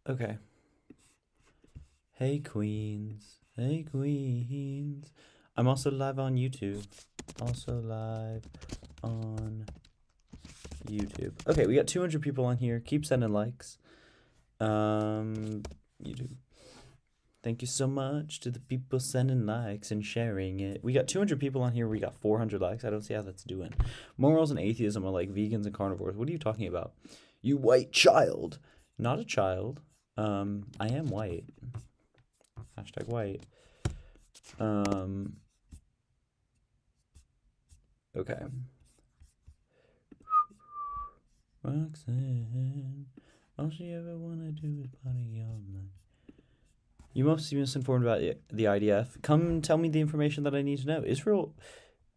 Okay. Hey, queens. Hey, queens. I'm also live on YouTube. Also live on YouTube. Okay, we got 200 people on here. Keep sending likes. YouTube. Thank you so much to the people sending likes and sharing it. We got 200 people on here. We got 400 likes. I don't see how that's doing. Morals and atheism are like vegans and carnivores. What are you talking about? You white child. Not a child. I am white. Hashtag white. Okay. Roxanne, all she ever wanna do is party all night. You must be misinformed about the IDF. Come tell me the information that I need to know. Israel,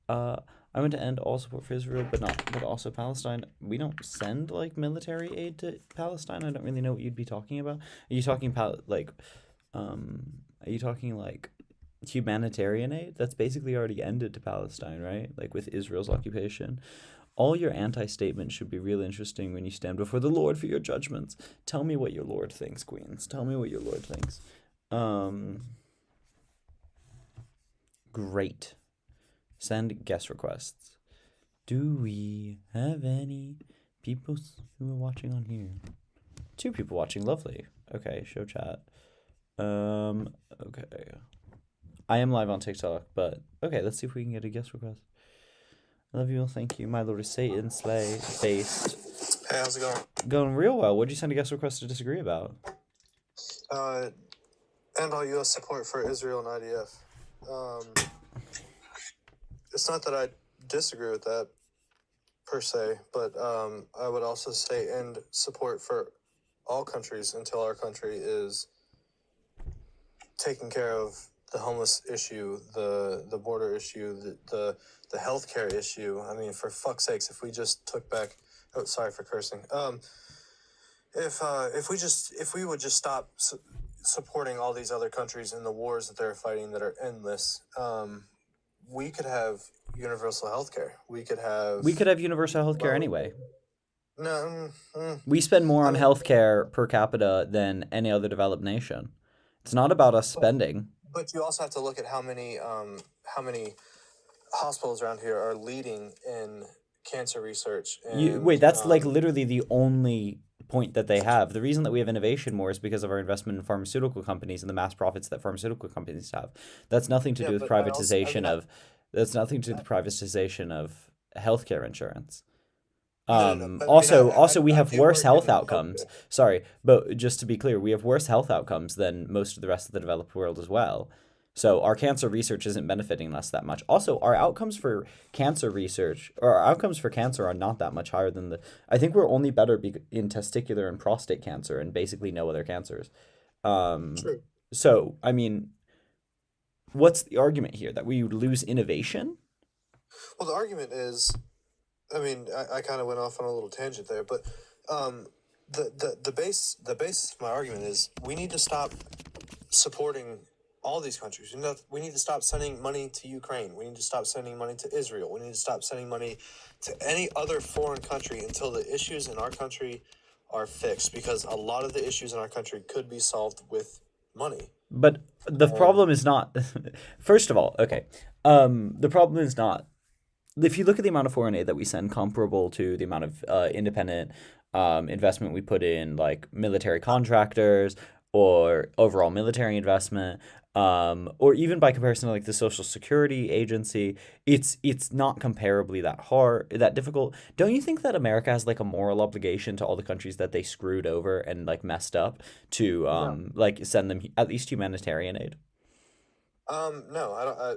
I want to end all support for Israel, but also Palestine. We don't send like military aid to Palestine. I don't really know what you'd be talking about. Are you talking are you talking like humanitarian aid? That's basically already ended to Palestine, right? Like with Israel's occupation. All your anti-statements should be real interesting when you stand before the Lord for your judgments. Tell me what your Lord thinks, queens. Tell me what your Lord thinks. Great. Send guest requests. Do we have any people who are watching on here? 2 people watching. Lovely. Okay, show chat. Okay. I am live on TikTok, but okay, let's see if we can get a guest request. I love you all. Thank you. My Lord is Satan, Slay, Based. Hey, how's it going? Going real well. What'd you send a guest request to disagree about? And all U.S. support for Israel and IDF. It's not that I disagree with that, per se, but I would also say end support for all countries until our country is taking care of the homeless issue, the border issue, the healthcare issue. I mean, for fuck's sakes, if we just took back... Oh, sorry for cursing. If we would just stop supporting all these other countries in the wars that they're fighting that are endless, we could have universal healthcare. We could have universal healthcare anyway. No, we spend more on healthcare per capita than any other developed nation. It's not about us spending. But you also have to look at how many hospitals around here are leading in cancer research. And, wait, that's like literally the only point that they have. The reason that we have innovation more is because of our investment in pharmaceutical companies and the mass profits that pharmaceutical companies have. That's nothing to do with privatization of. That's nothing to do with the privatization of healthcare insurance. Also, we have worse health outcomes. Sorry, but just to be clear, we have worse health outcomes than most of the rest of the developed world as well. So our cancer research isn't benefiting us that much. Also, our outcomes for cancer research, or our outcomes for cancer are not that much higher than I think we're only better in testicular and prostate cancer and basically no other cancers. True. So, I mean, what's the argument here? That we would lose innovation? Well, the argument is, I mean, I kind of went off on a little tangent there, but the base of my argument is we need to stop supporting all these countries. We need to stop sending money to Ukraine. We need to stop sending money to Israel. We need to stop sending money to any other foreign country until the issues in our country are fixed, because a lot of the issues in our country could be solved with money. But the problem is not... First of all, okay. The problem is not... If you look at the amount of foreign aid that we send comparable to the amount of independent investment we put in, like military contractors or overall military investment, or even by comparison to like the Social Security Agency, it's not comparably that difficult. Don't you think that America has like a moral obligation to all the countries that they screwed over and like messed up to like send them at least humanitarian aid? No,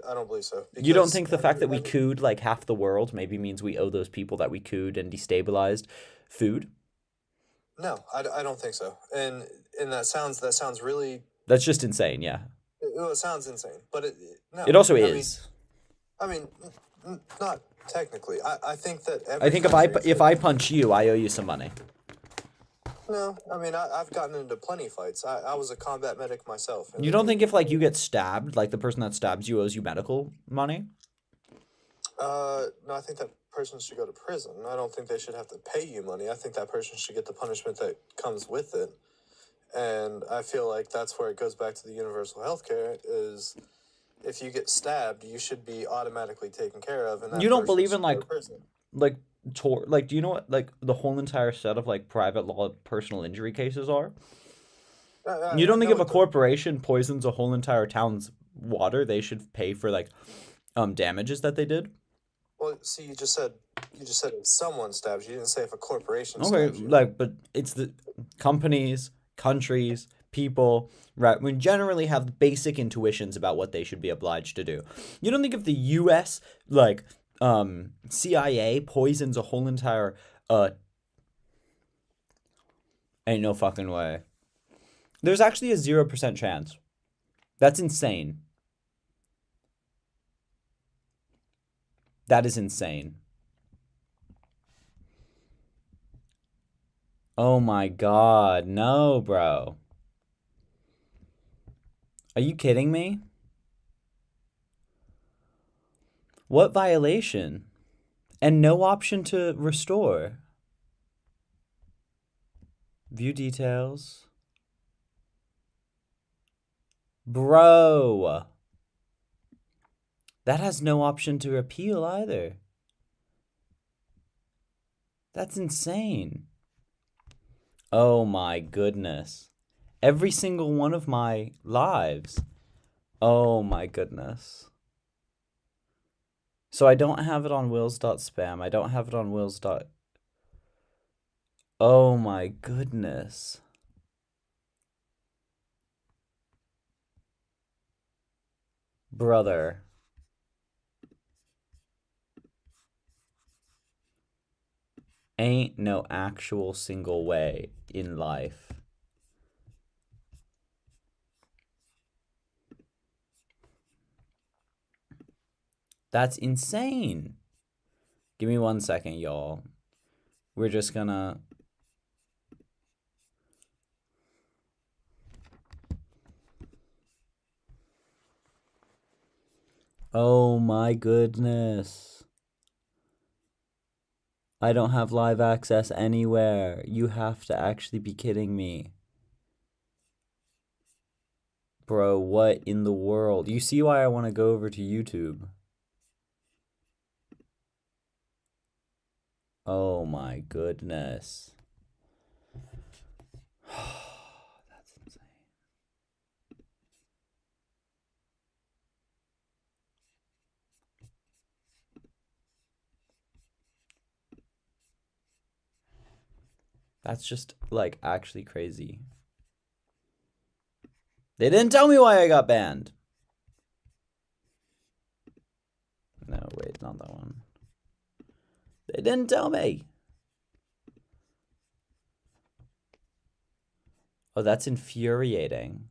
I don't believe so. You don't think the fact that we cooed like half the world maybe means we owe those people that we cooed and destabilized food? No, I don't think so. And that sounds really... That's just insane, yeah. It sounds insane, but no. It also is. I mean, not technically. I think that I think if I punch you, I owe you some money. No, I mean, I've gotten into plenty of fights. I was a combat medic myself. You don't think if like you get stabbed, like the person that stabs you owes you medical money? No, I think that person should go to prison. I don't think they should have to pay you money. I think that person should get the punishment that comes with it. And I feel like that's where it goes back to the universal health care is if you get stabbed, you should be automatically taken care of, and You that don't person believe in should go like to prison. like like do you know what like the whole entire set of like private law personal injury cases are? You I don't think know if a what the corporation poisons a whole entire town's water, they should pay for like damages that they did? well. See, you just said if someone stabs you. You didn't say if a corporation Okay, stabs you. like but it's the companies, countries, people, right? We generally have basic intuitions about what they should be obliged to do. You don't think if the US like CIA poisons a whole entire ain't no fucking way. There's actually a 0% chance. That's insane. That is insane. Oh my god, no, bro. Are you kidding me? What violation? And no option to restore. View details. Bro. That has no option to appeal either. That's insane. Oh my goodness. Every single one of my lives. Oh my goodness. So I don't have it on wills.spam. I don't have it on wills. Oh my goodness. Brother. Ain't no actual single way in life. That's insane. Give me 1 second, y'all. We're just gonna. Oh my goodness. I don't have live access anywhere. You have to actually be kidding me. Bro, what in the world? You see why I want to go over to YouTube. Oh my goodness. That's insane. That's just like actually crazy. They didn't tell me why I got banned. No, wait, not that one. They didn't tell me. Oh, that's infuriating.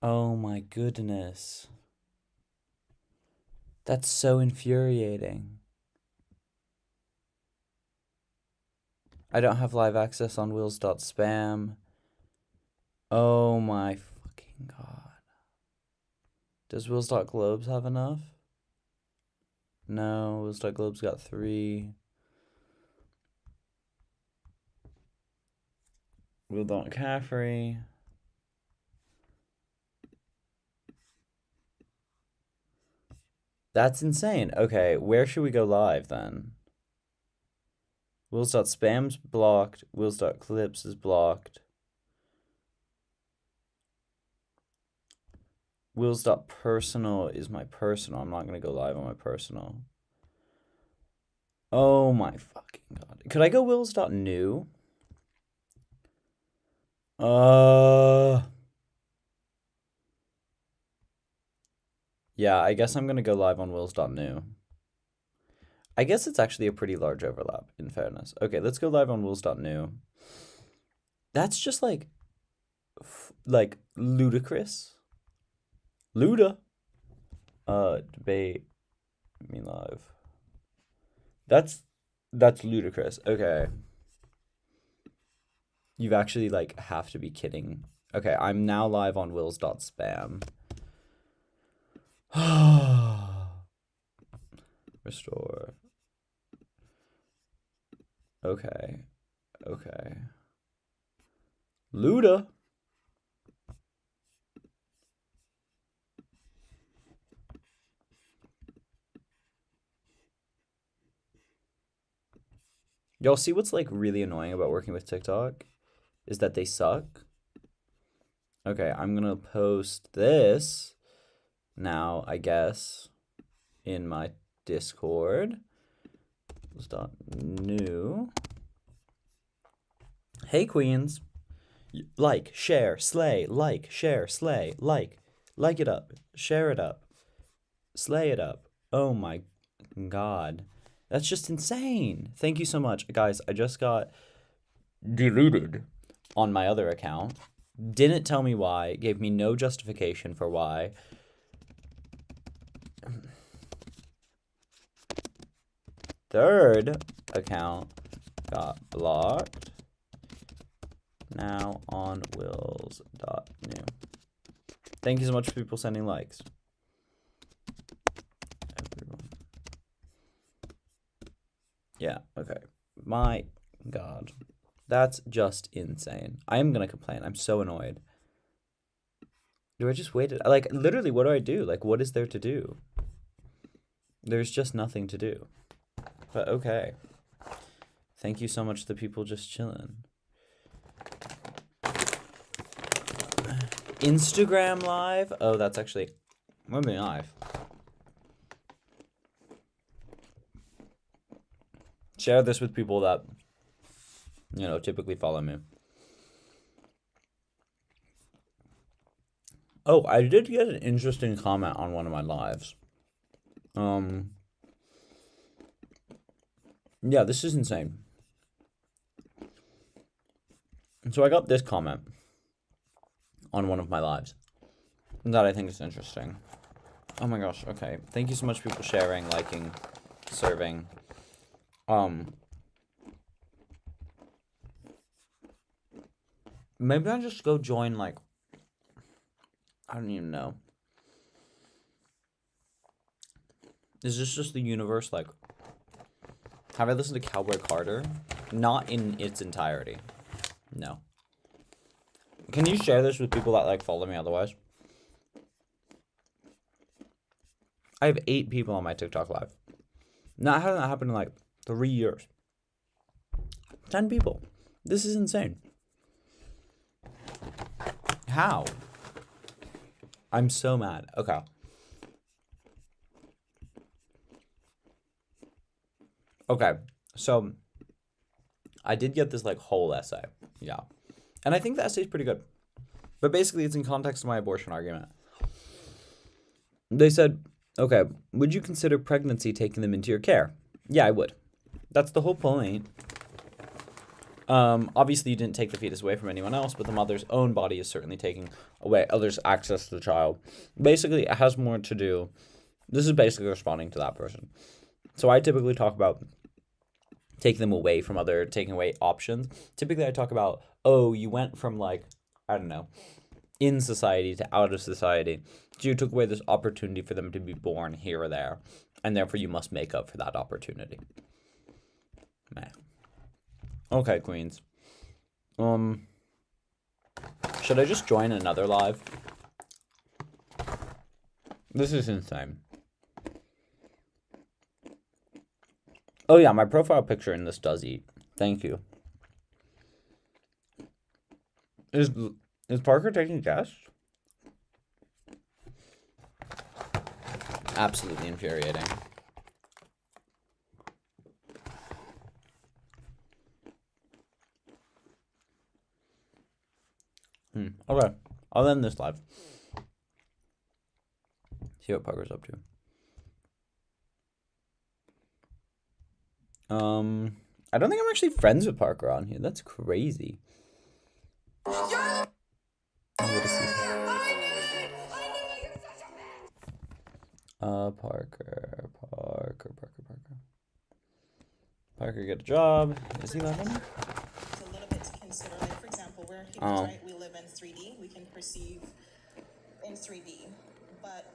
Oh my goodness. That's so infuriating. I don't have live access on wheels.spam. Oh my fucking god. Does wheels.globes have enough? No, wheels.globes got 3. Wheel.caffrey. That's insane. Okay, where should we go live then? Wheels.spam's blocked. Wheels.clips is blocked. Wheels.personal is my personal. I'm not going to go live on my personal. Oh my fucking god. Could I go wheels.new? Yeah, I guess I'm going to go live on wheels.new. I guess it's actually a pretty large overlap, in fairness. Okay, let's go live on wheels.new. That's just like ludicrous. Luda. Debate me live. That's ludicrous. Okay. You've actually like have to be kidding. Okay, I'm now live on wills.spam. Restore. Okay. Okay. Luda. Y'all see what's like really annoying about working with TikTok? Is that they suck. Okay, I'm gonna post this now, I guess, in my Discord. Start new. Hey, queens. Like, share, slay, like, share, slay, like it up, share it up, slay it up. Oh my god. That's just insane. Thank you so much. Guys, I just got deleted on my other account. Didn't tell me why, gave me no justification for why. Third account got blocked. Now on wills.new. Thank you so much for people sending likes. Everyone. Yeah, okay. My god. That's just insane. I am gonna complain. I'm so annoyed. Do I just wait? Like, literally, what do I do? Like, what is there to do? There's just nothing to do. But okay. Thank you so much to the people just chilling. Instagram live? Oh, that's actually... We're being live. Share this with people that, you know, typically follow me. Oh, I did get an interesting comment on one of my lives. Yeah, this is insane. So I got this comment on one of my lives that I think is interesting. Oh my gosh, okay. Thank you so much, people sharing, liking, serving. Maybe I'll just go join, like, I don't even know. Is this just the universe, like, have I listened to Cowboy Carter? Not in its entirety. No. Can you share this with people that, like, follow me otherwise? I have 8 people on my TikTok live. Now, how did that happen in, like, 3 years? 10 people. This is insane. How? I'm so mad. Okay. Okay. So, I did get this, like, whole essay. Yeah. And I think the essay is pretty good. But basically, it's in context of my abortion argument. They said, okay, would you consider pregnancy taking them into your care? Yeah, I would. That's the whole point. Obviously, you didn't take the fetus away from anyone else, but the mother's own body is certainly taking away others' access to the child. Basically, it has more to do... This is basically responding to that person. So I typically talk about taking them away from taking away options. Typically, I talk about, oh, you went from, like, I don't know, in society to out of society. So you took away this opportunity for them to be born here or there, and therefore you must make up for that opportunity. Man. Okay, queens. Should I just join another live? This is insane. Oh yeah, my profile picture in this does eat. Thank you. Is Parker taking guests? Absolutely infuriating. Okay, I'll end this live. See what Parker's up to. I don't think I'm actually friends with Parker on here. That's crazy. Parker, get a job. Is he laughing? It's a little bit to consider. Like, for example, we're humans, right? We live in 3D. We can perceive in 3D. But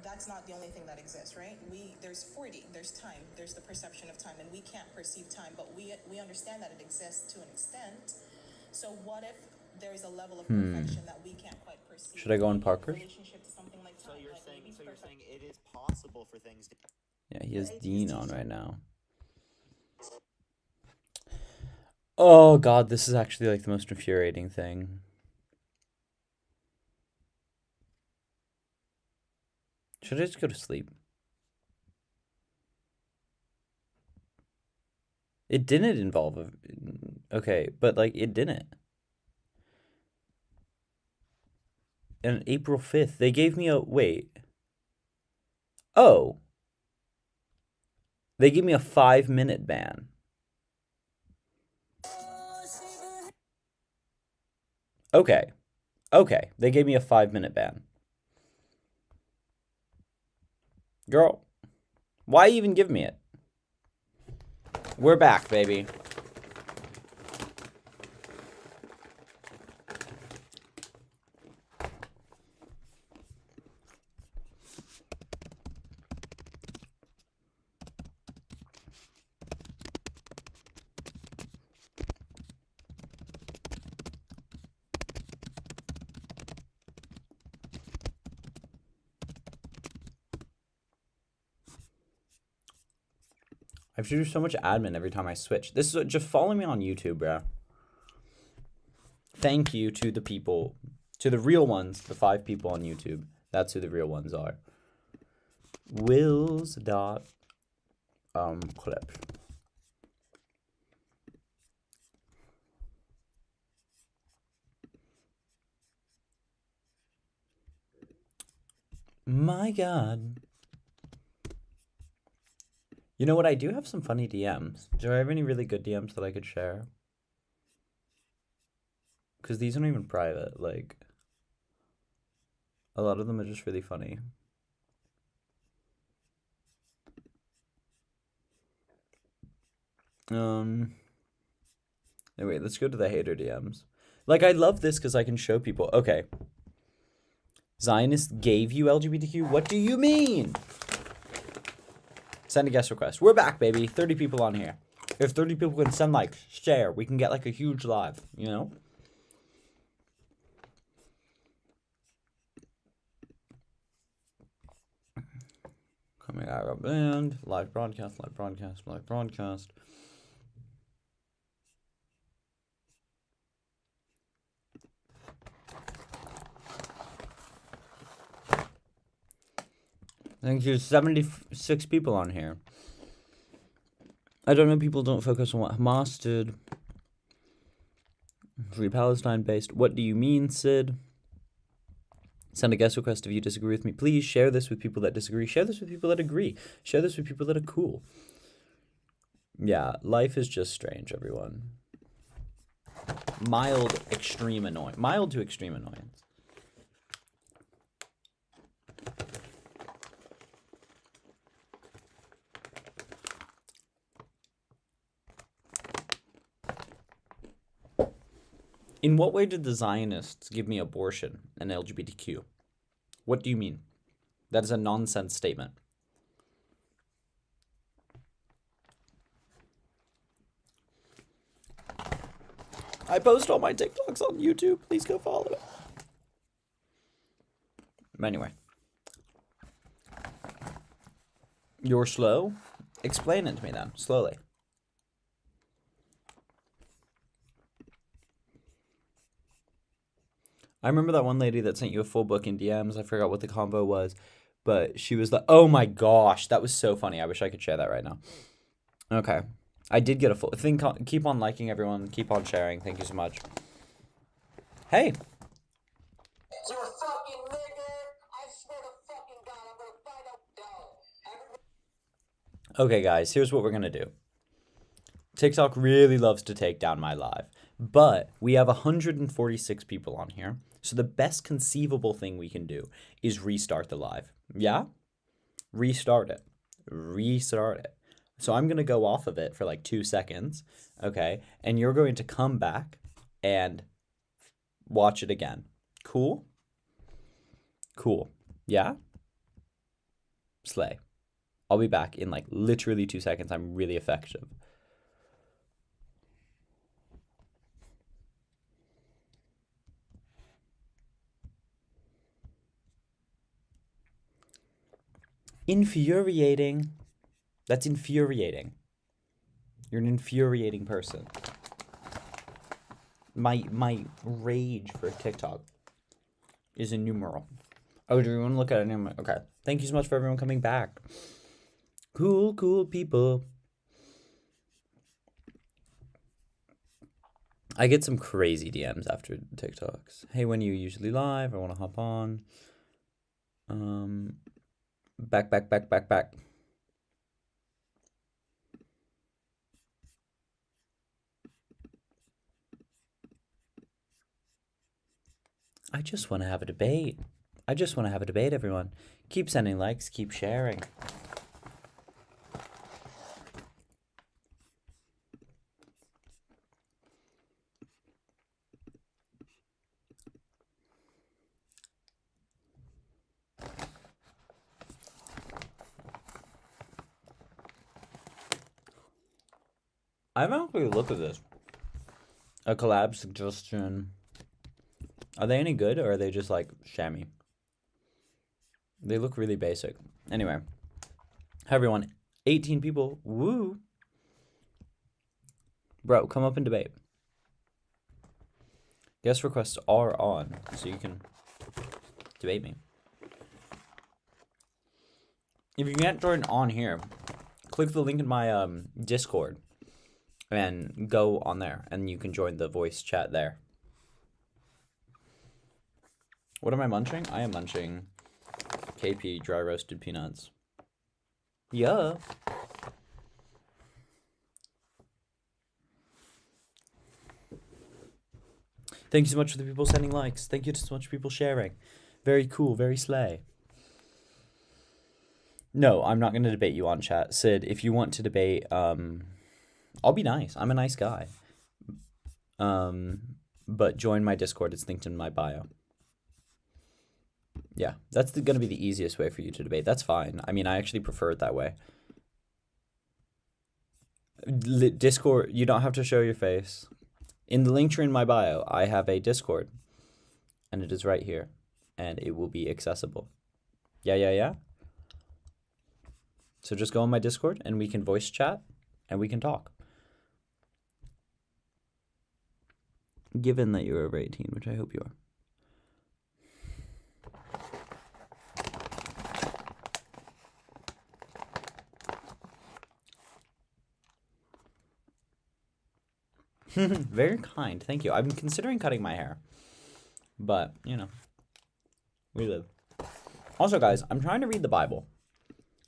that's not the only thing that exists, right? There's 4D, there's time, there's the perception of time, and we can't perceive time, but we understand that it exists to an extent. So what if there's a level of perfection that we can't quite perceive? Should I go on In Parker's? relationship to something like time. So you're Like saying, maybe so you're perfect. saying it is possible for things to. Yeah, he has It's Dean just- on right now. Oh God, this is actually like the most infuriating thing. Should I just go to sleep? It didn't involve a... Okay, but like it didn't. And April 5th, they gave me a... Wait. Oh. They gave me a 5-minute ban. Okay. Okay, they gave me a 5-minute ban. Girl, why even give me it? We're back, baby. I have to do so much admin every time I switch. This is just follow me on YouTube, bruh. Thank you to the people, to the real ones, the 5 people on YouTube. That's who the real ones are. Wills dot clip. My God. You know what? I do have some funny DMs. Do I have any really good DMs that I could share? Because these aren't even private. Like, a lot of them are just really funny. Wait, let's go to the hater DMs. Like, I love this because I can show people. Okay. Zionist gave you LGBTQ? What do you mean? Send a guest request. We're back, baby. 30 people on here. If 30 people can send, like, share, we can get, like, a huge live, you know? Coming out of band. Live broadcast, live broadcast, live broadcast. Thank you, 76 people on here. I don't know, people don't focus on what Hamas did. Free Palestine based. What do you mean, Sid? Send a guest request if you disagree with me. Please share this with people that disagree. Share this with people that agree. Share this with people that are cool. Yeah, life is just strange, everyone. Mild, extreme annoyance. Mild to extreme annoyance. In what way did the Zionists give me abortion and LGBTQ? What do you mean? That is a nonsense statement. I post all my TikToks on YouTube. Please go follow it. Anyway. You're slow? Explain it to me then, slowly. I remember that one lady that sent you a full book in DMs. I forgot what the combo was, but she was like, oh my gosh, that was so funny. I wish I could share that right now. Okay. I did get a full thing. Keep on liking, everyone. Keep on sharing. Thank you so much. Hey. You fucking nigga! I swear to fucking God, I'm gonna find out. Everybody... Okay, guys, here's what we're going to do. TikTok really loves to take down my live, but we have 146 people on here. So the best conceivable thing we can do is restart the live. Yeah? Restart it. Restart it. So I'm going to go off of it for like 2 seconds, okay? And you're going to come back and watch it again. Cool? Cool. Yeah? Slay. I'll be back in like literally 2 seconds. I'm really effective. Infuriating. That's infuriating. You're an infuriating person. My rage for TikTok is a numeral. Oh, do you want to look at it? Okay. Thank you so much for everyone coming back. Cool people. I get some crazy DMs after TikToks. Hey, when you usually live? I want to hop on. Back. I just want to have a debate. Everyone. Keep sending likes, keep sharing. I haven't actually looked at this. A collab suggestion. Are they any good or are they just like shammy? They look really basic. Anyway. Hi everyone. 18 people. Woo. Bro, come up and debate. Guest requests are on, so you can debate me. If you can't join on here, click the link in my Discord and go on there, and you can join the voice chat there. What am I munching? I am munching KP dry roasted peanuts. Yeah. Thank you so much for the people sending likes. Thank you so much for people sharing. Very cool, very slay. No, I'm not going to debate you on chat. Sid, if you want to debate, I'll be nice. I'm a nice guy. But join my Discord. It's linked in my bio. Yeah, that's going to be the easiest way for you to debate. That's fine. I mean, I actually prefer it that way. Discord, you don't have to show your face. In the link tree in my bio, I have a Discord. And it is right here. And it will be accessible. Yeah. So just go on my Discord and we can voice chat and we can talk. Given that you're over 18, which I hope you are. Very kind. Thank you. I'm considering cutting my hair. But, you know, we live. Also, guys, I'm trying to read the Bible.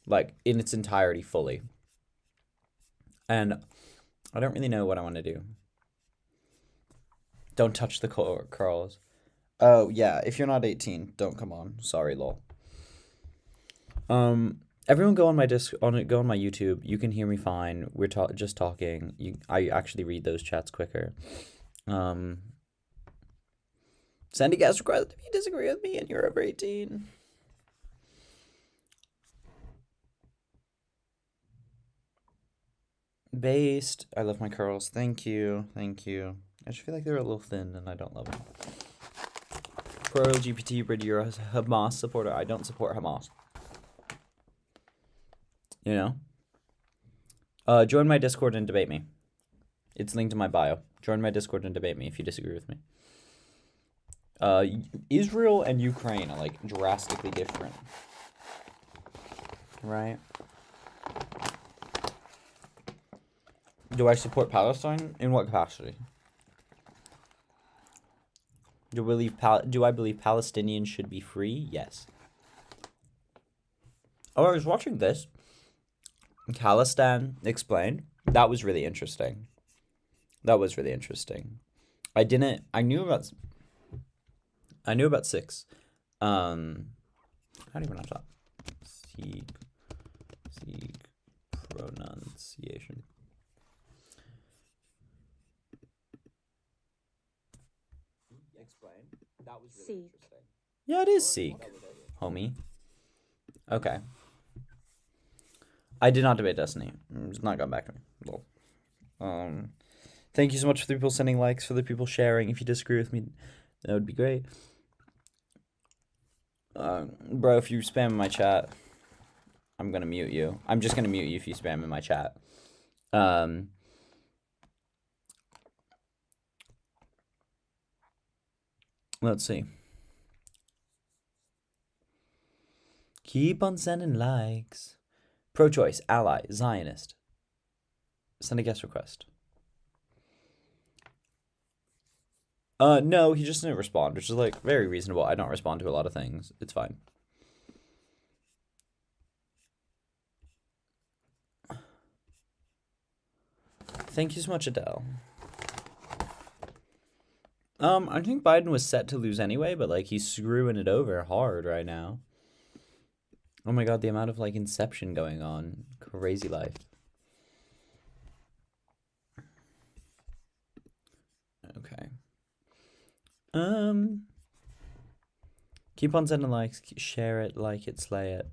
Like, in its entirety fully. And I don't really know what I want to do. Don't touch the curls. Oh, yeah. If you're not 18, don't come on. Sorry, lol. Everyone go on my go on my YouTube. You can hear me fine. We're just talking. I actually read those chats quicker. Send a guest request if you disagree with me and you're over 18. Based. I love my curls. Thank you. I just feel like they're a little thin and I don't love them. Pro LGBT, Brit, you're a Hamas supporter. I don't support Hamas. You know? Join my Discord and debate me. It's linked in my bio. Join my Discord and debate me if you disagree with me. Israel and Ukraine are like drastically different. Right? Do I support Palestine? In what capacity? Do I believe Palestinians should be free? Yes. Oh, I was watching this. Khalistan Explained. That was really interesting. I knew about 6. How do you pronounce that? Sikh pronunciation. Explain. That was really interesting. Yeah, it is Sikh, homie. Okay. I did not debate Destiny. It's not gotten back to me. Well, thank you so much for the people sending likes, for the people sharing. If you disagree with me, that would be great. Bro, if you spam in my chat, I'm gonna mute you. I'm just gonna mute you if you spam in my chat. Let's see. Keep on sending likes. Pro-choice, ally, Zionist. Send a guest request. No, he just didn't respond, which is like very reasonable. I don't respond to a lot of things. It's fine. Thank you so much, Adele. I think Biden was set to lose anyway, but like he's screwing it over hard right now. Oh my god, the amount of like inception going on. Crazy life. Okay. Keep on sending likes, share it, like it, slay it.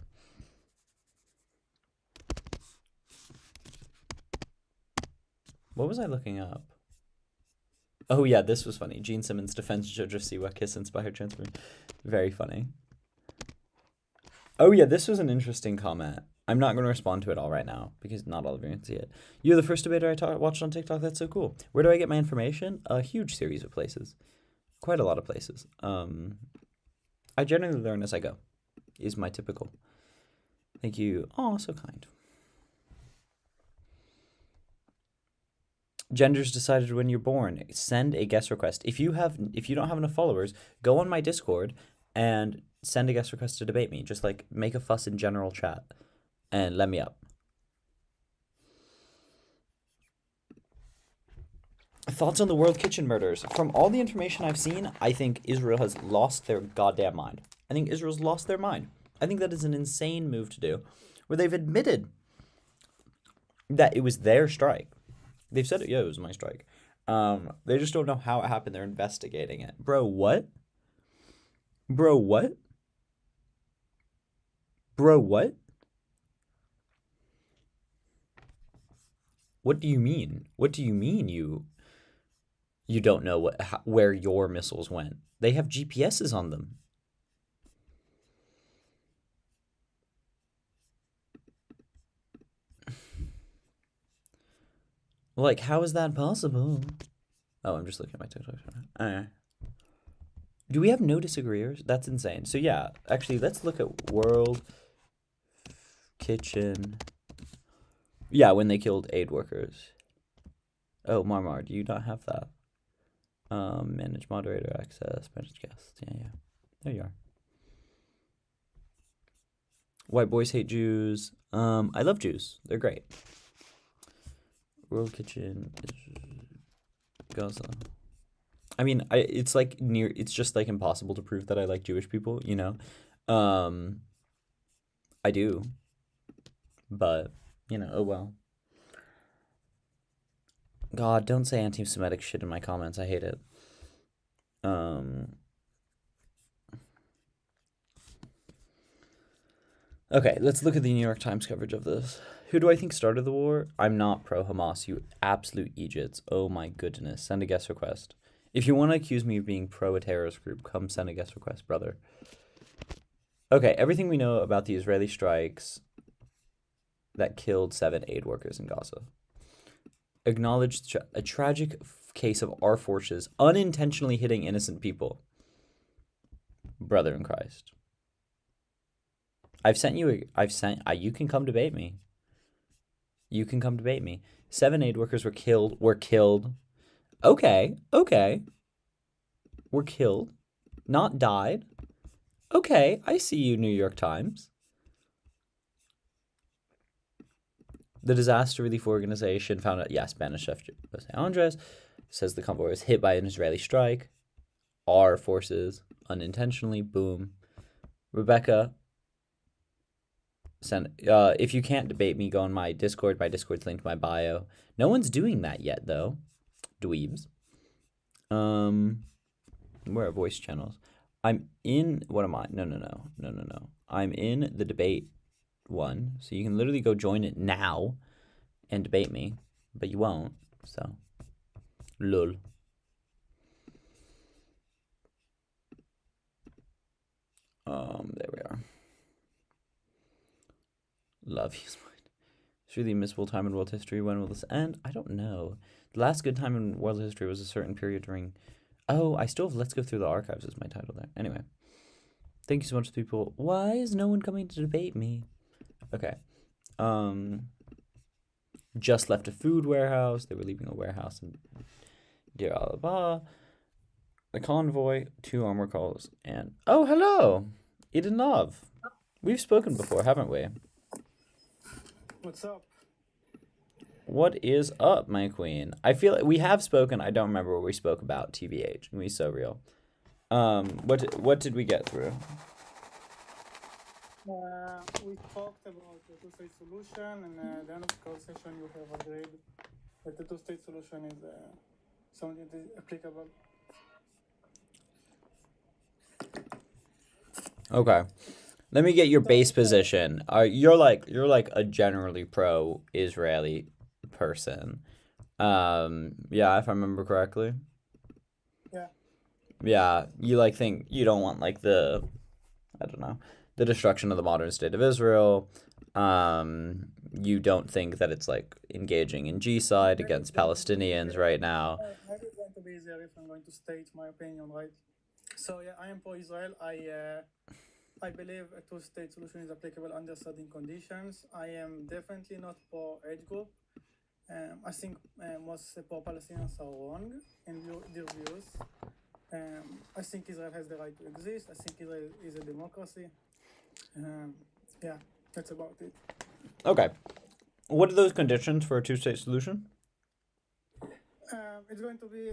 What was I looking up? Oh yeah, this was funny. Gene Simmons defends Jojo Siwa kiss inspired transfer. Very funny. Oh yeah, this was an interesting comment. I'm not going to respond to it all right now because not all of you can see it. You're the first debater I watched on TikTok. That's so cool. Where do I get my information? A huge series of places. Quite a lot of places. I generally learn as I go. Is my typical. Thank you. Oh, so kind. Gender's decided when you're born. Send a guest request. If you don't have enough followers, go on my Discord and send a guest request to debate me. Just like make a fuss in general chat and let me up. Thoughts on the World Kitchen murders? From all the information I've seen, I think Israel has lost their goddamn mind. I think Israel's lost their mind. I think that is an insane move to do, where they've admitted that it was their strike. They've said it, yeah, it was my strike. They just don't know how it happened. They're investigating it. Bro, what? Bro, what? Bro, what? What do you mean? What do you mean you don't know where your missiles went? They have GPSs on them. Like, how is that possible? Oh, I'm just looking at my TikTok. Do we have no disagreeers? That's insane. So yeah, actually, let's look at World Kitchen. Yeah, when they killed aid workers. Oh, Marmar, do you not have that? Manage moderator access, manage guests. Yeah. There you are. White boys hate Jews. I love Jews. They're great. World Kitchen Gaza. I mean, it's just like impossible to prove that I like Jewish people, you know? I do. But, you know, oh well. God, don't say anti-Semitic shit in my comments. I hate it. Okay, let's look at the New York Times coverage of this. Who do I think started the war? I'm not pro-Hamas, you absolute Egypts. Oh my goodness. Send a guest request. If you want to accuse me of being pro-terrorist group, come send a guest request, brother. Okay, everything we know about the Israeli strikes that killed 7 aid workers in Gaza. Acknowledged a tragic case of our forces unintentionally hitting innocent people. Brother in Christ. You can come debate me. You can come debate me. 7 aid workers were killed. Okay. Were killed. Not died. Okay, I see you, New York Times. The Disaster Relief Organization found out, Spanish chef Jose Andres says the convoy was hit by an Israeli strike. Our forces, unintentionally, boom. Rebecca, if you can't debate me, go on my Discord. My Discord's linked to my bio. No one's doing that yet, though. Dweebs. Where are voice channels? I'm in, what am I? No. I'm in the debate one, so you can literally go join it now and debate me, but you won't. So, lol. There we are. Love you. It's really miserable time in world history. When will this end? I don't know. The last good time in world history was a certain period during. Oh, I still have Let's Go Through the Archives as my title there. Anyway. Thank you so much, people. Why is no one coming to debate me? Okay. Just left a food warehouse. They were leaving a warehouse in Deir al-Balah. A convoy, 2 armor calls, and oh, hello, Eden Love. We've spoken before, haven't we? What's up? What is up, my queen? I feel like we have spoken. I don't remember what we spoke about. TBH, we so real. What did we get through? We talked about the two-state solution, and at the end of the conversation, you have agreed that the two-state solution is something that is applicable. Okay, let me get your base position. You're like a generally pro-Israeli person. Yeah, if I remember correctly. Yeah. Yeah, you think you don't want the destruction of the modern state of Israel. You don't think that it's engaging in genocide against Palestinians right now. Maybe it's going to be easier if I'm going to state my opinion, right? So yeah, I am pro-Israel. I believe a two-state solution is applicable under certain conditions. I am definitely not pro-age group. I think most pro-Palestinians are wrong in their views. I think Israel has the right to exist. I think Israel is a democracy. Yeah, that's about it. Okay. What are those conditions for a two-state solution? It's going to be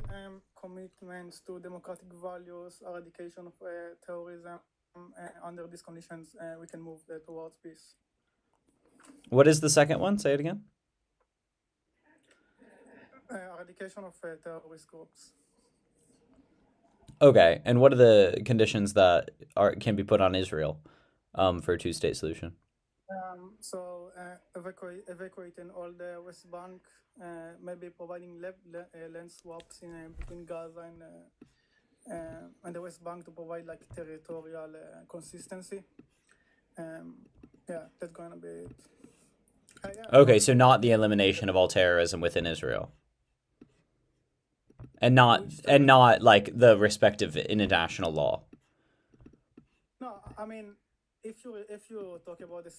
commitments to democratic values, eradication of terrorism. Under these conditions, we can move towards peace. What is the second one? Say it again. Eradication of terrorist groups. Okay, and what are the conditions that can be put on Israel for a two-state solution? So evacuating all the West Bank, maybe providing land swaps between Gaza and the West Bank to provide territorial consistency. Yeah, that's gonna be it. Yeah. Okay, so not the elimination of all terrorism within Israel. And not the respective international law. No, I mean, if you talk about the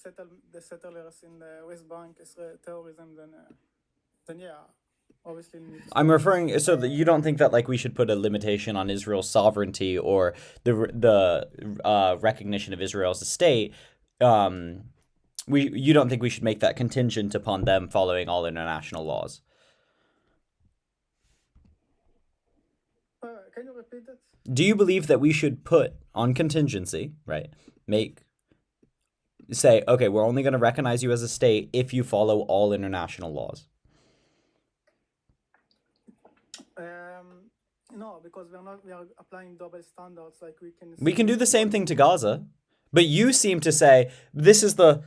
settlers in the West Bank as terrorism, then yeah, obviously. I'm referring so that you don't think that we should put a limitation on Israel's sovereignty or the recognition of Israel as a state. You don't think we should make that contingent upon them following all international laws? Can you repeat that? Do you believe that we should put on contingency, right? Say, okay, we're only going to recognize you as a state if you follow all international laws. No, because we are applying double standards. We can do the same thing to Gaza, but you seem to say this is the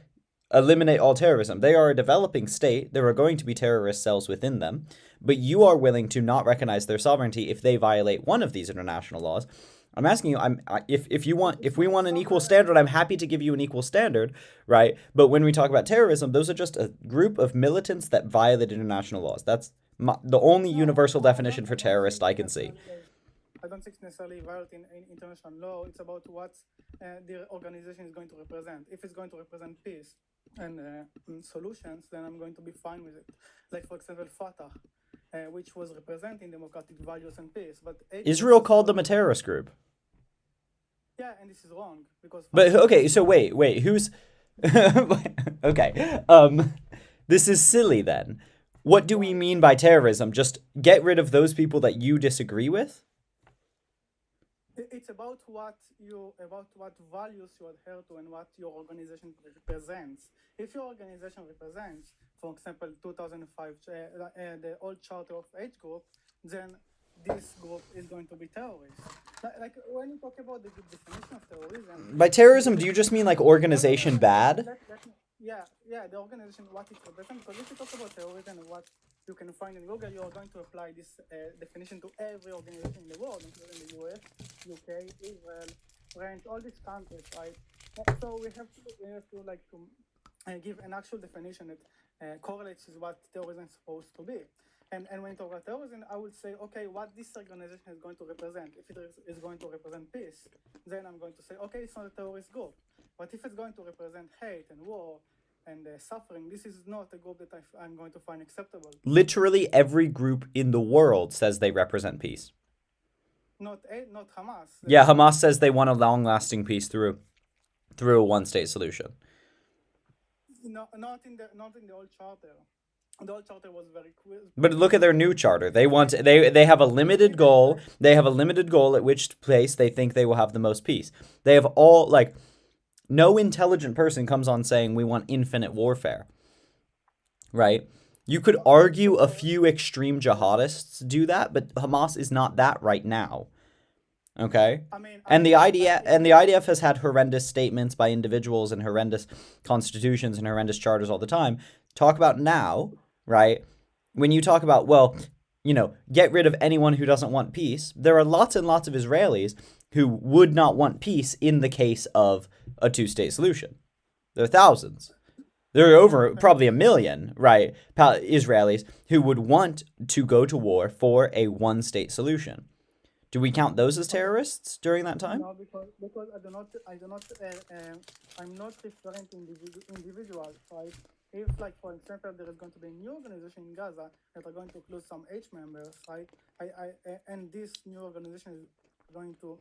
eliminate all terrorism. They are a developing state. There are going to be terrorist cells within them, but you are willing to not recognize their sovereignty if they violate one of these international laws. I'm asking you, if we want an equal standard, I'm happy to give you an equal standard, right? But when we talk about terrorism, those are just a group of militants that violate international laws. That's the only universal definition for terrorist I can see. I don't think it's necessarily violating international law. It's about what the organization is going to represent. If it's going to represent peace and solutions, then I'm going to be fine with it. Like, for example, Fatah, which was representing democratic values and peace. But Israel called them a terrorist group. Yeah, and this is wrong because. But okay, so wait, who's? Okay, this is silly then. What do we mean by terrorism? Just get rid of those people that you disagree with? It's about what values you adhere to and what your organization represents. If your organization represents, for example, 2005, the old charter of age group, then this group is going to be terrorist. Like when you talk about the definition of terrorism. By terrorism, do you just mean organization bad? the organization, what it represents. Because if you talk about terrorism and what you can find in Google, you are going to apply this definition to every organization in the world, including the US, UK, Israel, French, all these countries, right? So we have to give an actual definition that correlates with what terrorism is supposed to be. And when you talk about terrorism, I would say, okay, what this organization is going to represent. If it is going to represent peace, then I'm going to say, okay, it's not a terrorist group. But if it's going to represent hate and war and suffering, this is not a group that I'm going to find acceptable. Literally every group in the world says they represent peace. Not Hamas. Yeah, Hamas says they want a long-lasting peace through a one-state solution. No, not in the old charter. The old charter was very clear. But look at their new charter. They have a limited goal. They have a limited goal at which place they think they will have the most peace. They have all, like, no intelligent person comes on saying we want infinite warfare. Right? You could argue a few extreme jihadists do that, but Hamas is not that right now. Okay? And the IDF has had horrendous statements by individuals and horrendous constitutions and horrendous charters all the time. Talk about now, right? When you talk about, well, get rid of anyone who doesn't want peace, there are lots and lots of Israelis who would not want peace in the case of a two-state solution. There are thousands. There are over probably 1 million, right, Israelis who would want to go to war for a one-state solution. Do we count those as terrorists during that time? No, because I'm not referring to individuals, right? If, like, for example, there is going to be a new organization in Gaza that are going to include some H members, right? And this new organization is going to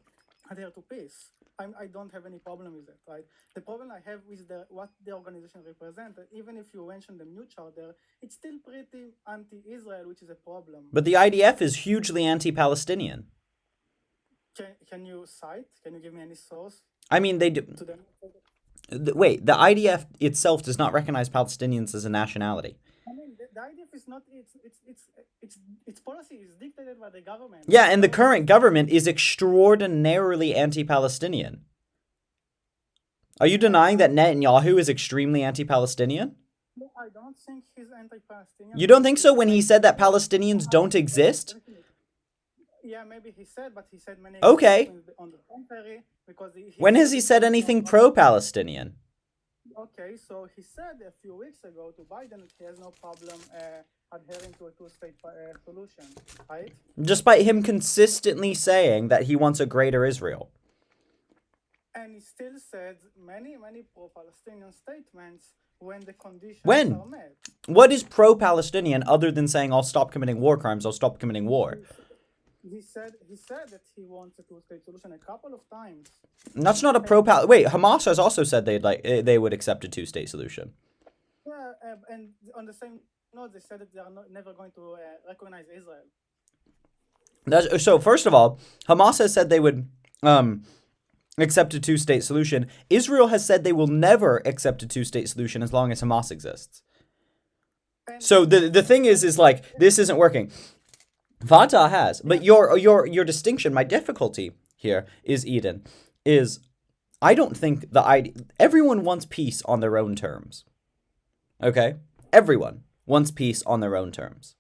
adhere to peace. I don't have any problem with it, right? The problem I have with what the organization represents, even if you mention the new charter, it's still pretty anti-Israel, which is a problem. But the IDF is hugely anti-Palestinian. Can you cite? Can you give me any source? I mean, they do. Wait, the IDF itself does not recognize Palestinians as a nationality. I mean, the IDF is not. Its policy is dictated by the government. Yeah, and the current government is extraordinarily anti-Palestinian. Are you denying that Netanyahu is extremely anti-Palestinian? No, I don't think he's anti-Palestinian. You don't think so when he said that Palestinians don't exist? Yeah, maybe he said, but he said many. Okay. On the contrary, because when has he said anything pro-Palestinian? Okay, so he said a few weeks ago to Biden that he has no problem adhering to a two-state solution, right? Despite him consistently saying that he wants a greater Israel. And he still said many pro-Palestinian statements when the conditions are met. What is pro-Palestinian other than saying I'll stop committing war crimes, I'll stop committing war? He said that he wants a two-state solution a couple of times. And that's not a Wait, Hamas has also said they would accept a two-state solution. Yeah, and on the same note, they said that they are never going to recognize Israel. So first of all, Hamas has said they would accept a two-state solution. Israel has said they will never accept a two-state solution as long as Hamas exists. So the thing is like, this isn't working. Fatah has, but your distinction, my difficulty here is, Eden, is I don't think everyone wants peace on their own terms. Okay? Everyone wants peace on their own terms.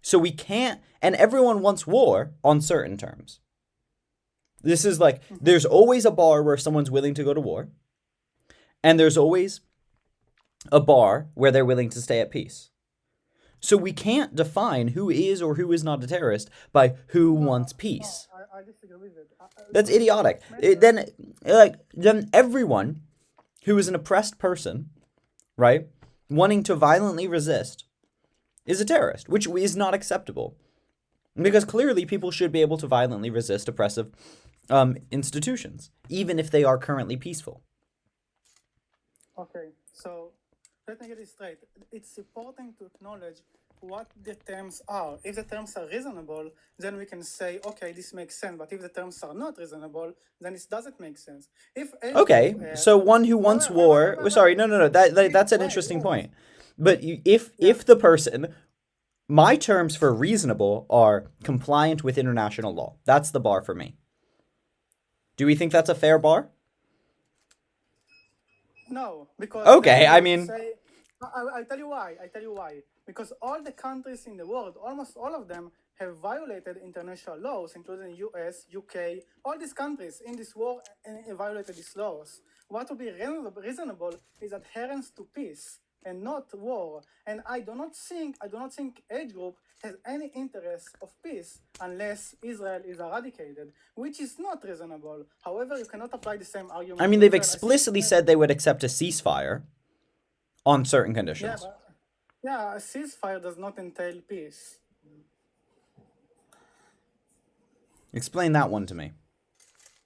So we can't, and everyone wants war on certain terms. This is like, there's always a bar where someone's willing to go to war, and there's always a bar where they're willing to stay at peace. So we can't define who is or who is not a terrorist by who wants peace. No, I disagree with it. That's idiotic. Then everyone who is an oppressed person, right, wanting to violently resist, is a terrorist, which is not acceptable. Because clearly people should be able to violently resist oppressive institutions, even if they are currently peaceful. Okay, so let me get it straight. It's important to acknowledge what the terms are. If the terms are reasonable, then we can say, okay, this makes sense. But if the terms are not reasonable, then it doesn't make sense. So one who wants war... Sorry, no. That's an interesting point. But if the person... My terms for reasonable are compliant with international law. That's the bar for me. Do we think that's a fair bar? No, because Okay, they I would mean, say, I'll tell you why. I tell you why. Because all the countries in the world, almost all of them, have violated international laws, including U.S., U.K. All these countries in this war violated these laws. What would be reasonable is adherence to peace and not war. And I do not think age group has any interest of peace unless Israel is eradicated, which is not reasonable. However, you cannot apply the same argument I mean, to they've Israel. I think explicitly said they would accept a ceasefire on certain yeah, conditions. but a ceasefire does not entail peace. Explain that one to me.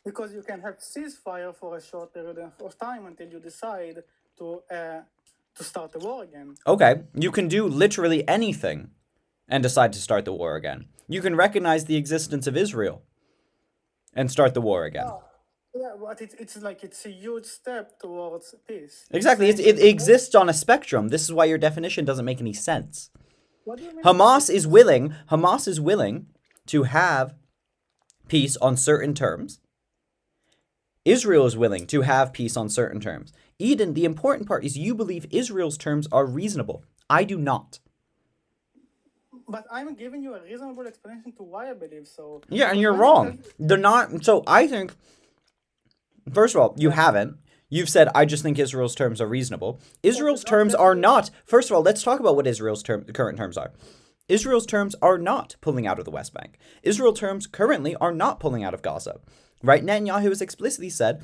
Because you can have ceasefire for a short period of time until you decide to start the war again. Okay, you can do literally anything and decide to start the war again. You can recognize the existence of Israel and start the war again. Yeah, but it's a huge step towards peace. Exactly, it exists on a spectrum. This is why your definition doesn't make any sense. What do you mean? Hamas is willing to have peace on certain terms. Israel is willing to have peace on certain terms. Eden, the important part is you believe Israel's terms are reasonable. I do not. But I'm giving you a reasonable explanation to why I believe so. Yeah, and Because you're when wrong. They're not. So I think, first of all, you haven't. You've said, I just think Israel's terms are reasonable. Israel's terms are not. First of all, let's talk about what Israel's current terms are. Israel's terms are not pulling out of the West Bank. Israel's terms currently are not pulling out of Gaza. Right? Netanyahu has explicitly said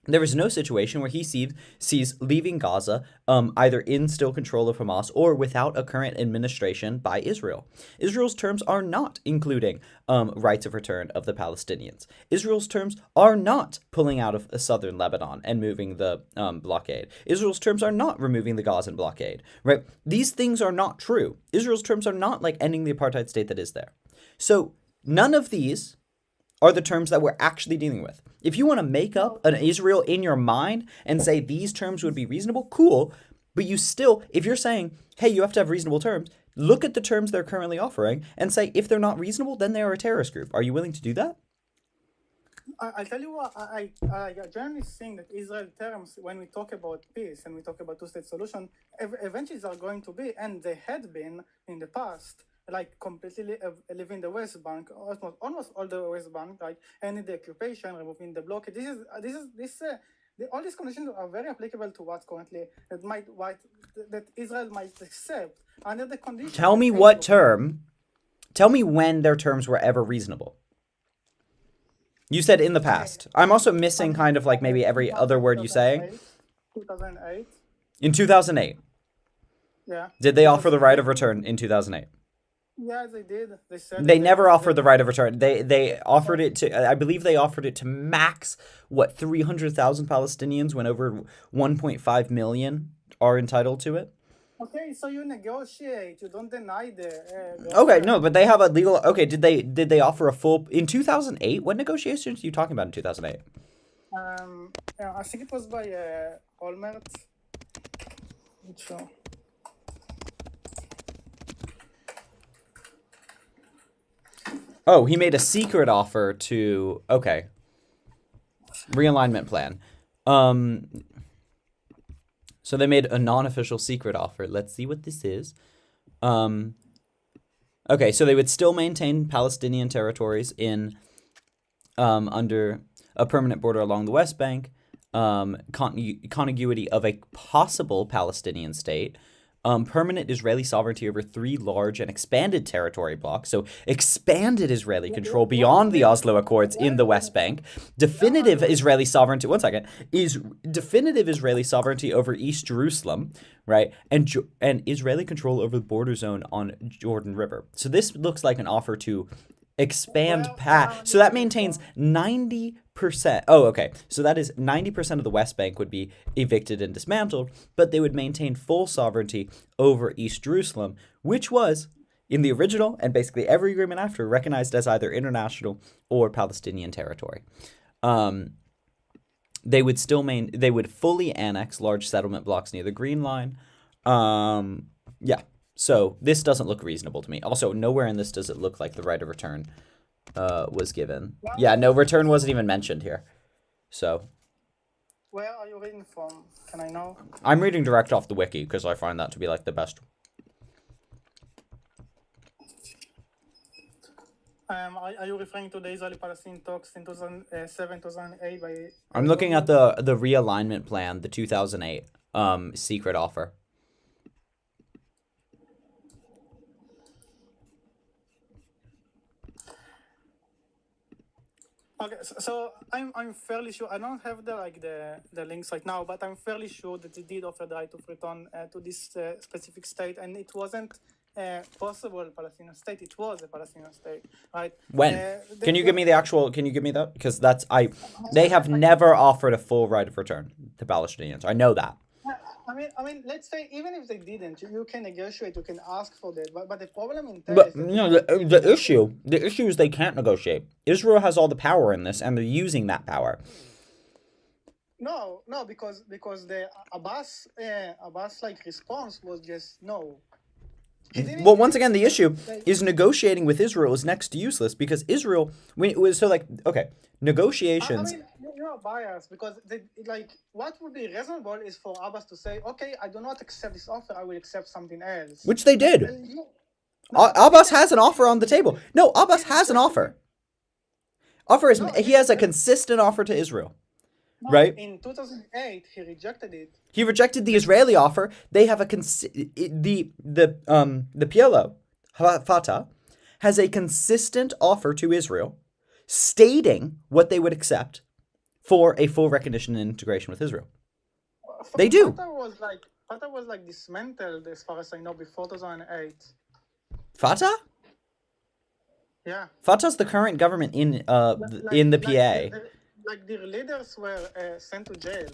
there is no situation where he sees leaving Gaza either in still control of Hamas or without a current administration by Israel. Israel's terms are not including rights of return of the Palestinians. Israel's terms are not pulling out of southern Lebanon and moving the blockade. Israel's terms are not removing the Gazan blockade. Right? These things are not true. Israel's terms are not like ending the apartheid state that is there. So none of these are the terms that we're actually dealing with. If you want to make up an Israel in your mind and say these terms would be reasonable, cool. But you still, if you're saying, hey, you have to have reasonable terms, look at the terms they're currently offering and say, if they're not reasonable, then they are a terrorist group. Are you willing to do that? I'll tell you what, I generally think that Israel terms, when we talk about peace and we talk about two-state solution, eventually are going to be, and they had been in the past, like completely leaving the West Bank, almost all the West Bank, like ending the occupation, removing the blockade. All these conditions are very applicable to what's currently that Israel might accept under the conditions. Tell me what term. Tell me when their terms were ever reasonable. You said in the past. I'm also missing kind of like maybe every other word you say. 2008. In 2008. Yeah. Did they offer the right of return in 2008? Yeah, they did. They said they never offered the right of return. They offered it to, I believe they offered it to max, 300,000 Palestinians when over 1.5 million are entitled to it? Okay, so you negotiate. You don't deny the. Okay, no, but they have a legal. Okay, did they offer a full in 2008? What negotiations are you talking about in 2008? I think it was by Olmert. Sure. Oh, he made a secret offer to. Okay. Realignment plan. So they made a non-official secret offer. Let's see what this is. Okay, so they would still maintain Palestinian territories in under a permanent border along the West Bank, contiguity of a possible Palestinian state, permanent Israeli sovereignty over 3 large and expanded territory blocks, so expanded Israeli control beyond the Oslo Accords in the West Bank, definitive Israeli sovereignty, definitive Israeli sovereignty over East Jerusalem, right, and Israeli control over the border zone on Jordan River. So this looks like an offer to expand past. So that maintains 90%. Oh, okay. So that is 90% of the West Bank would be evicted and dismantled, but they would maintain full sovereignty over East Jerusalem, which was, in the original and basically every agreement after, recognized as either international or Palestinian territory. They would fully annex large settlement blocks near the Green Line. Yeah. So this doesn't look reasonable to me. Also, nowhere in this does it look like the right of return was given. Yeah, no, return wasn't even mentioned here. So Where are you reading from? Can I know? I'm reading direct off the wiki because I find that to be like the best. Are you referring to the Israeli-Palestinian talks in 2007, 2008 by? I'm looking at the realignment plan, the 2008 secret offer. Okay, so I'm fairly sure. I don't have the links right now, but I'm fairly sure that they did offer the right of return to this specific state, and it wasn't a possible Palestinian state. It was a Palestinian state, right? When? Can you give me the actual? Can you give me that? Because they have never offered a full right of return to Palestinians. I know that. I mean, let's say even if they didn't, you can negotiate, you can ask for that. But the problem in there But is that you know the issue is they can't negotiate. Israel has all the power in this, and they're using that power. no, because the Abbas like response was just no. He didn't Well, even once again, the say, issue is negotiating with Israel is next to useless because Israel, negotiations. I mean, you're biased because what would be reasonable is for Abbas to say, okay, I do not accept this offer, I will accept something else. Which they did. No, Abbas has an offer on the table. No, Abbas has an offer. He has a consistent offer to Israel. no, right? In 2008, he rejected it. He rejected the Israeli offer. They have the PLO, Fatah, has a consistent offer to Israel, stating what they would accept for a full recognition and integration with Israel. They do. Fatah was like dismantled, as far as I know, before 2008. Fatah? Yeah. Fatah's the current government in the PA. Like their leaders were sent to jail.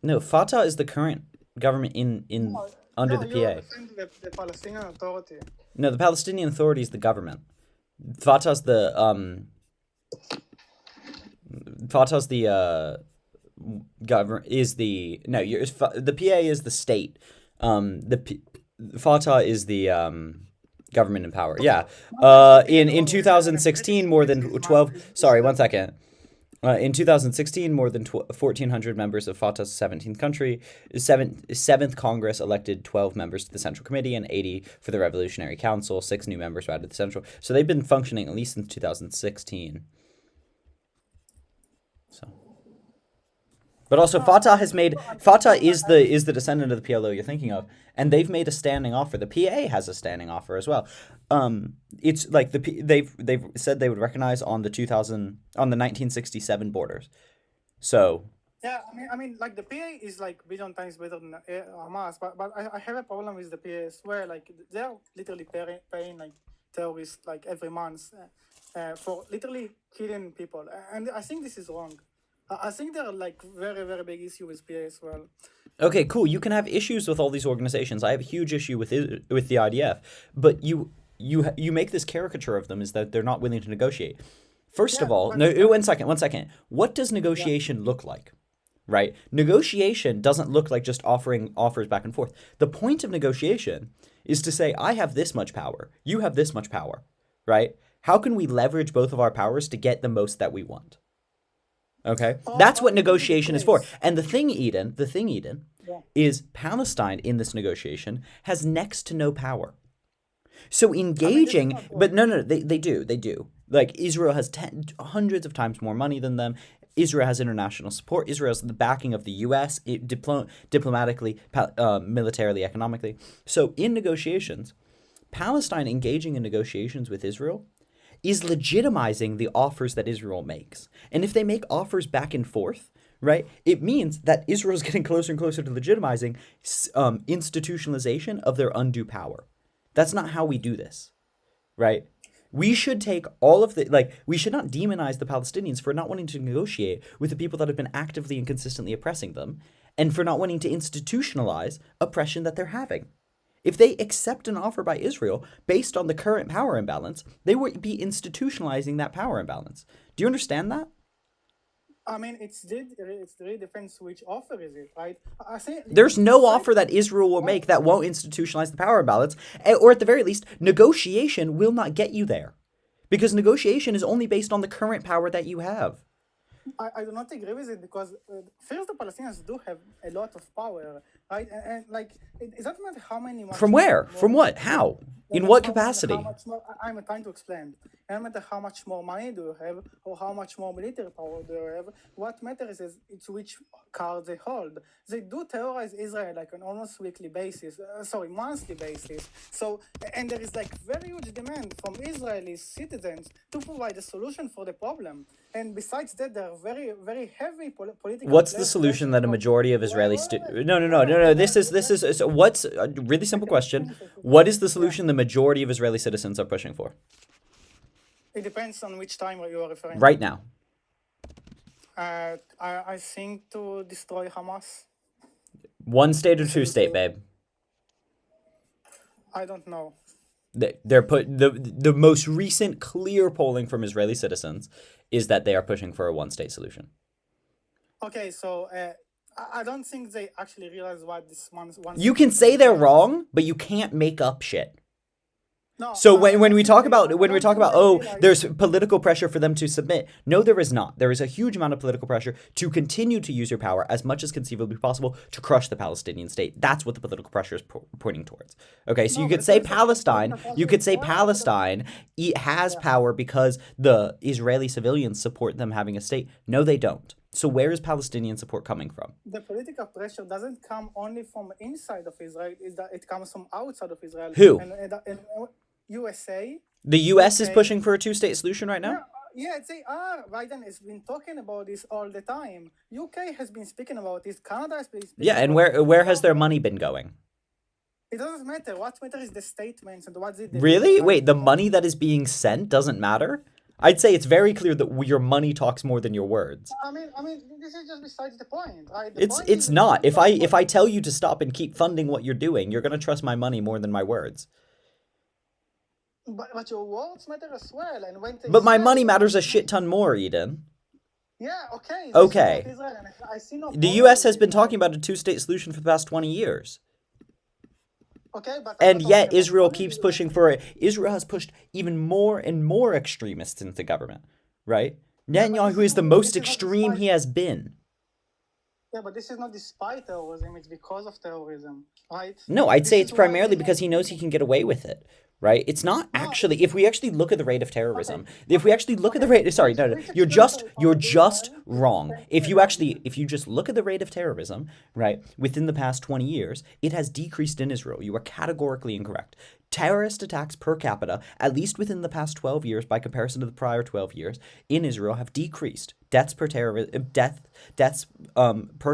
No, Fatah is the current government under the PA. You're referring to the Palestinian Authority. No, the Palestinian Authority is the government. Fatah's the government is the no. The PA is the state. Fatah is the government in power. Yeah. In 2016, more than 12. Sorry, 1 second. In 2016, more than 1,400 members of Fatah's 17th country, 7th Congress elected 12 members to the Central Committee and 80 for the Revolutionary Council. 6 new members were added to the Central. So they've been functioning at least since 2016. So, but also Fatah is the descendant of the PLO you're thinking of, and they've made a standing offer. The PA has a standing offer as well. It's like they've said they would recognize on the 1967 borders. So yeah, I mean, like the PA is like billion times better than Hamas, but I have a problem with the PA as well. Like they're literally paying like terrorists like every month for literally killing people, and I think this is wrong. I think there are like very, very big issue with PA as well. Okay, cool. You can have issues with all these organizations. I have a huge issue with the IDF, but you make this caricature of them is that they're not willing to negotiate. First of all, no, 1 second. What does negotiation look like? Right? Negotiation doesn't look like just offering offers back and forth. The point of negotiation is to say, I have this much power, you have this much power, right? How can we leverage both of our powers to get the most that we want? Okay, that's what negotiation is for. And the thing, Eden, is Palestine in this negotiation has next to no power. So engaging, but no, they do. Like Israel has hundreds of times more money than them. Israel has international support. Israel has the backing of the U.S. Diplomatically, militarily, economically. So in negotiations, Palestine engaging in negotiations with Israel is legitimizing the offers that Israel makes. And if they make offers back and forth, right, it means that Israel is getting closer and closer to legitimizing institutionalization of their undue power. That's not how we do this, right? We should take all of we should not demonize the Palestinians for not wanting to negotiate with the people that have been actively and consistently oppressing them, and for not wanting to institutionalize oppression that they're having. If they accept an offer by Israel based on the current power imbalance, they would be institutionalizing that power imbalance. Do you understand that? I mean, it really depends which offer is it, right? I say there's no offer that Israel will make that won't institutionalize the power imbalance, or at the very least, negotiation will not get you there, because negotiation is only based on the current power that you have. I do not agree with it because first the Palestinians do have a lot of power, right? And like it doesn't matter how many much From where? more From what? How? In what capacity? how much more I'm trying to explain. It doesn't matter how much more money do you have or how much more military power do you have. What matters is it's which card they hold. They do terrorize Israel like on almost weekly basis, monthly basis. So and there is like very huge demand from Israeli citizens to provide a solution for the problem. And besides that, there are very, very heavy political. What's the solution that a majority of Israeli No. This is what's a really simple question. What is the solution the majority of Israeli citizens are pushing for It depends on which time you are referring right now? I think to destroy Hamas. One state or two state, babe? I don't know. They're the most recent clear polling from Israeli citizens is that they are pushing for a one-state solution. Okay, so I don't think they actually realize what this one. You can say they're wrong, but you can't make up shit. No, So when we talk about there's political pressure for them to submit. No, there is not. There is a huge amount of political pressure to continue to use your power as much as conceivably possible to crush the Palestinian state. That's what the political pressure is pointing towards. Okay, so you could say Palestine. You could say Palestine has power because the Israeli civilians support them having a state. No, they don't. So where is Palestinian support coming from? The political pressure doesn't come only from inside of Israel. Is that it comes from outside of Israel? Who? And USA. The U.S. is pushing for a two-state solution right now? Yeah, they are. Biden has been talking about this all the time. UK has been speaking about this. Canada has been speaking Yeah, and about where has their money been going? It doesn't matter. What matters is the statements and what's it. Really? Wait, the money that is being sent doesn't matter? I'd say it's very clear that your money talks more than your words. I mean, this is just besides the point, right? It's not. If I tell you to stop and keep funding what you're doing, you're gonna trust my money more than my words. But your words matter as well, and when. But my money matters a shit ton more, Eden. Yeah. Okay. Okay. I see no. The U.S. has been talking about a two-state solution for the past 20 years. Okay, but and yet Israel keeps pushing for it. Israel has pushed even more and more extremists into government, right? Netanyahu is the most extreme he has been. Yeah, but this is not despite terrorism, it's because of terrorism, right? No, I'd say it's primarily because he knows he can get away with it, right? It's not actually, if we actually look at the rate of terrorism, if we actually look at the rate, sorry, no, you're just wrong. If you just look at the rate of terrorism, right, within the past 20 years, it has decreased in Israel. You are categorically incorrect. Terrorist attacks per capita, at least within the past 12 years, by comparison to the prior 12 years, in Israel have decreased. Deaths per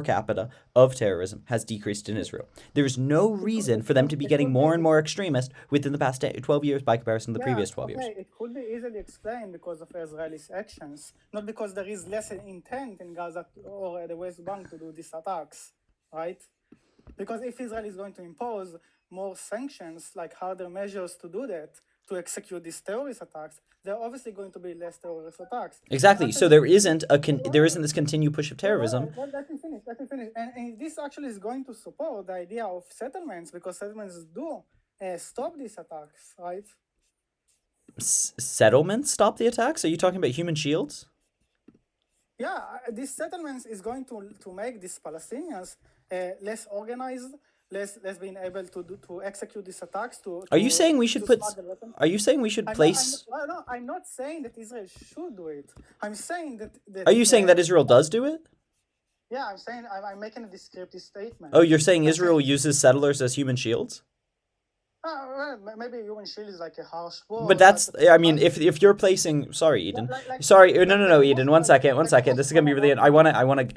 capita of terrorism has decreased in Israel. There's no reason for them to be getting more and more extremist within the past 12 years by comparison to the previous 12 years. It could be easily explained because of Israelis' actions, not because there is less intent in Gaza or the West Bank to do these attacks, right? Because if Israel is going to impose more sanctions, like harder measures to do that, to execute these terrorist attacks, there are obviously going to be less terrorist attacks. Exactly. So there isn't this continued push of terrorism. Let me finish. And this actually is going to support the idea of settlements, because settlements do stop these attacks, right? Settlements stop the attacks? Are you talking about human shields? Yeah, these settlements is going to make these Palestinians less organized, less being able to execute these attacks. Are you saying we should place? No, I'm not saying that Israel should do it. I'm saying that. Are you saying that Israel does do it? Yeah, I'm saying I'm making a descriptive statement. Oh, you're saying Israel uses settlers as human shields? Well, maybe human shield is like a harsh word. But that's, I mean, if you're placing, sorry, Eden. Sorry, no, Eden, one second. This is going to be really, I want to,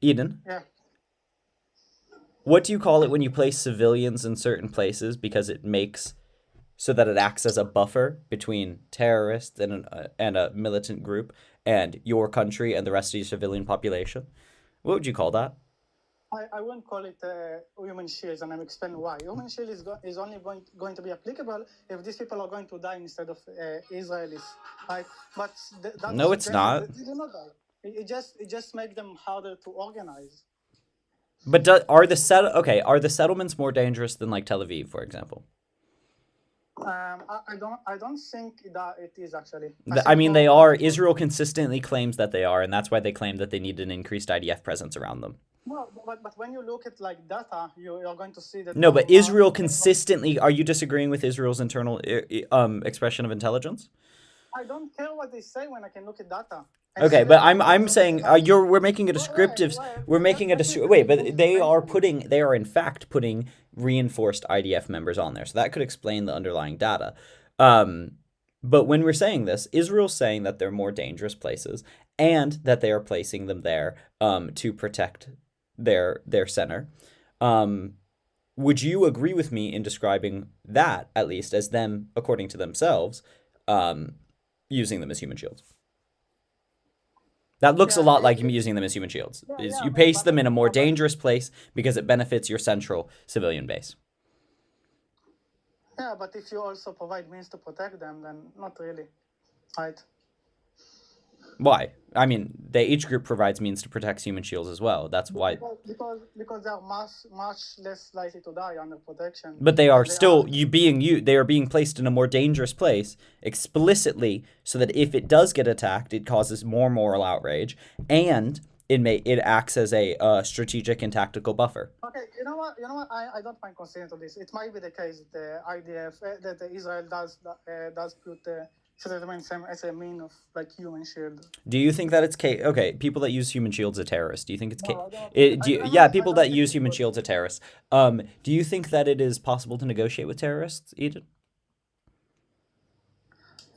Eden. Yeah. What do you call it when you place civilians in certain places because it makes, so that it acts as a buffer between terrorists and a militant group and your country and the rest of your civilian population? What would you call that? I wouldn't call it human shields, and I'm explaining why. Human shield is only going to be applicable if these people are going to die instead of Israelis, right? But no, it's not. They do not die. It just makes them harder to organize. But are the settlements more dangerous than like Tel Aviv, for example? I don't think that it is actually. I mean, they are. Israel consistently claims that they are, and that's why they claim that they need an increased IDF presence around them. No, but when you look at like data, you're going to see that. No, but Israel consistently. Are you disagreeing with Israel's internal expression of intelligence? I don't care what they say when I can look at data. Okay, but I'm saying we're making a descriptive. We're making a wait, but they are in fact putting reinforced IDF members on there, so that could explain the underlying data. But when we're saying this, Israel's saying that they're more dangerous places and that they are placing them there to protect their center. Would you agree with me in describing that, at least, as them, according to themselves, using them as human shields? That looks a lot like using them as human shields. You place them in a more dangerous place because it benefits your central civilian base. Yeah, but if you also provide means to protect them, then not really, right? Why? I mean, each group provides means to protect human shields as well. That's why. Because they are much less likely to die under protection. But they are still they are being placed in a more dangerous place explicitly, so that if it does get attacked, it causes more moral outrage, and it acts as a strategic and tactical buffer. Okay, you know what? I don't mind conceding to this. It might be the case that the IDF that Israel does put settlements as a mean of like human shield. Do you think that it's okay? People that use human shields are terrorists. Do you think it's people that use human shields are terrorists. Do you think that it is possible to negotiate with terrorists, Eden?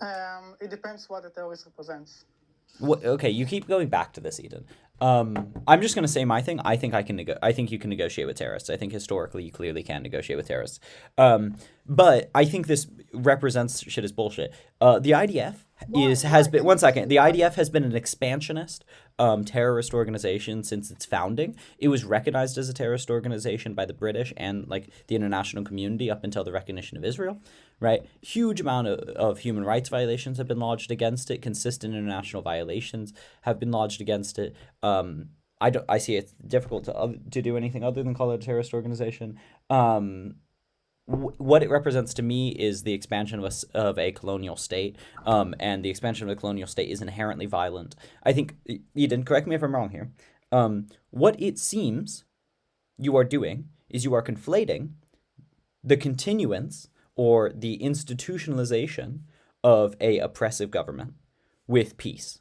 It depends what the terrorist represents. Okay, you keep going back to this, Eden. I'm just gonna say my thing. I think you can negotiate with terrorists. I think historically you clearly can negotiate with terrorists. But I think this represents shit as bullshit. The IDF has been The IDF has been an expansionist terrorist organization since its founding. It was recognized as a terrorist organization by the British and like the international community up until the recognition of Israel. Right, huge amount of human rights violations have been lodged against it. Consistent international violations have been lodged against it. I see it's difficult to do anything other than call it a terrorist organization. What it represents to me is the expansion of a colonial state, and the expansion of a colonial state is inherently violent. I think, Eden, correct me if I'm wrong here. What it seems you are doing is you are conflating the continuance or the institutionalization of a oppressive government with peace.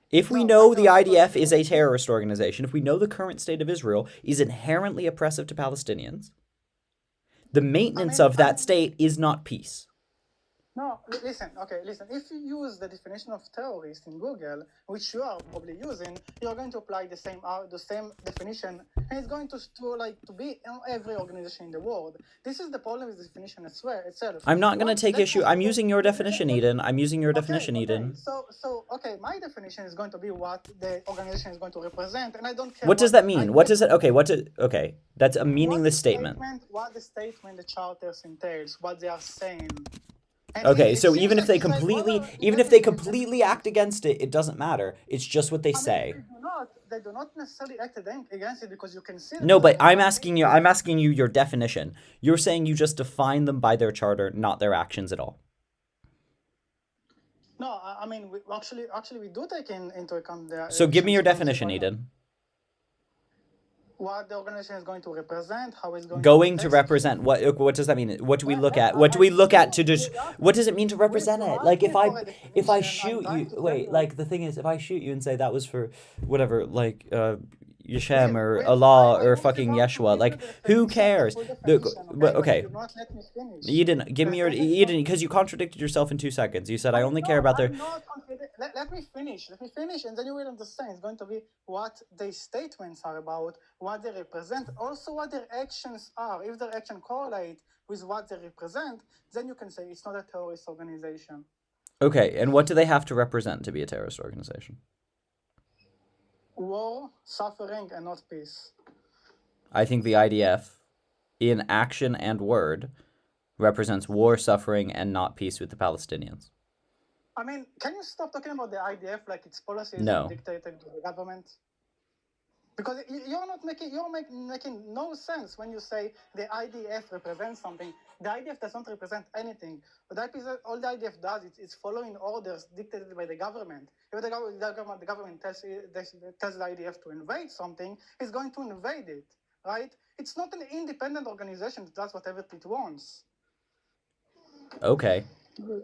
If we know the IDF is a terrorist organization, if we know the current state of Israel is inherently oppressive to Palestinians, the maintenance of that state is not peace. No, listen. If you use the definition of terrorist in Google, which you are probably using, you're going to apply the same definition, and it's going to be in every organization in the world. This is the problem with the definition itself. I'm not going to take issue. I'm using your definition, Eden. I'm using your definition, Eden. So, my definition is going to be what the organization is going to represent, and I don't care. What does that mean? What does it? Okay. That's a meaningless statement. What the statement the charters entails, what they are saying. Okay, so even if they completely act against it, it doesn't matter. It's just what they say. They do not necessarily act against it because you can see. No, but I'm asking you your definition. You're saying you just define them by their charter, not their actions at all. No, I mean, we do take into account their. So give me your definition, Eden. What the organization is going to represent, how it's going to represent. What does that mean? What do we look at? What do we look at to just? What does it mean to represent it? Like if I shoot you, wait. Like the thing is, if I shoot you and say that was for whatever, like Yeshem or Allah or fucking Yeshua, like who cares? Okay. Eden, give me your Eden, because you contradicted yourself in 2 seconds. You said I only care about their. Let me finish, and then you will understand. It's going to be what their statements are about, what they represent, also what their actions are. If their actions correlate with what they represent, then you can say it's not a terrorist organization. Okay, and what do they have to represent to be a terrorist organization? War, suffering, and not peace. I think the IDF, in action and word, represents war, suffering, and not peace with the Palestinians. I mean, can you stop talking about the IDF like its policy is dictated to the government? Because you're making no sense when you say the IDF represents something. The IDF does not represent anything. All the IDF does is following orders dictated by the government. If the government tells the IDF to invade something, it's going to invade it, right? It's not an independent organization that does whatever it wants. Okay.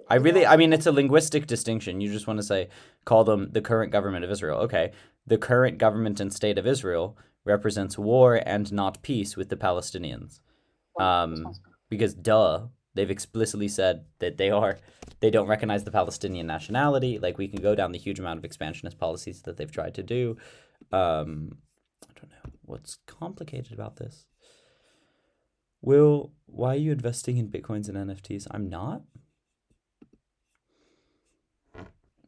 I mean, it's a linguistic distinction. You just want to call them the current government of Israel. Okay. The current government and state of Israel represents war and not peace with the Palestinians. Because they've explicitly said that they don't recognize the Palestinian nationality. Like, we can go down the huge amount of expansionist policies that they've tried to do. I don't know what's complicated about this. Will, why are you investing in Bitcoins and NFTs? I'm not.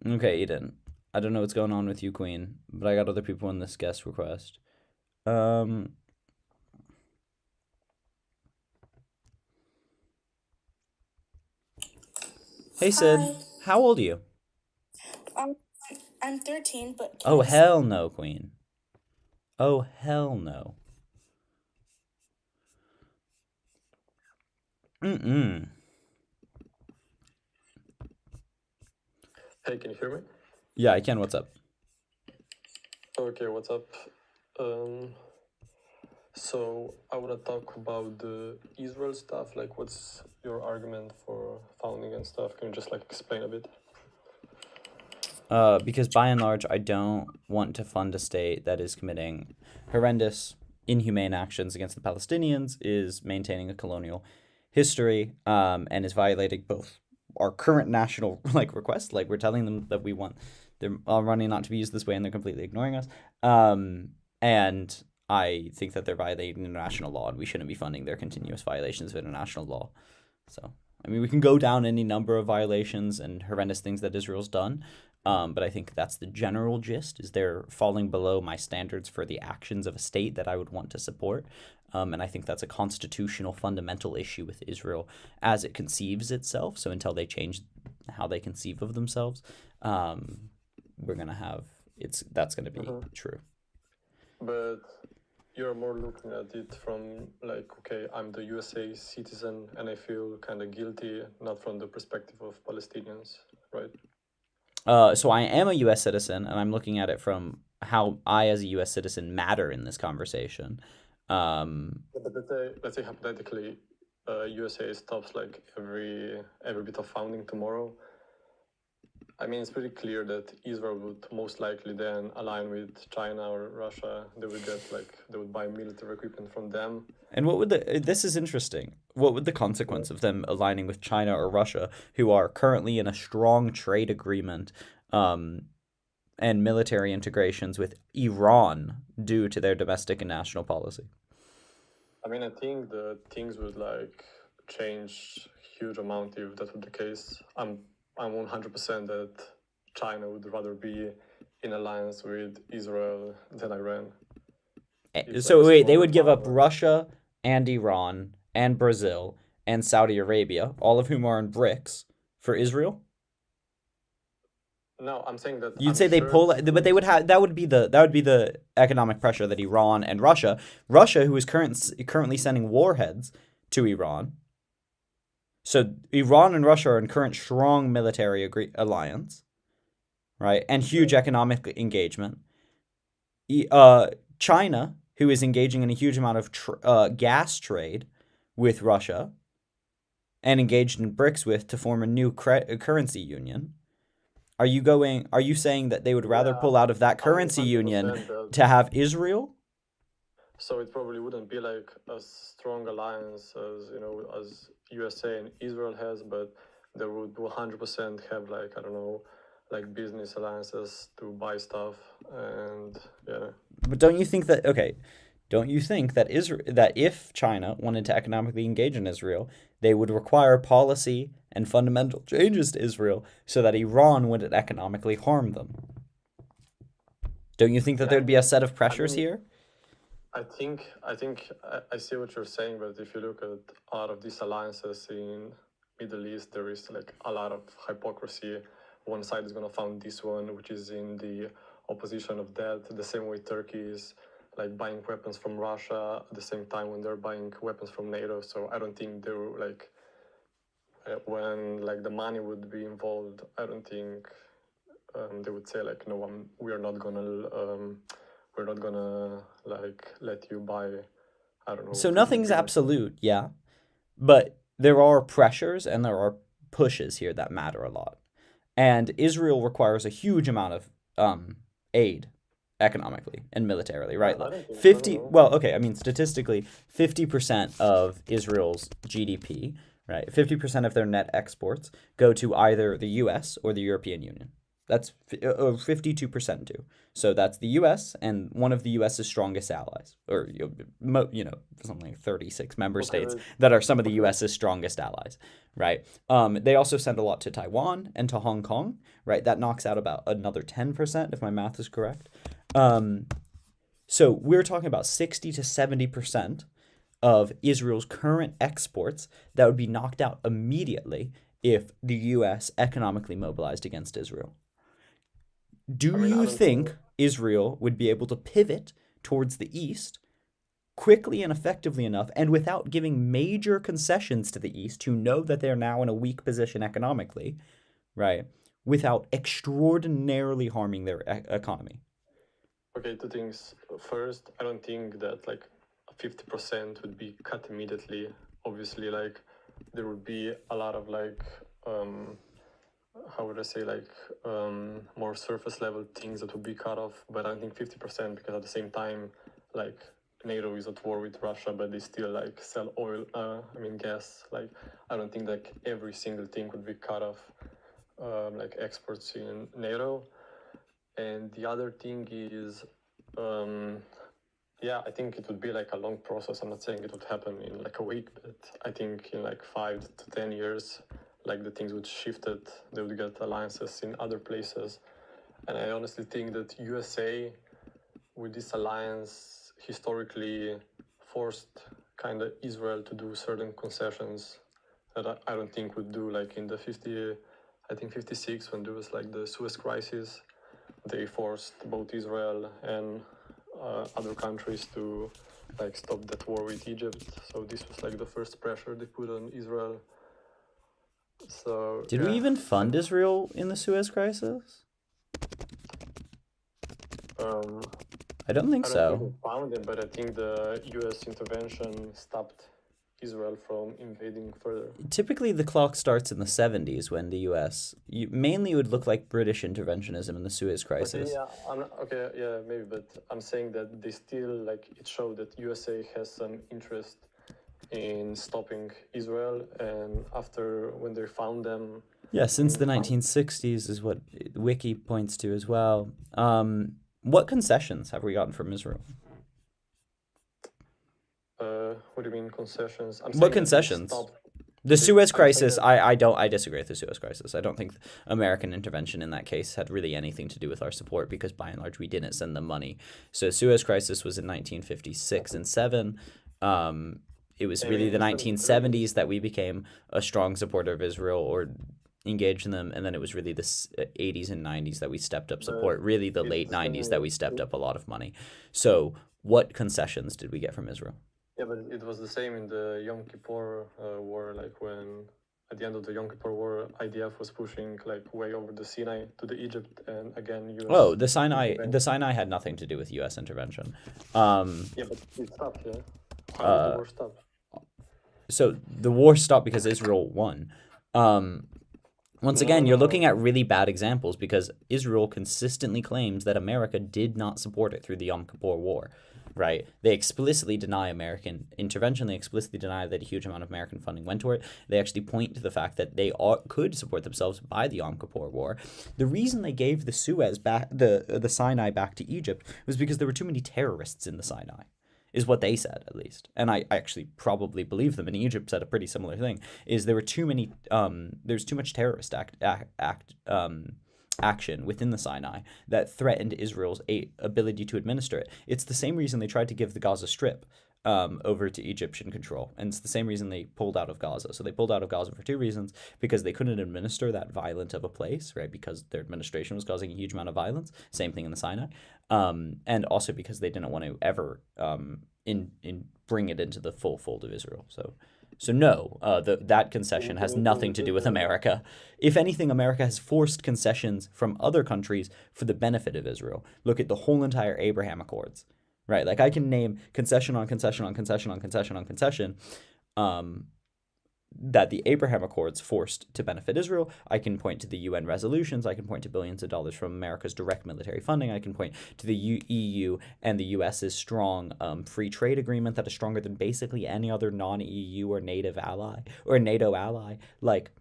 Okay, Eden. I don't know what's going on with you, Queen, but I got other people in this guest request. Hey, Sid. Hi. How old are you? I'm 13, but Oh, hell no, Queen. Oh, hell no. Mm-mm. Hey, can you hear me? Yeah, I can. What's up? Okay, what's up? So I want to talk about the Israel stuff. Like, what's your argument for founding and stuff? Can you just explain a bit? Because by and large, I don't want to fund a state that is committing horrendous, inhumane actions against the Palestinians, is maintaining a colonial history, and is violating both our current national requests. Like, we're telling them that we want their running not to be used this way, and they're completely ignoring us. And I think that they're violating international law, and we shouldn't be funding their continuous violations of international law. So, I mean, we can go down any number of violations and horrendous things that Israel's done, but I think that's the general gist, is they're falling below my standards for the actions of a state that I would want to support. And I think that's a constitutional fundamental issue with Israel as it conceives itself. So until they change how they conceive of themselves, we're going to have, that's going to be true. But you're more looking at it from okay, I'm the USA citizen and I feel kind of guilty, not from the perspective of Palestinians, right? So I am a U.S. citizen, and I'm looking at it from how I, as a U.S. citizen, matter in this conversation. But let's say hypothetically, USA stops every bit of founding tomorrow. I mean, it's pretty clear that Israel would most likely then align with China or Russia. They would get they would buy military equipment from them. And what would this is interesting. What would the consequence of them aligning with China or Russia, who are currently in a strong trade agreement, and military integrations with Iran, do to their domestic and national policy? I mean, I think that things would change huge amount if that were the case. I'm 100% that China would rather be in alliance with Israel than Iran. So wait, they would give up Russia and Iran and Brazil and Saudi Arabia, all of whom are in BRICS, for Israel? No, I'm saying that you'd say they pull, but they would have that would be the economic pressure that Iran and Russia, who is currently sending warheads to Iran. So Iran and Russia are in current strong military alliance, right, and huge economic engagement. China, who is engaging in a huge amount of gas trade with Russia, and engaged in BRICS to form a new currency union. Are you saying that they would rather pull out of that currency union to have Israel? So it probably wouldn't be a strong alliance as USA and Israel has, but they would 100% have I don't know, business alliances to buy stuff, and yeah. But don't you think that that if China wanted to economically engage in Israel, they would require policy and fundamental changes to Israel so that Iran wouldn't economically harm them? Don't you think that there'd be a set of pressures here? I think I see what you're saying, but if you look at a lot of these alliances in Middle East, there is a lot of hypocrisy. One side is going to found this one, which is in the opposition of that. The same way Turkey is like buying weapons from Russia at the same time when they're buying weapons from NATO. So I don't think they were like when like the money would be involved. I don't think they would say like, no, we're not gonna like let you buy. I don't know. So nothing's absolute, yeah, but there are pressures and there are pushes here that matter a lot. And Israel requires a huge amount of aid economically and militarily, right? I don't think so, 50, no. well, okay, I mean, statistically, 50% of Israel's GDP, right? 50% of their net exports go to either the US or the European Union. That's 52% do. So that's the US and one of the US's strongest allies, or something like 36 member states that are some of the US's strongest allies, right? They also send a lot to Taiwan and to Hong Kong, right? That knocks out about another 10%, if my math is correct. So we're talking about 60 to 70% of Israel's current exports that would be knocked out immediately if the US economically mobilized against Israel. Do you think Israel would be able to pivot towards the east quickly and effectively enough and without giving major concessions to the east, who know that they're now in a weak position economically, right, without extraordinarily harming their economy? Okay, two things. First, I don't think that like 50% would be cut immediately. Obviously, like there would be a lot of like how would I say, like more surface level things that would be cut off, but I don't think 50%, because at the same time, like NATO is at war with Russia, but they still like sell oil, gas. Like I don't think like every single thing would be cut off, like exports in NATO. And the other thing is, I think it would be like a long process. I'm not saying it would happen in like a week, but I think in like 5 to 10 years, like the things would shift it. They would get alliances in other places. And I honestly think that USA, with this alliance, historically forced kind of Israel to do certain concessions that I don't think would do, like in the 56, when there was like the Suez Crisis. They forced both Israel and other countries to like stop that war with Egypt. So this was like the first pressure they put on Israel. So did we even fund Israel in the Suez Crisis? I don't think so. I don't think we found it, but I think the U.S. intervention stopped Israel from invading further. Typically, the clock starts in the 70s when the U.S. mainly would look like British interventionism in the Suez Crisis. Maybe, but I'm saying that they still, like, it showed that USA has some interest in stopping Israel, and after, when they found them... Yeah, since the 1960s is what Wiki points to as well. What concessions have we gotten from Israel? What do you mean concessions? What concessions? The Suez Crisis, I disagree with the Suez Crisis. I don't think American intervention in that case had really anything to do with our support, because by and large we didn't send them money. So Suez Crisis was in 1956 and 7. It was really the 1970s that we became a strong supporter of Israel or engaged in them, and then it was really the 80s and 90s that we stepped up support, really the late 90s that we stepped up a lot of money. So what concessions did we get from Israel? Yeah, but it was the same in the Yom Kippur War, like when at the end of the Yom Kippur War, IDF was pushing like way over the Sinai to the Egypt, and again US. Oh, the Sinai had nothing to do with US intervention. Yeah, but it stopped, yeah. How did the war stop? So the war stopped because Israel won. Once again, you're looking at really bad examples, because Israel consistently claims that America did not support it through the Yom Kippur War, right? They explicitly deny American intervention. They explicitly deny that a huge amount of American funding went toward it. They actually point to the fact that they could support themselves by the Yom Kippur War. The reason they gave the Sinai back to Egypt was because there were too many terrorists in the Sinai, is what they said, at least. And I actually probably believe them. And Egypt said a pretty similar thing, is there were too many, there's too much terrorist action within the Sinai that threatened Israel's ability to administer it. It's the same reason they tried to give the Gaza Strip over to Egyptian control. And it's the same reason they pulled out of Gaza. So they pulled out of Gaza for two reasons: because they couldn't administer that violent of a place, right? Because their administration was causing a huge amount of violence. Same thing in the Sinai. And also because they didn't want to ever bring it into the full fold of Israel. So no, that concession has nothing to do with America. If anything, America has forced concessions from other countries for the benefit of Israel. Look at the whole entire Abraham Accords, right? Like, I can name concession on concession on concession on concession on concession that the Abraham Accords forced to benefit Israel. I can point to the UN resolutions. I can point to billions of dollars from America's direct military funding. I can point to the EU and the US's strong free trade agreement that is stronger than basically any other non-EU or NATO ally. Like,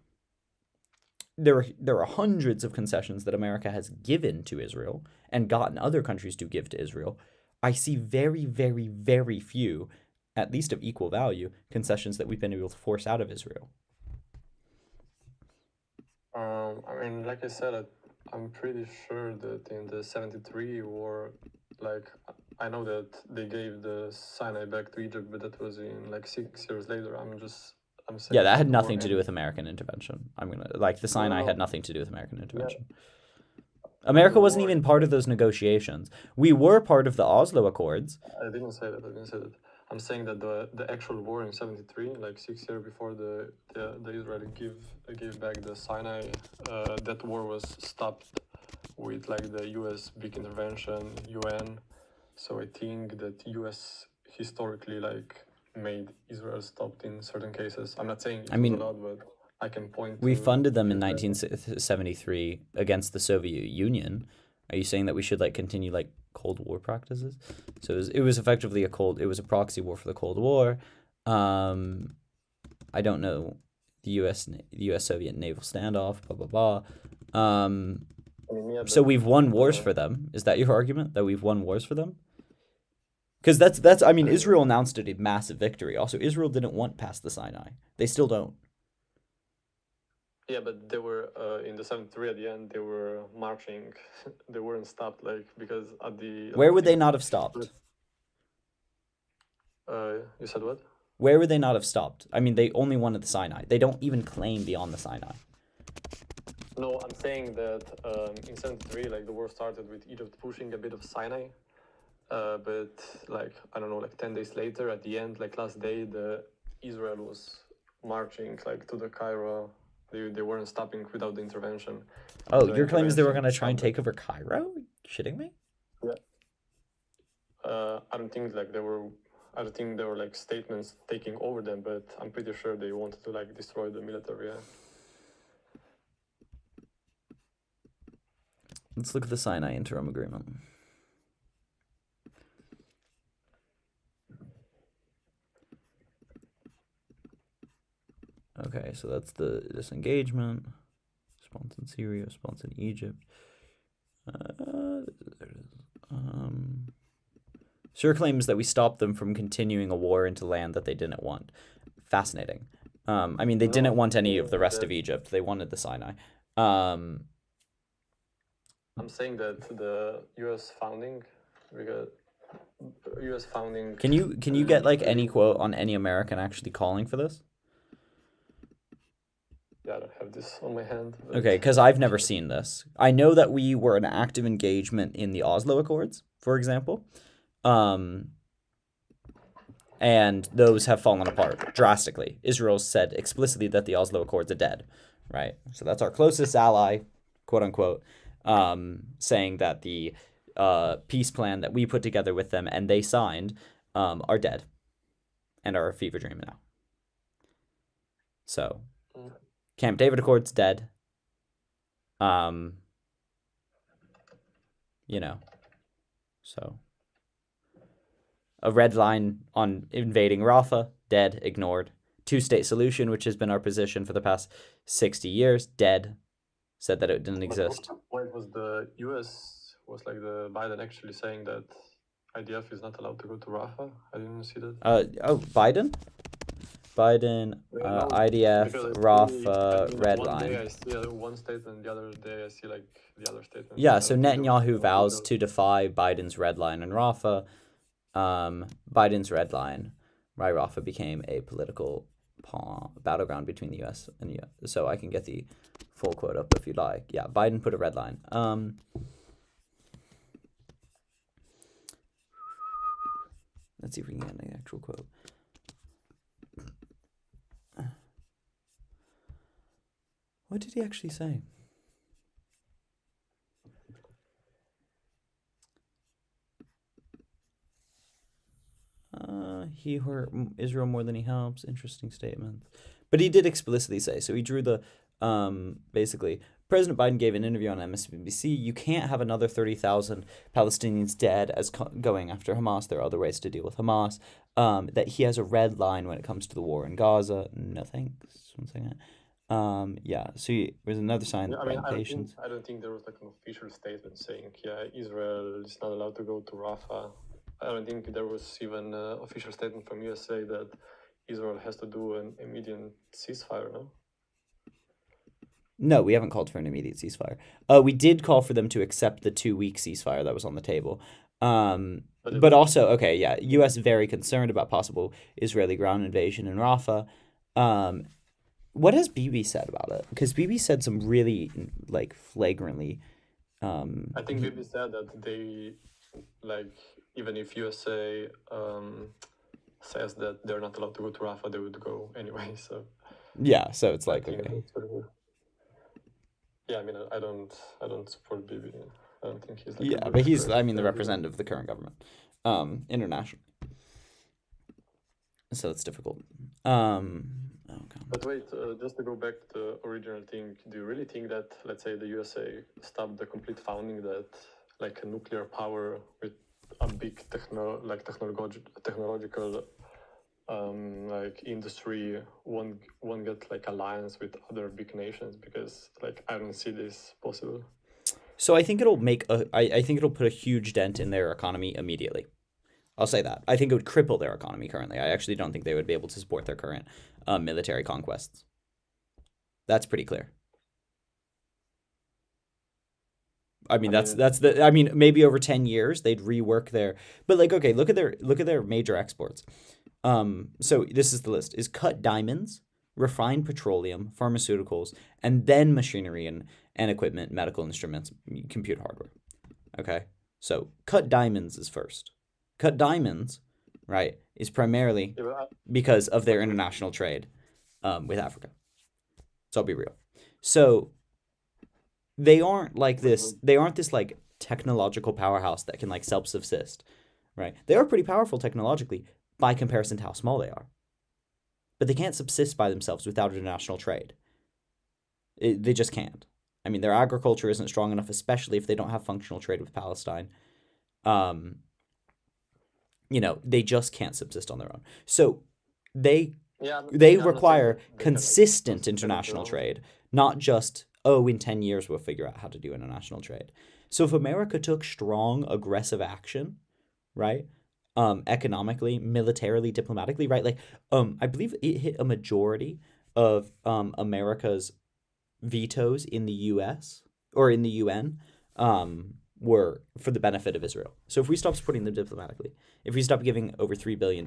there are hundreds of concessions that America has given to Israel and gotten other countries to give to Israel. I see very, very, very few, at least of equal value, concessions that we've been able to force out of Israel. I mean, like I said, I'm pretty sure that in the 73 war, like, I know that they gave the Sinai back to Egypt, but that was in like 6 years later. I'm saying. Yeah, that had nothing to do with American intervention. The Sinai had nothing to do with American intervention. Yeah. America wasn't even part of those negotiations. We were part of the Oslo Accords. I didn't say that. I'm saying that the actual war in 73, like 6 years before the Israeli gave back the Sinai, that war was stopped with like the US big intervention, UN. So I think that US historically like made Israel stopped in certain cases. I'm not saying a lot, but I can point. We funded them in 1973 against the Soviet Union. Are you saying that we should like continue like Cold War practices? So it was effectively it was a proxy war for the Cold War. I don't know the US Soviet naval standoff, blah blah blah. So we've won wars for them. Is that your argument, that we've won wars for them? Because that's I mean, Israel announced it a massive victory. Also, Israel didn't want past the Sinai. They still don't. Yeah, but they were in the 73 at the end. They were marching. They weren't stopped, like, because at the. Where would they not have stopped? You said what? Where would they not have stopped? I mean, they only wanted the Sinai. They don't even claim beyond the Sinai. No, I'm saying that in 73, like, the war started with Egypt pushing a bit of Sinai, but like, I don't know, like 10 days later, at the end, like last day, Israel was marching like to the Cairo. They weren't stopping without the intervention. Oh, your claim is they were going to try and take over Cairo? Are you shitting me? Yeah. I don't think there were like statements taking over them, but I'm pretty sure they wanted to like destroy the military. Yeah. Let's look at the Sinai Interim Agreement. Okay, so that's the disengagement. Response in Syria, response in Egypt. Sure claims that we stopped them from continuing a war into land that they didn't want. Fascinating. I mean, they didn't want any of the rest of Egypt. They wanted the Sinai. I'm saying that the U.S. founding, Can you get like any quote on any American actually calling for this? Yeah, I don't have this on my hand. But... Okay, because I've never seen this. I know that we were an active engagement in the Oslo Accords, for example. And those have fallen apart drastically. Israel said explicitly that the Oslo Accords are dead, right? So that's our closest ally, quote unquote, saying that the peace plan that we put together with them and they signed are dead and are a fever dream now. So... Camp David Accords dead. So a red line on invading Rafah, dead, ignored. Two-state solution, which has been our position for the past 60 years, dead. Said that it didn't exist. Why was the U.S. was like the Biden actually saying that IDF is not allowed to go to Rafah? I didn't see that. Biden, IDF, Rafah, red line. One day I see one statement, the other day I see like the other statement. Yeah, so Netanyahu vows to defy Biden's red line in Rafah. Biden's red line, right? Rafah became a political battleground between the U.S. and the U.S. So I can get the full quote up if you'd like. Yeah, Biden put a red line. Let's see if we can get an actual quote. What did he actually say? He hurt Israel more than he helps. Interesting statement. But he did explicitly say, so he drew the, basically, President Biden gave an interview on MSNBC. You can't have another 30,000 Palestinians dead as going after Hamas. There are other ways to deal with Hamas. That he has a red line when it comes to the war in Gaza. No thanks. 1 second. Yeah, so there's another sign of patience. I don't think there was like an official statement saying, Israel is not allowed to go to Rafah. I don't think there was even an official statement from USA that Israel has to do an immediate ceasefire, no? No, we haven't called for an immediate ceasefire. We did call for them to accept the 2-week ceasefire that was on the table. But also, okay, yeah, U.S. very concerned about possible Israeli ground invasion in Rafah. What has Bibi said about it? Because Bibi said some really, like, flagrantly... I think Bibi said that they, like, even if USA says that they're not allowed to go to Rafah, they would go anyway, so... Yeah, so it's like, okay. Yeah, I mean, I don't support Bibi. I don't think he's like... Yeah, but he's, I mean, the representative of the current government, internationally. So it's difficult. But wait, just to go back to the original thing, do you really think that, let's say, the USA stopped the complete founding that, like, a nuclear power with a big technological like industry won't get like alliance with other big nations? Because like I don't see this possible. So I think it'll I think it'll put a huge dent in their economy immediately. I'll say that. I think it would cripple their economy currently. I actually don't think they would be able to support their current military conquests. That's pretty clear. I mean, I mean, maybe over 10 years they'd rework but like, okay, look at their major exports. So this is the list: is cut diamonds, refined petroleum, pharmaceuticals, and then machinery and equipment, medical instruments, computer hardware. Okay, so cut diamonds is first. Cut diamonds, right, is primarily because of their international trade with Africa. So I'll be real. So they aren't like this. They aren't this like technological powerhouse that can like self-subsist, right? They are pretty powerful technologically by comparison to how small they are. But they can't subsist by themselves without international trade. They just can't. I mean, their agriculture isn't strong enough, especially if they don't have functional trade with Palestine. You know, they just can't subsist on their own. So they require consistent international trade, not just, oh, in 10 years we'll figure out how to do international trade. So if America took strong, aggressive action, right, economically, militarily, diplomatically, right, like, I believe it hit a majority of America's vetoes in the U.S. or in the UN were for the benefit of Israel. So if we stop supporting them diplomatically, if we stop giving over $3 billion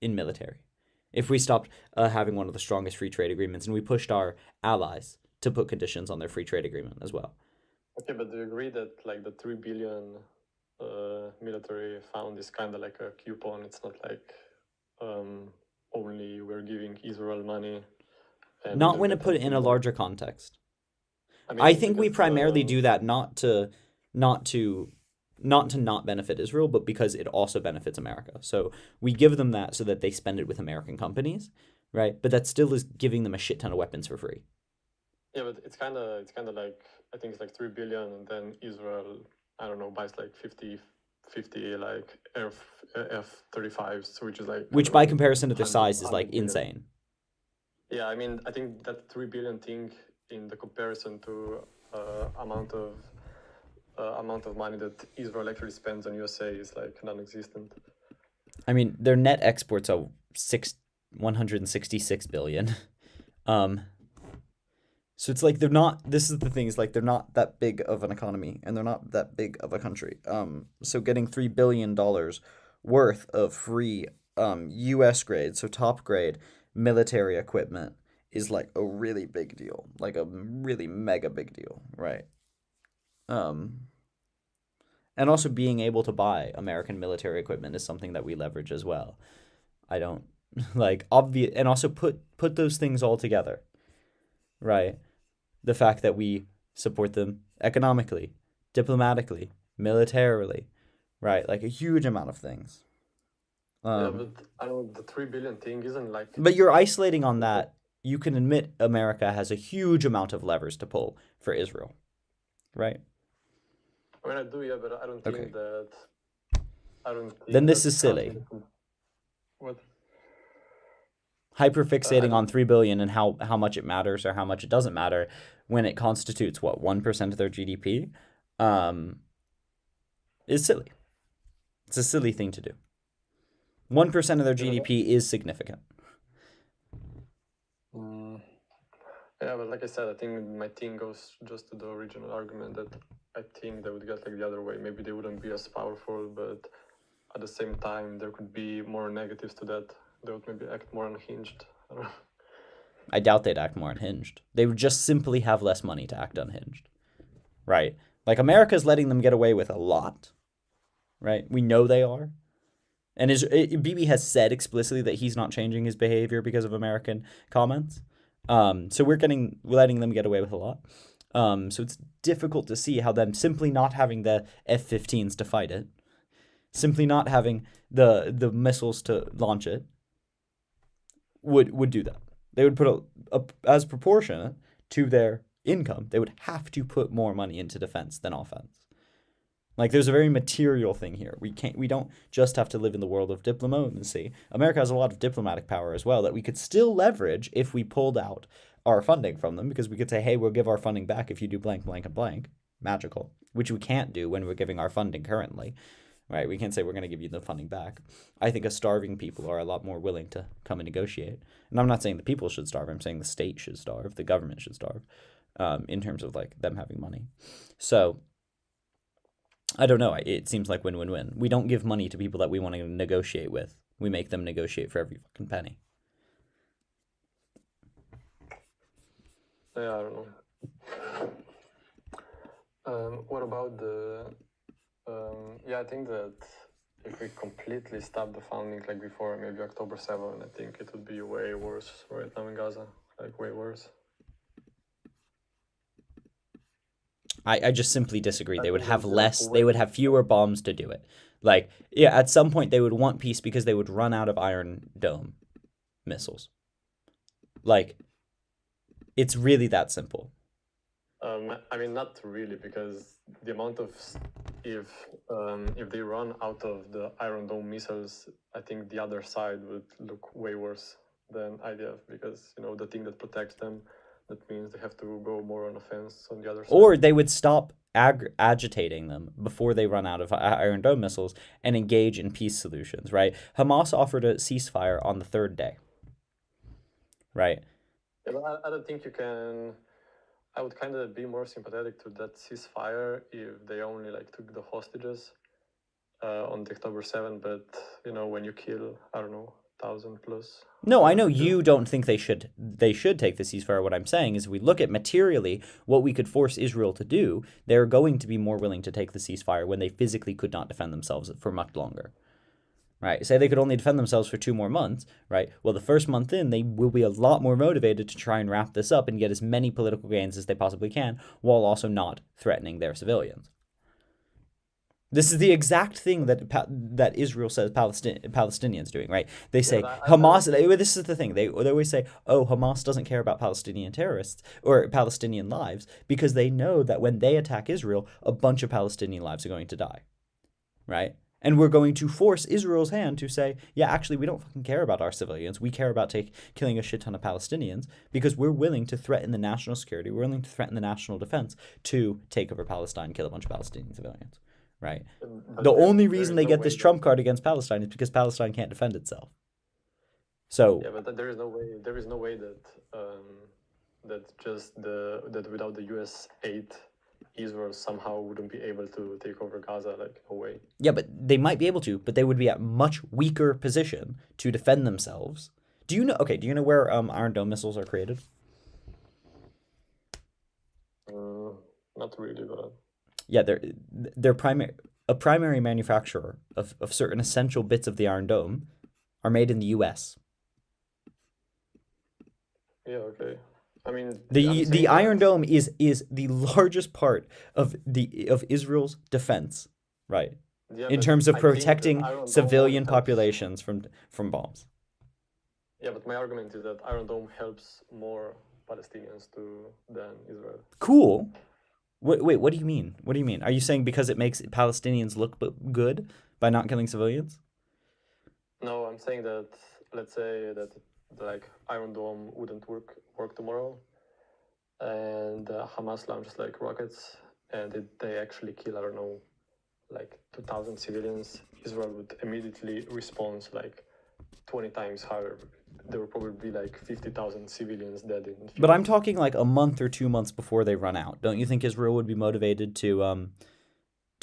in military, if we stopped having one of the strongest free trade agreements, and we pushed our allies to put conditions on their free trade agreement as well. Okay, but do you agree that like the 3 billion military fund is kind of like a coupon? It's not like only we're giving Israel money. Not when it put it in a larger context. I think we primarily do that not to not benefit Israel, but because it also benefits America. So we give them that so that they spend it with American companies, right? But that still is giving them a shit ton of weapons for free. Yeah, but it's kind of like, I think it's like 3 billion, and then Israel, I don't know, buys like 50 like F-35s, which is like... Which by comparison to their size is like insane. Yeah, I mean, I think that 3 billion thing in the comparison to amount of money that Israel actually spends on USA is like non-existent. I mean, their net exports are 166 billion. So it's like they're not. This is the thing: is like they're not that big of an economy, and they're not that big of a country. So getting $3 billion worth of free US grade, so top grade military equipment is like a really big deal, like a really mega big deal, right? Um, and also being able to buy American military equipment is something that we leverage as well. I don't like obvious, and also put those things all together, right? The fact that we support them economically, diplomatically, militarily, right? Like a huge amount of things. Yeah, but I know the 3 billion thing isn't like. But you're isolating on that. You can admit America has a huge amount of levers to pull for Israel, right? I mean, I do, yeah, but I don't think Okay. that. I don't. Then Think this that is silly. What? Hyperfixating on don't. 3 billion and how much it matters or how much it doesn't matter when it constitutes what 1% of their GDP is silly. It's a silly thing to do. 1% of their GDP is significant. Yeah, but like I said, I think my thing goes just to the original argument that I think they would get like the other way. Maybe they wouldn't be as powerful, but at the same time, there could be more negatives to that. They would maybe act more unhinged. I don't know. I doubt they'd act more unhinged. They would just simply have less money to act unhinged, right? Like America's letting them get away with a lot, right? We know they are. And Bibi has said explicitly that he's not changing his behavior because of American comments. So we're letting them get away with a lot. So it's difficult to see how them simply not having the F-15s to fight it, simply not having the missiles to launch it, would do that. They would put as proportionate to their income, they would have to put more money into defense than offense. Like there's a very material thing here. We don't just have to live in the world of diplomacy. America has a lot of diplomatic power as well that we could still leverage if we pulled out our funding from them, because we could say, hey, we'll give our funding back if you do blank, blank, and blank. Magical. Which we can't do when we're giving our funding currently. Right? We can't say we're going to give you the funding back. I think starving people are a lot more willing to come and negotiate. And I'm not saying the people should starve. I'm saying the state should starve. The government should starve, in terms of like them having money. So I don't know. It seems like win-win-win. We don't give money to people that we want to negotiate with. We make them negotiate for every fucking penny. Yeah, I don't know. What about the? Yeah, I think that if we completely stop the founding like before, maybe October 7, I think it would be way worse right now in Gaza. Like way worse. I just simply disagree. They would think have that's less, way- they would have fewer bombs to do it. Like, yeah, at some point they would want peace because they would run out of Iron Dome missiles. Like, it's really that simple. I mean, not really, because the amount of if they run out of the Iron Dome missiles, I think the other side would look way worse than IDF, because the thing that protects them, that means they have to go more on offense on the other side. Or they would stop agitating them before they run out of Iron Dome missiles and engage in peace solutions, right? Hamas offered a ceasefire on the third day, right? Yeah, but I don't think you can. I would kind of be more sympathetic to that ceasefire if they only like took the hostages on the October 7, but when you kill, I don't know, 1,000 plus. No, I know you don't think they should take the ceasefire. What I'm saying is, if we look at materially what we could force Israel to do, they're going to be more willing to take the ceasefire when they physically could not defend themselves for much longer. Right? Say they could only defend themselves for 2 more months, right? Well, the first month in, they will be a lot more motivated to try and wrap this up and get as many political gains as they possibly can, while also not threatening their civilians. This is the exact thing that Israel says Palestinians doing, right? They say Hamas. This is the thing. They always say, "Oh, Hamas doesn't care about Palestinian terrorists or Palestinian lives," because they know that when they attack Israel, a bunch of Palestinian lives are going to die, right? And we're going to force Israel's hand to say, "Yeah, actually, we don't fucking care about our civilians. We care about killing a shit ton of Palestinians because we're willing to threaten the national security. We're willing to threaten the national defense to take over Palestine, kill a bunch of Palestinian civilians." Right. The only reason they get this trump card against Palestine is because Palestine can't defend itself. So yeah, but there is no way that that without the U.S. aid Israel somehow wouldn't be able to take over Gaza, like, no way. Yeah, but they might be able to, but they would be at much weaker position to defend themselves. Do you know? Okay, do you know where Iron Dome missiles are created? Not really, but Yeah, they're primary manufacturer of certain essential bits of the Iron Dome are made in the U.S. yeah, okay. I mean, I'm The saying Iron that- Dome is the largest part of Israel's defense, right? yeah, In but terms of I think that protecting Iron Dome civilian helps- populations from bombs. Yeah, but my argument is that Iron Dome helps more Palestinians than Israel. Cool. Wait, what do you mean? What do you mean? Are you saying because it makes Palestinians look good by not killing civilians? No, I'm saying that, let's say that like Iron Dome wouldn't work tomorrow, and Hamas launches like rockets, and they actually kill, I don't know, like 2,000 civilians. Israel would immediately respond like 20 times higher. There would probably be like 50,000 civilians dead in. But I'm talking like a month or 2 months before they run out. Don't you think Israel would be motivated to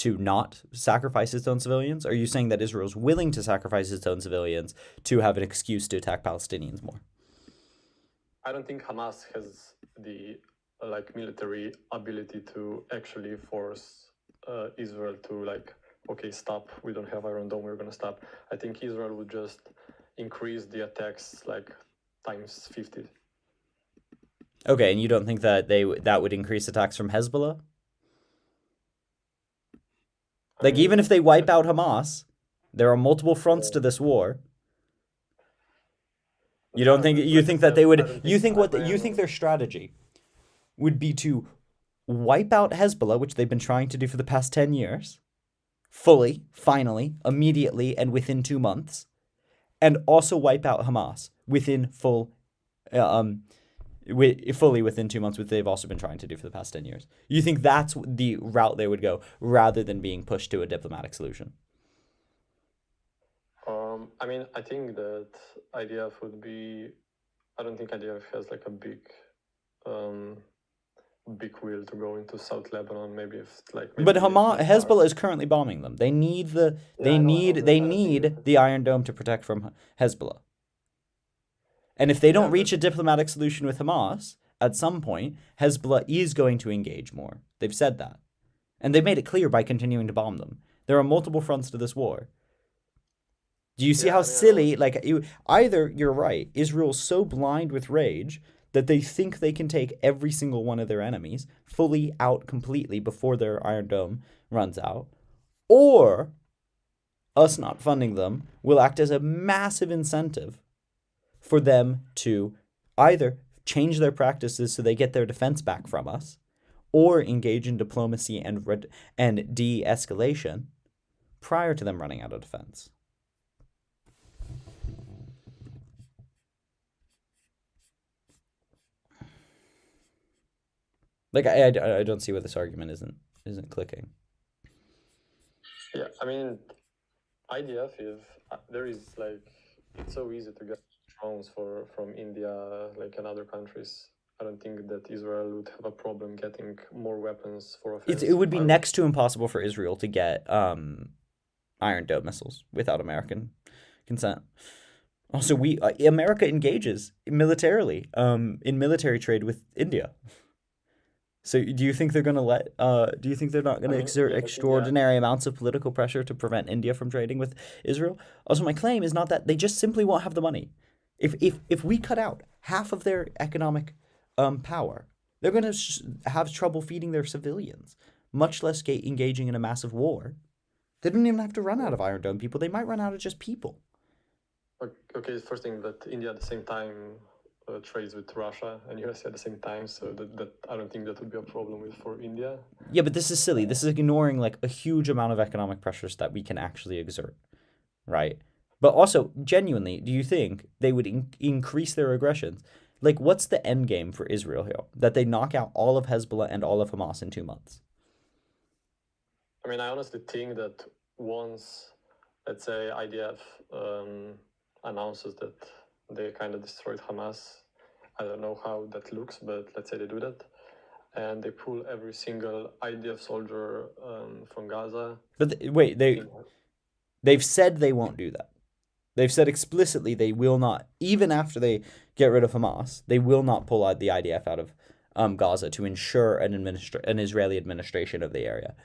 not sacrifice its own civilians? Are you saying that Israel's willing to sacrifice its own civilians to have an excuse to attack Palestinians more? I don't think Hamas has the like military ability to actually force Israel to like, okay, stop. We don't have Iron Dome. We're gonna stop. I think Israel would just increase the attacks like times 50. Okay, and you don't think that that would increase attacks from Hezbollah? Like, even if they wipe out Hamas, there are multiple fronts to this war. You don't think you think that they would? You think their strategy would be to wipe out Hezbollah, which they've been trying to do for the past 10 years, fully, finally, immediately, and within 2 months, and also wipe out Hamas fully within 2 months, which they've also been trying to do for the past 10 years. You think that's the route they would go rather than being pushed to a diplomatic solution? I mean, I think that IDF would be. I don't think IDF has like a big will to go into South Lebanon. Maybe if like. But Hezbollah is currently bombing them. They need they need the Iron Dome to protect from Hezbollah. And if they don't reach a diplomatic solution with Hamas, at some point, Hezbollah is going to engage more. They've said that. And they've made it clear by continuing to bomb them. There are multiple fronts to this war. Do you see how silly, either you're right, Israel's so blind with rage that they think they can take every single one of their enemies fully out completely before their Iron Dome runs out, or us not funding them will act as a massive incentive for them to either change their practices so they get their defense back from us, or engage in diplomacy and de-escalation prior to them running out of defense. Like, I don't see why this argument isn't clicking. Yeah, I mean, IDF, if there is like, it's so easy to get drones from India, like, and other countries. I don't think that Israel would have a problem getting more weapons for offense. It would be next to impossible for Israel to get Iron Dome missiles without American consent. Also, America engages militarily in military trade with India. So do you think they're going to do you think they're not going to exert extraordinary amounts of political pressure to prevent India from trading with Israel? Also, my claim is not that they just simply won't have the money. If we cut out half of their economic power, they're going to have trouble feeding their civilians, much less engaging in a massive war. They don't even have to run out of Iron Dome people. They might run out of just people. Okay, first thing that India at the same time trades with Russia and USA at the same time, so that I don't think that would be a problem for India. Yeah, but this is silly. This is ignoring like a huge amount of economic pressures that we can actually exert, right? But also, genuinely, do you think they would increase their aggressions? Like, what's the end game for Israel here? That they knock out all of Hezbollah and all of Hamas in 2 months? I mean, I honestly think that once, let's say, IDF announces that they kind of destroyed Hamas, I don't know how that looks, but let's say they do that, and they pull every single IDF soldier from Gaza. But wait, they've said they won't do that. They've said explicitly they will not, even after they get rid of Hamas, they will not pull out the IDF out of Gaza to ensure an Israeli administration of the area.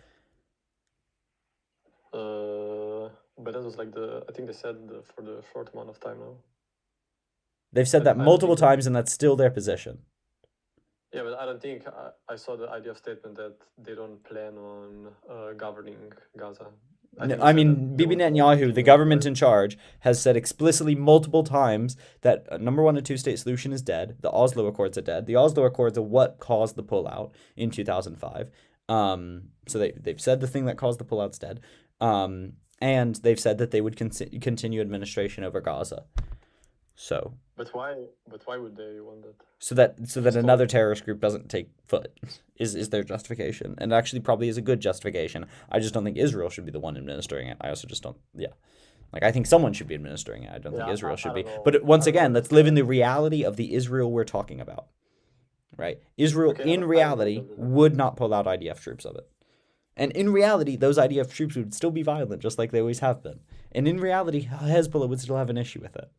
But that was like I think they said for the short amount of time now. They've said that multiple times, and that's still their position. Yeah, but I don't think I saw the IDF statement that they don't plan on governing Gaza. I mean, Bibi Netanyahu, the government in charge, has said explicitly multiple times that number one, a two-state solution is dead. The Oslo Accords are dead. The Oslo Accords are what caused the pullout in 2005. So they've said the thing that caused the pullout's dead. And they've said that they would continue administration over Gaza. So. But why would they want that? So that another terrorist group doesn't take foot is their justification, and actually probably is a good justification. I just don't think Israel should be the one administering it. I also just don't. Yeah, like I think someone should be administering it. I don't think Israel should be. But once again, let's live in the reality of the Israel we're talking about, right? Israel in reality would not pull out IDF troops of it. And in reality, those IDF troops would still be violent, just like they always have been. And in reality, Hezbollah would still have an issue with it.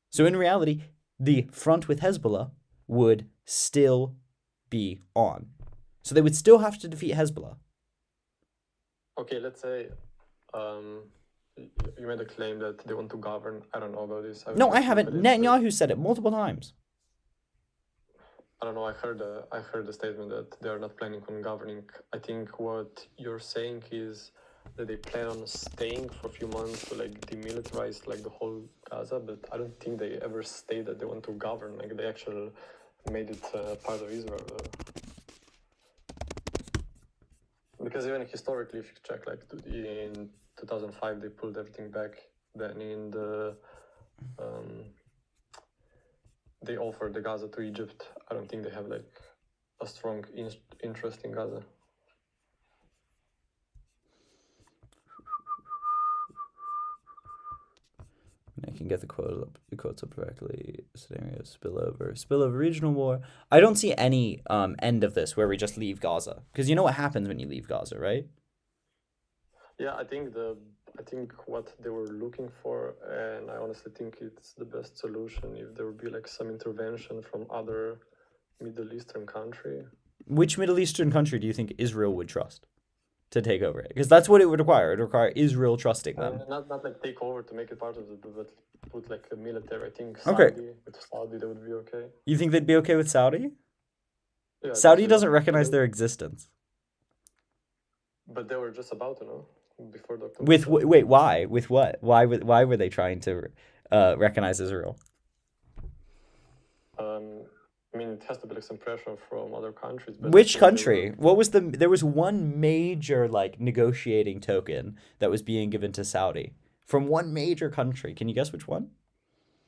So in reality, the front with Hezbollah would still be on. So they would still have to defeat Hezbollah. Okay, let's say you made a claim that they want to govern. I don't know about this. No, I haven't. Netanyahu said it multiple times. I don't know. I heard the statement that they are not planning on governing. I think what you're saying is that they plan on staying for a few months to like demilitarize like the whole Gaza, but I don't think they ever state that they want to govern. Like they actually made it part of Israel. Because even historically, if you check, like in 2005 they pulled everything back. Then in the they offered the Gaza to Egypt. I don't think they have like a strong interest in Gaza. I can get the quotes up correctly. Scenario spillover regional war. I don't see any end of this where we just leave Gaza, because you know what happens when you leave Gaza, right? Yeah, I think what they were looking for, and I honestly think it's the best solution, if there would be like some intervention from other Middle Eastern country. Which Middle Eastern country do you think Israel would trust to take over it? Because that's what it would require. It would require Israel trusting them. Not like take over to make it part of it, but put like a military. I think Saudi, with Saudi, that would be okay. You think they'd be okay with Saudi? Yeah, Saudi doesn't recognize their existence. But they were just about to know before Dr. Wait, why? With what? Why were they trying to recognize Israel? I mean, it has to be like some pressure from other countries. But which country? There was one major like negotiating token that was being given to Saudi from one major country. Can you guess which one?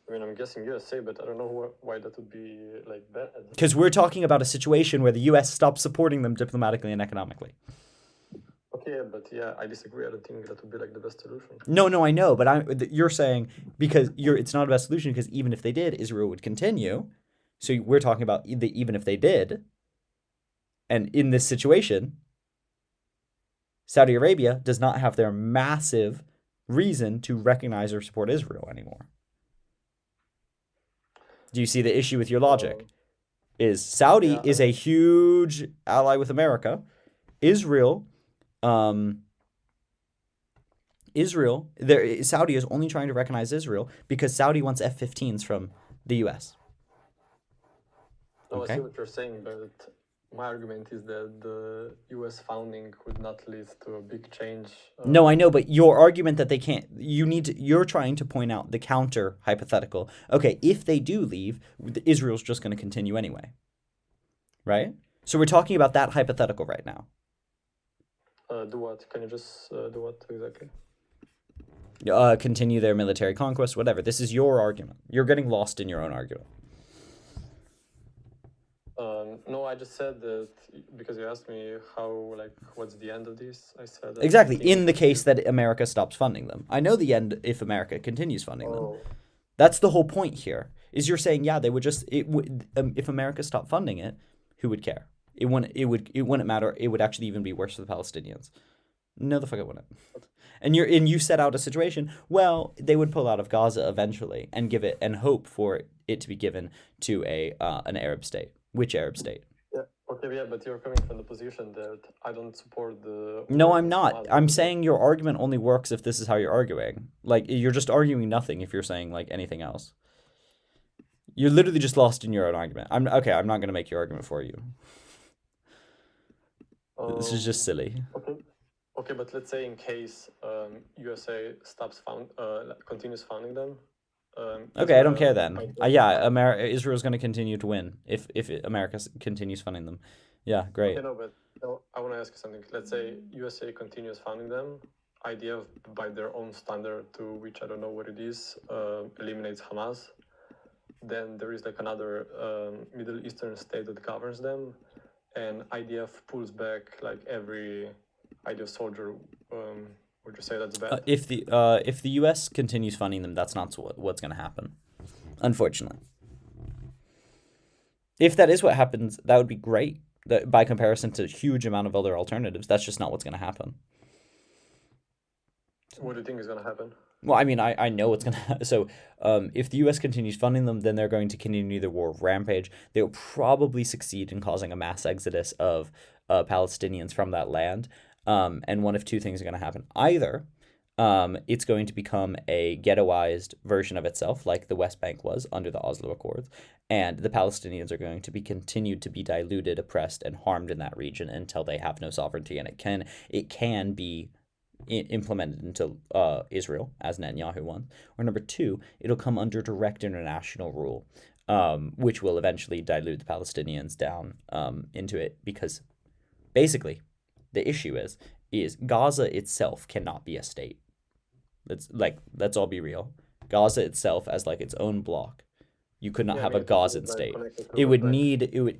I mean, I'm guessing USA, but I don't know why that would be like bad. Because we're talking about a situation where the US stopped supporting them diplomatically and economically. Okay, but yeah, I disagree. I don't think that would be like the best solution. No, I know, but you're saying because it's not a best solution, because even if they did, Israel would continue. So we're talking about even if they did, and in this situation, Saudi Arabia does not have their massive reason to recognize or support Israel anymore. Do you see the issue with your logic? Is Saudi is a huge ally with America. Saudi is only trying to recognize Israel because Saudi wants F-15s from the U.S. No, I see what you're saying, but my argument is that the U.S. founding would not lead to a big change. No, I know, but your argument that they can't, you're trying to point out the counter hypothetical. Okay, if they do leave, Israel's just going to continue anyway, right? So we're talking about that hypothetical right now. Do what? Can you just do what exactly? Continue their military conquest, whatever. This is your argument. You're getting lost in your own argument. No, I just said that because you asked me what's the end of this? I said that exactly in the case that America stops funding them. I know the end if America continues funding them. That's the whole point here. Is you're saying they would just if America stopped funding it, who would care? It wouldn't matter. It would actually even be worse for the Palestinians. No, the fuck it wouldn't. And you set out a situation. Well, they would pull out of Gaza eventually and give it and hope for it to be given to an Arab state. Which Arab state? Yeah. Okay. Yeah, but you're coming from the position that I don't support the. No, I'm not. I'm saying your argument only works if this is how you're arguing. Like, you're just arguing nothing if you're saying like anything else. You're literally just lost in your own argument. I'm not gonna make your argument for you. This is just silly. Okay, but let's say in case USA continues funding them. Okay, I don't care then. Israel's going to continue to win if America continues funding them. Yeah, great. Okay, I want to ask you something. Let's say USA continues funding them. IDF, by their own standard, to which I don't know what it is, eliminates Hamas. Then there is like another Middle Eastern state that governs them, and IDF pulls back like every IDF soldier. Would you say that's bad? If the U.S. continues funding them, that's not what's going to happen. Unfortunately, if that is what happens, that would be great. That, by comparison to a huge amount of other alternatives, that's just not what's going to happen. What do you think is going to happen? Well, I mean, I know what's going to happen. So if the U.S. continues funding them, then they're going to continue the war of rampage. They'll probably succeed in causing a mass exodus of Palestinians from that land. And one of two things are going to happen. Either it's going to become a ghettoized version of itself, like the West Bank was under the Oslo Accords, and the Palestinians are going to be continued to be diluted, oppressed, and harmed in that region until they have no sovereignty, and it can be implemented into Israel, as Netanyahu wants. Or number two, it'll come under direct international rule, which will eventually dilute the Palestinians down into it, because basically the issue is Gaza itself cannot be a state. Let's all be real. Gaza itself as like its own block. You could not have a Gazan state. It would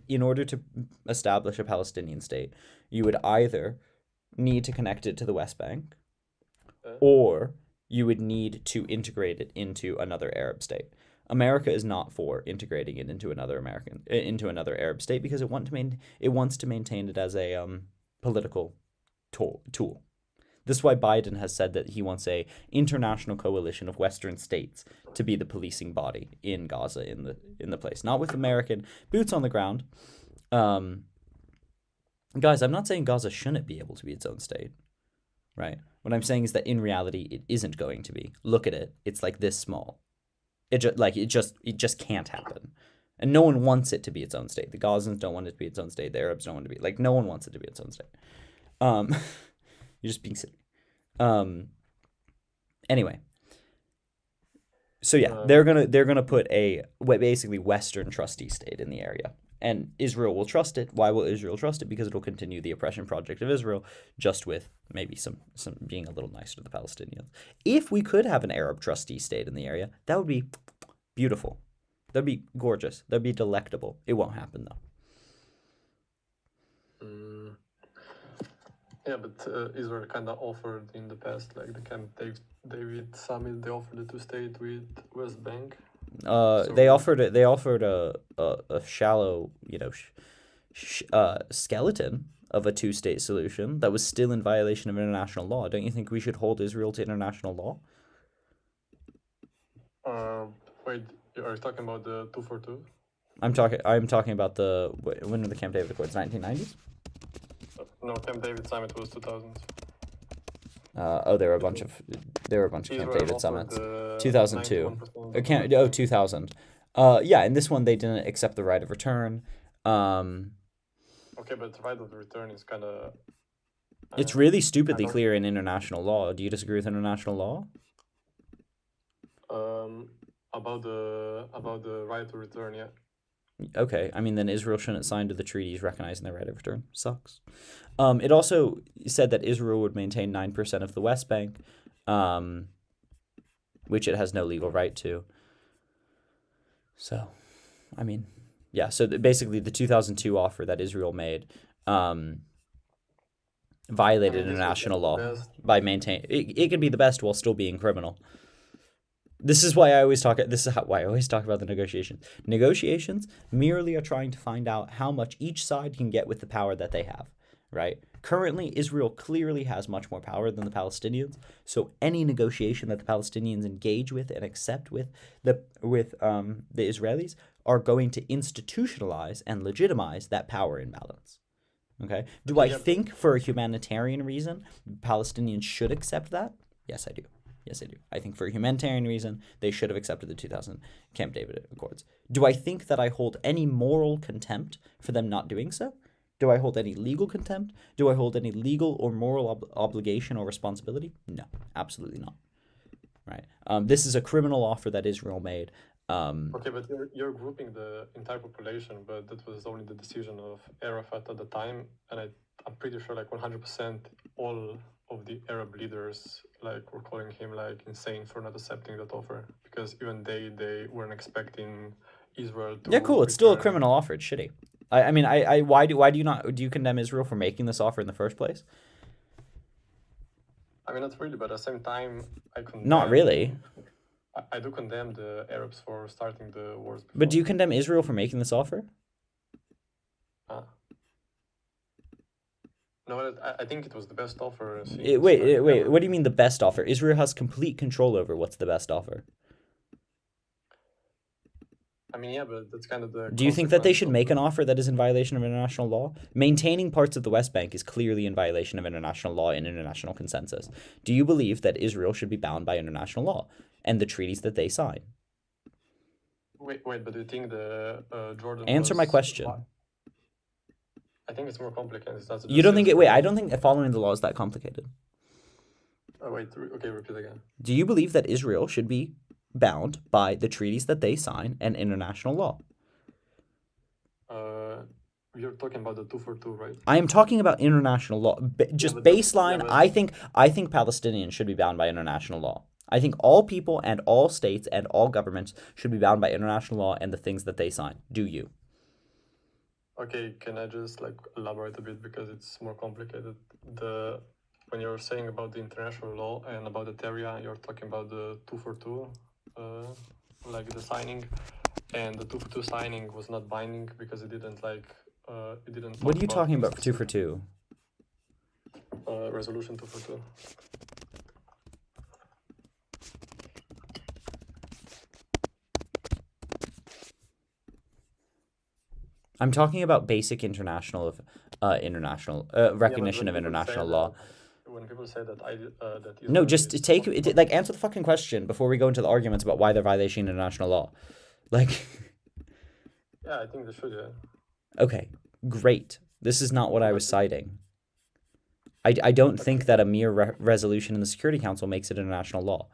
in order to establish a Palestinian state, you would either need to connect it to the West Bank, or you would need to integrate it into another Arab state. America is not for integrating it into another Arab state because it wants to maintain it as a political tool. This is why Biden has said that he wants a international coalition of Western states to be the policing body in Gaza in the place, not with American boots on the ground. Guys, I'm not saying Gaza shouldn't be able to be its own state, right? What I'm saying is that in reality, it isn't going to be. Look at it; it's like this small. It just can't happen, and no one wants it to be its own state. The Gazans don't want it to be its own state. The Arabs don't want it to be no one wants it to be its own state. You're just being silly. Anyway. So yeah, they're gonna put a basically Western trustee state in the area, and Israel will trust it. Why will Israel trust it? Because it'll continue the oppression project of Israel, just with maybe some being a little nicer to the Palestinians. If we could have an Arab trustee state in the area, that would be beautiful. That'd be gorgeous. That'd be delectable. It won't happen though. Yeah, but Israel kind of offered in the past, like the Camp David summit, they offered a two-state with West Bank. They offered a shallow, skeleton of a two-state solution that was still in violation of international law. Don't you think we should hold Israel to international law? Wait, are you talking about the 242? I'm talking about when were the Camp David Accords? 1990s? No, Camp David summit was 2000s. There were a bunch of Camp David summits. 2002. 2000. Yeah, in this one they didn't accept the right of return. Okay, but the right of return is kind of. It's really stupidly clear in international law. Do you disagree with international law? About the right to return, yeah. Okay, I mean, then Israel shouldn't sign to the treaties recognizing the right of return. Sucks. It also said that Israel would maintain 9% of the West Bank, which it has no legal right to. So, I mean, yeah. So basically, the 2002 offer that Israel made violated international law by maintaining. It can be the best while still being criminal. This is why I always talk. This is why I always talk about the negotiations. Negotiations merely are trying to find out how much each side can get with the power that they have. Right. Currently, Israel clearly has much more power than the Palestinians. So any negotiation that the Palestinians engage with and accept with the Israelis are going to institutionalize and legitimize that power imbalance. Okay. Do I think for a humanitarian reason Palestinians should accept that? Yes, I do. Yes, I do. I think for a humanitarian reason they should have accepted the 2000 Camp David Accords. Do I think that I hold any moral contempt for them not doing so? Do I hold any legal contempt? Do I hold any legal or moral obligation or responsibility? No, absolutely not. Right. This is a criminal offer that Israel made. Okay, but you're grouping the entire population, but that was only the decision of Arafat at the time, and I'm pretty sure like 100% all of the Arab leaders like were calling him like insane for not accepting that offer, because even they weren't expecting Israel to. Yeah, cool. It's still a criminal offer. It's shitty. I mean, why do you condemn Israel for making this offer in the first place? I mean, not really, but at the same time, I condemn. Not really. I do condemn the Arabs for starting the wars. Before. But do you condemn Israel for making this offer? No, I think it was the best offer. Wait. What do you mean the best offer? Israel has complete control over what's the best offer. I mean, yeah, but that's kind of the. Do you think that they should make an offer that is in violation of international law? Maintaining parts of the West Bank is clearly in violation of international law and international consensus. Do you believe that Israel should be bound by international law and the treaties that they sign? Wait, but do you think the Jordan? Answer my question. I think it's more complicated. You don't think it? Wait, I don't think following the law is that complicated. Oh wait, okay, repeat again. Do you believe that Israel should be bound by the treaties that they sign and international law? You're talking about the 2 for 2, right? I am talking about international law. Baseline, I think Palestinians should be bound by international law. I think all people and all states and all governments should be bound by international law and the things that they sign. Do you? Okay, can I just like elaborate a bit because it's more complicated? When you're saying about the international law and about the area, you're talking about the 2 for 2, like the signing, and the 2 for 2 signing was not binding because it didn't like it didn't. What are you talking about for 2 for 2? Resolution 2 for 2. I'm talking about basic international recognition of international law. When people say that no, just answer the fucking question before we go into the arguments about why they're violating international law. Like. Yeah, I think they should. Yeah. Okay, great. This is not what I was citing. I don't think that a mere resolution in the Security Council makes it international law.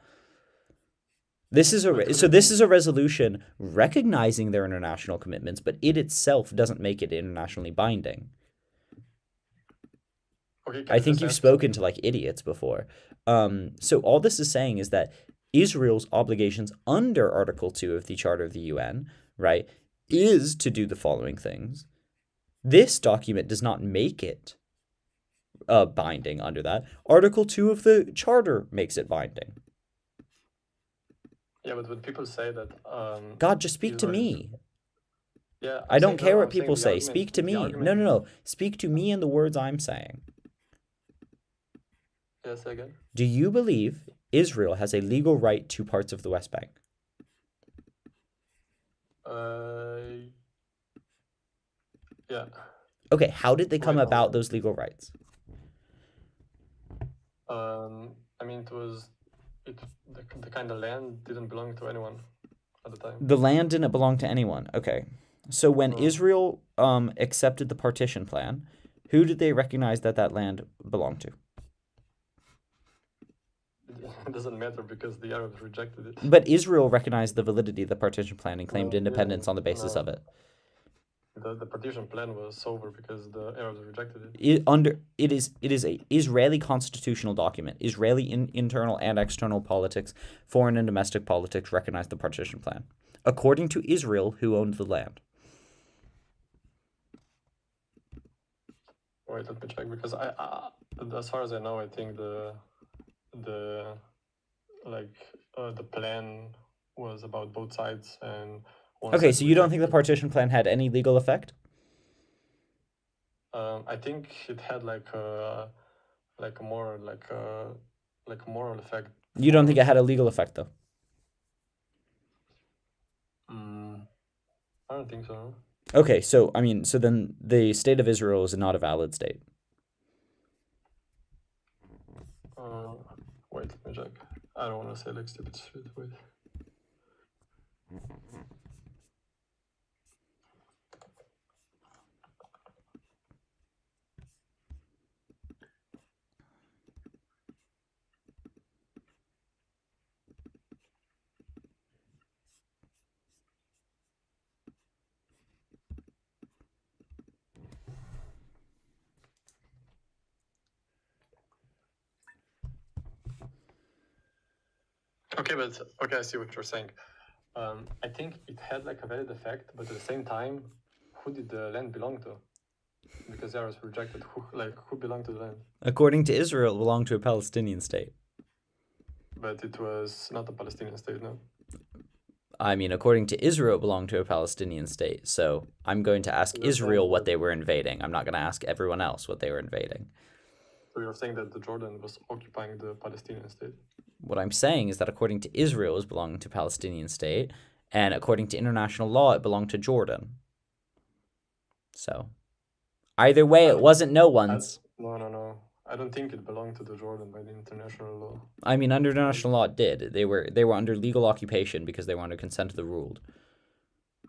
This is a resolution recognizing their international commitments, but it itself doesn't make it internationally binding. Okay, I think you've spoken to like idiots before. So all this is saying is that Israel's obligations under Article 2 of the Charter of the UN, right, is to do the following things. This document does not make it binding under that. Article 2 of the Charter makes it binding. Yeah, but when people say that... God, just speak to me. Yeah, I don't care what people say. Speak to me. No. Speak to me and the words I'm saying. Yes, again. Do you believe Israel has a legal right to parts of the West Bank? Yeah. Okay, how did they come about those legal rights? I mean, the kind of land didn't belong to anyone at the time. The land didn't belong to anyone. Okay. So when Israel accepted the partition plan, who did they recognize that land belonged to? It doesn't matter because the Arabs rejected it. But Israel recognized the validity of the partition plan and claimed independence on the basis of it. The partition plan was over because the Arabs rejected it. It is a Israeli constitutional document. Israeli internal and external politics, foreign and domestic politics recognize the partition plan, according to Israel, who owned the land. Wait, let me check because I as far as I know, I think the the plan was about both sides, and one Okay, side so you don't think the rejected. partition plan had any legal effect? I think it had like a more like a moral effect. You don't think it for- had a legal effect, though? I don't think so. Okay, so I mean, so then the state of Israel is not a valid state. Wait, let me check. I don't want to say like stupid shit. Wait. Okay, but okay, I see what you're saying. I think it had like a valid effect, but at the same time, who did the land belong to? Because there was rejected. Who belonged to the land? According to Israel, it belonged to a Palestinian state. But it was not a Palestinian state, no. I mean, according to Israel, it belonged to a Palestinian state. So I'm going to ask You're Israel saying what that- they were invading. I'm not going to ask everyone else what they were invading. So you're saying that the Jordan was occupying the Palestinian state? What I'm saying is that according to Israel, it belonged to a Palestinian state, and according to international law, it belonged to Jordan. So either way, it wasn't no one's. No. I don't think it belonged to the Jordan by the international law. I mean, under international law, it did. They were under legal occupation because they were under consent of the ruled.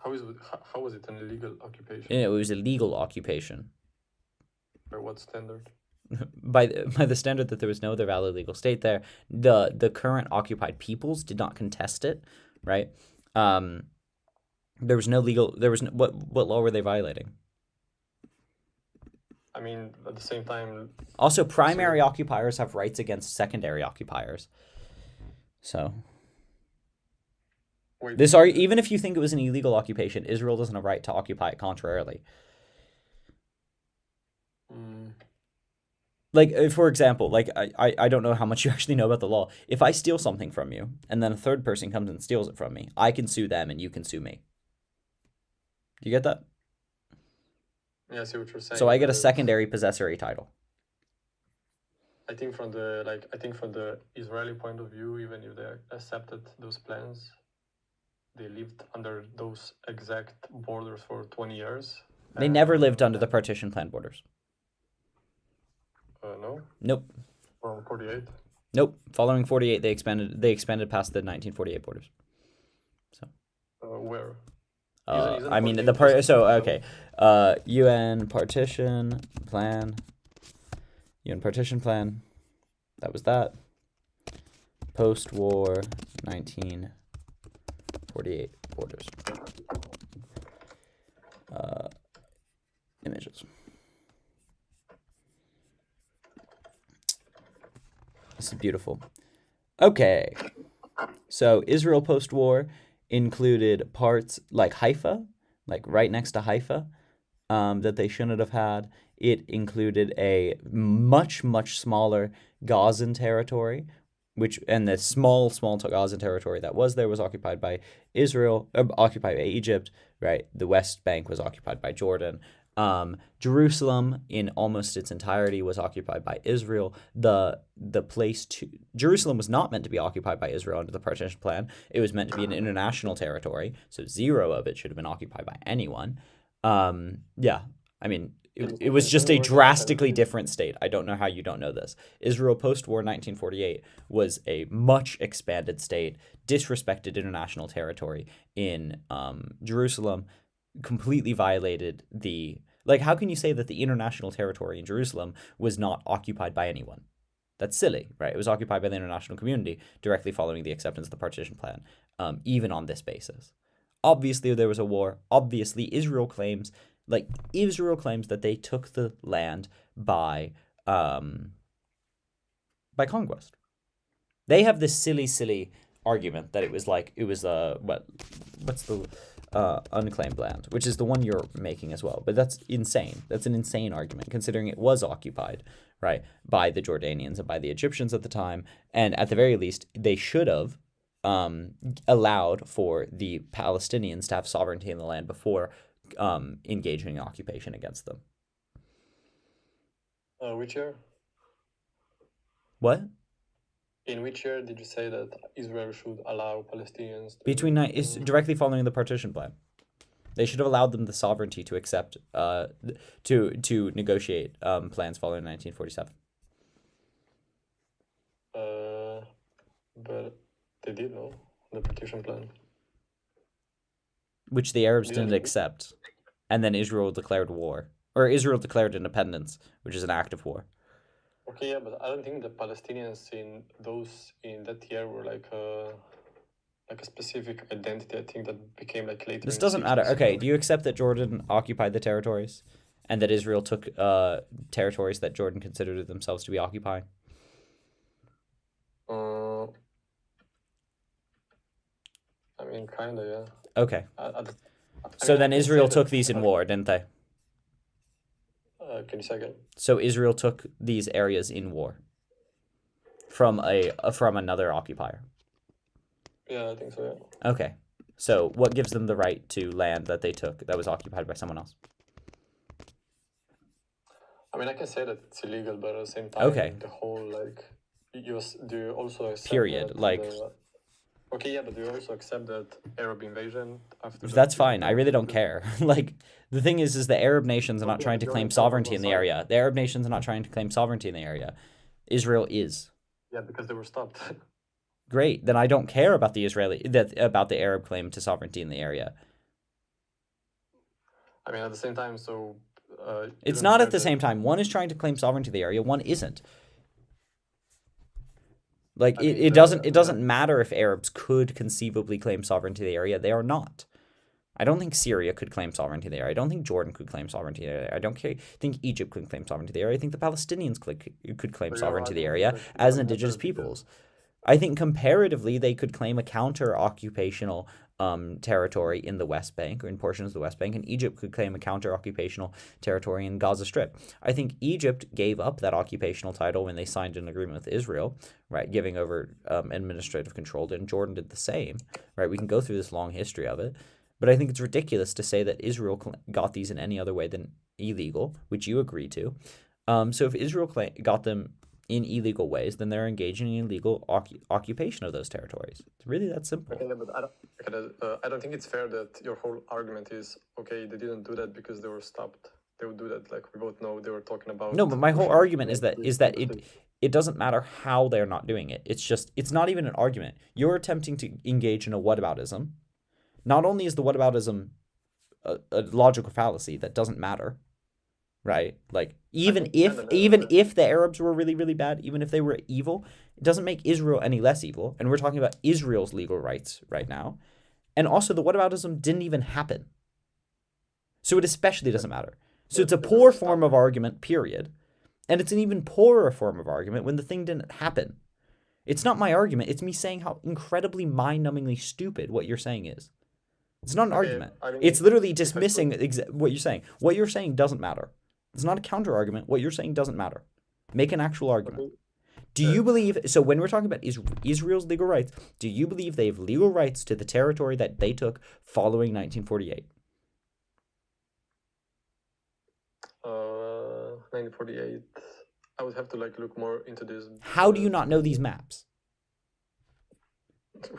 How was it an illegal occupation? It was a legal occupation By what standard? by the standard that there was no other valid legal state there. The current occupied peoples did not contest it, right? There was no legal. There was no, what law were they violating? I mean, at the same time, Also, primary occupiers have rights against secondary occupiers. So wait. this are even if you think it was an illegal occupation, Israel doesn't have a right to occupy it contrarily. Like, for example, like I don't know how much you actually know about the law. If I steal something from you and then a third person comes and steals it from me, I can sue them and you can sue me. Do you get that? Yeah, I see what you're saying. So I get a but secondary possessory title. I think from the Israeli point of view, even if they accepted those plans, they lived under those exact borders for 20 years. They never lived under the partition plan borders. No, Nope. from 48. Nope. Following 48, they expanded past the 1948 borders. Where? Isn't I mean 48 the part. just- So okay. UN partition plan. UN partition plan. That was that. Post-war 1948 borders. Images. This is beautiful. Okay. So Israel post-war included parts like Haifa, like right next to Haifa, that they shouldn't have had. It included a much, much smaller Gazan territory, and the small Gazan territory that was there was occupied by Israel, occupied by Egypt, right? The West Bank was occupied by Jordan. Jerusalem in almost its entirety was occupied by Israel. Jerusalem was not meant to be occupied by Israel under the partition plan. It was meant to be an international territory, so 0 of it should have been occupied by anyone. Yeah, I mean, it was just a drastically different state. I don't know how you don't know this. Israel post-war 1948 was a much expanded state, disrespected international territory in Jerusalem, completely violated the... Like, how can you say that the international territory in Jerusalem was not occupied by anyone? That's silly, right? It was occupied by the international community directly following the acceptance of the partition plan, even on this basis. Obviously, there was a war. Obviously, Israel claims that they took the land by conquest. They have this silly argument that what's the unclaimed land, which is the one you're making as well. But that's insane. That's an insane argument, considering it was occupied, right, by the Jordanians and by the Egyptians at the time. And at the very least, they should have allowed for the Palestinians to have sovereignty in the land before engaging in occupation against them. Which year? What? In which year did you say that Israel should allow Palestinians It's directly following the partition plan. They should have allowed them the sovereignty to accept, to negotiate plans following 1947. But they did, no? The partition plan. Which the Arabs Yeah. didn't accept. And then Israel declared war. Or Israel declared independence, which is an act of war. Okay, yeah, but I don't think the Palestinians in that year were like a specific identity. I think that became like later. This in doesn't matter. 60s. Okay, do you accept that Jordan occupied the territories? And that Israel took territories that Jordan considered themselves to be occupying? I mean, kinda, yeah. Okay. I So mean, then I can Israel say took that- these in war, didn't they? Can you say again? So Israel took these areas in war from another occupier. Yeah, I think so. Yeah. Okay. So what gives them the right to land that they took that was occupied by someone else? I mean, I can say that it's illegal, but at the same time, Okay. the whole like, do you also accept Period, that like- Okay, yeah, but do you also accept that Arab invasion after? That's fine. I really don't care. Like, the thing is the Arab nations are not Okay, trying but to you're claim on the problem sovereignty in the side. area. The Arab nations are not trying to claim sovereignty in the area. Israel is. Yeah, because they were stopped. Great. Then I don't care about about the Arab claim to sovereignty in the area. I mean, at the same time, so. It's not at the same time. One is trying to claim sovereignty in the area. One isn't. Like I mean, it doesn't matter if Arabs could conceivably claim sovereignty in the area. They are not. I don't think Syria could claim sovereignty there. I don't think Jordan could claim sovereignty there. I don't think Egypt could claim sovereignty there. I think the Palestinians could claim But sovereignty in the arguing area that you as don't have indigenous to- peoples. I think comparatively they could claim a counter-occupational territory in the West Bank or in portions of the West Bank, and Egypt could claim a counter-occupational territory in Gaza Strip. I think Egypt gave up that occupational title when they signed an agreement with Israel, right, giving over administrative control, and Jordan did the same, right? We can go through this long history of it, but I think it's ridiculous to say that Israel got these in any other way than illegal, which you agree to. So if Israel got them in illegal ways, then they're engaging in illegal occupation of those territories. It's really that simple. Okay, yeah, but I don't think it's fair that your whole argument is okay. They didn't do that because they were stopped. They would do that, like we both know. They were talking about. No, but my whole pushing argument is that the- it doesn't matter how they're not doing it. It's not even an argument. You're attempting to engage in a whataboutism. Not only is the whataboutism a logical fallacy that doesn't matter, right? Like even if the Arabs were really, really bad, even if they were evil, it doesn't make Israel any less evil. And we're talking about Israel's legal rights right now. And also the whataboutism didn't even happen. So it especially doesn't matter. So it's a poor form of argument, period. And it's an even poorer form of argument when the thing didn't happen. It's not my argument. It's me saying how incredibly mind-numbingly stupid what you're saying is. It's not an argument. I mean, It's literally if I dismissing what you're saying. What you're saying doesn't matter. It's not a counter-argument. What you're saying doesn't matter. Make an actual argument. Do you believe... So when we're talking about Israel's legal rights, do you believe they have legal rights to the territory that they took following 1948? 1948. I would have to like look more into this. How do you not know these maps?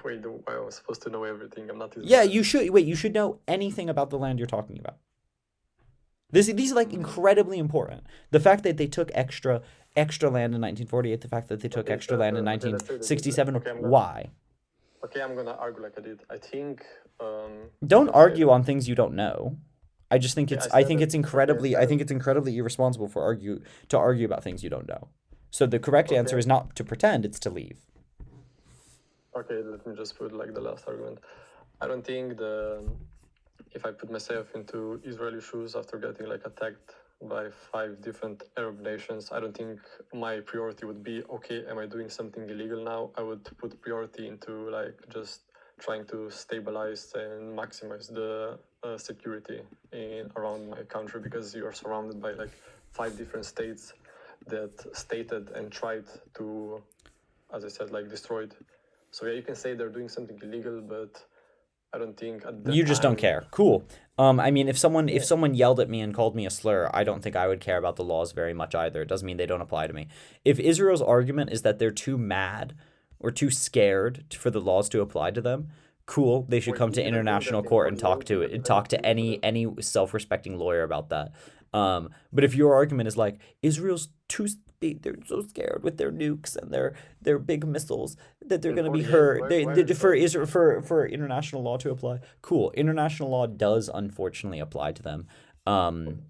Wait, I was supposed to know everything. I'm not. Yeah, you should. Wait, you should know anything about the land you're talking about. These are like incredibly important. The fact that they took extra land in 1948, the fact that they took Okay, extra so, land in okay, let's do this. 1967, Okay, I'm gonna- why? Okay, I'm gonna argue like I did. I think. Don't okay. argue on things you don't know. I just think Yeah, it's I I said think that- it's incredibly okay, I think it's incredibly irresponsible to argue about things you don't know. So the correct answer Okay. is not to pretend, it's to leave. Okay, let me just put like the last argument. I don't think if I put myself into Israeli shoes after getting like attacked by 5 different Arab nations, I don't think my priority would be, okay, am I doing something illegal now? I would put priority into like just trying to stabilize and maximize the security around my country, because you are surrounded by like 5 different states that stated and tried to, as I said, like destroyed So yeah, you can say they're doing something illegal, but I don't think at that You just don't time. care. Cool. I mean, if someone yelled at me and called me a slur, I don't think I would care about the laws very much either. It doesn't mean they don't apply to me. If Israel's argument is that they're too mad or too scared for the laws to apply to them, cool. They should Wait, come you to didn't know international that in court and 48 talk to any self-respecting lawyer about that. But if your argument is like Israel's they're so scared with their nukes and their big missiles that they're in going to be 48, hurt. where is For that? Israel for international law to apply. Cool. International law does unfortunately apply to them.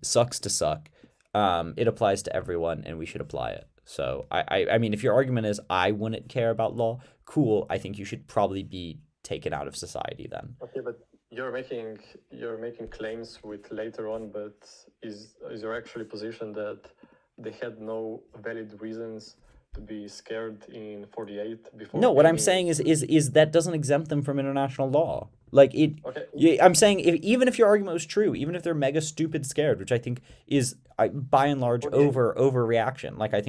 Sucks to suck. It applies to everyone, and we should apply it. So I mean, if your argument is I wouldn't care about law, cool. I think you should probably be taken out of society then. Okay, but you're making claims with later on, but is your actually position that they had no valid reasons to be scared in 48 before? No, what I'm any- saying is that doesn't exempt them from international law. Like it. Okay. Yeah, I'm saying even if your argument was true, even if they're mega stupid scared, which I think is by and large Okay. overreaction. Like I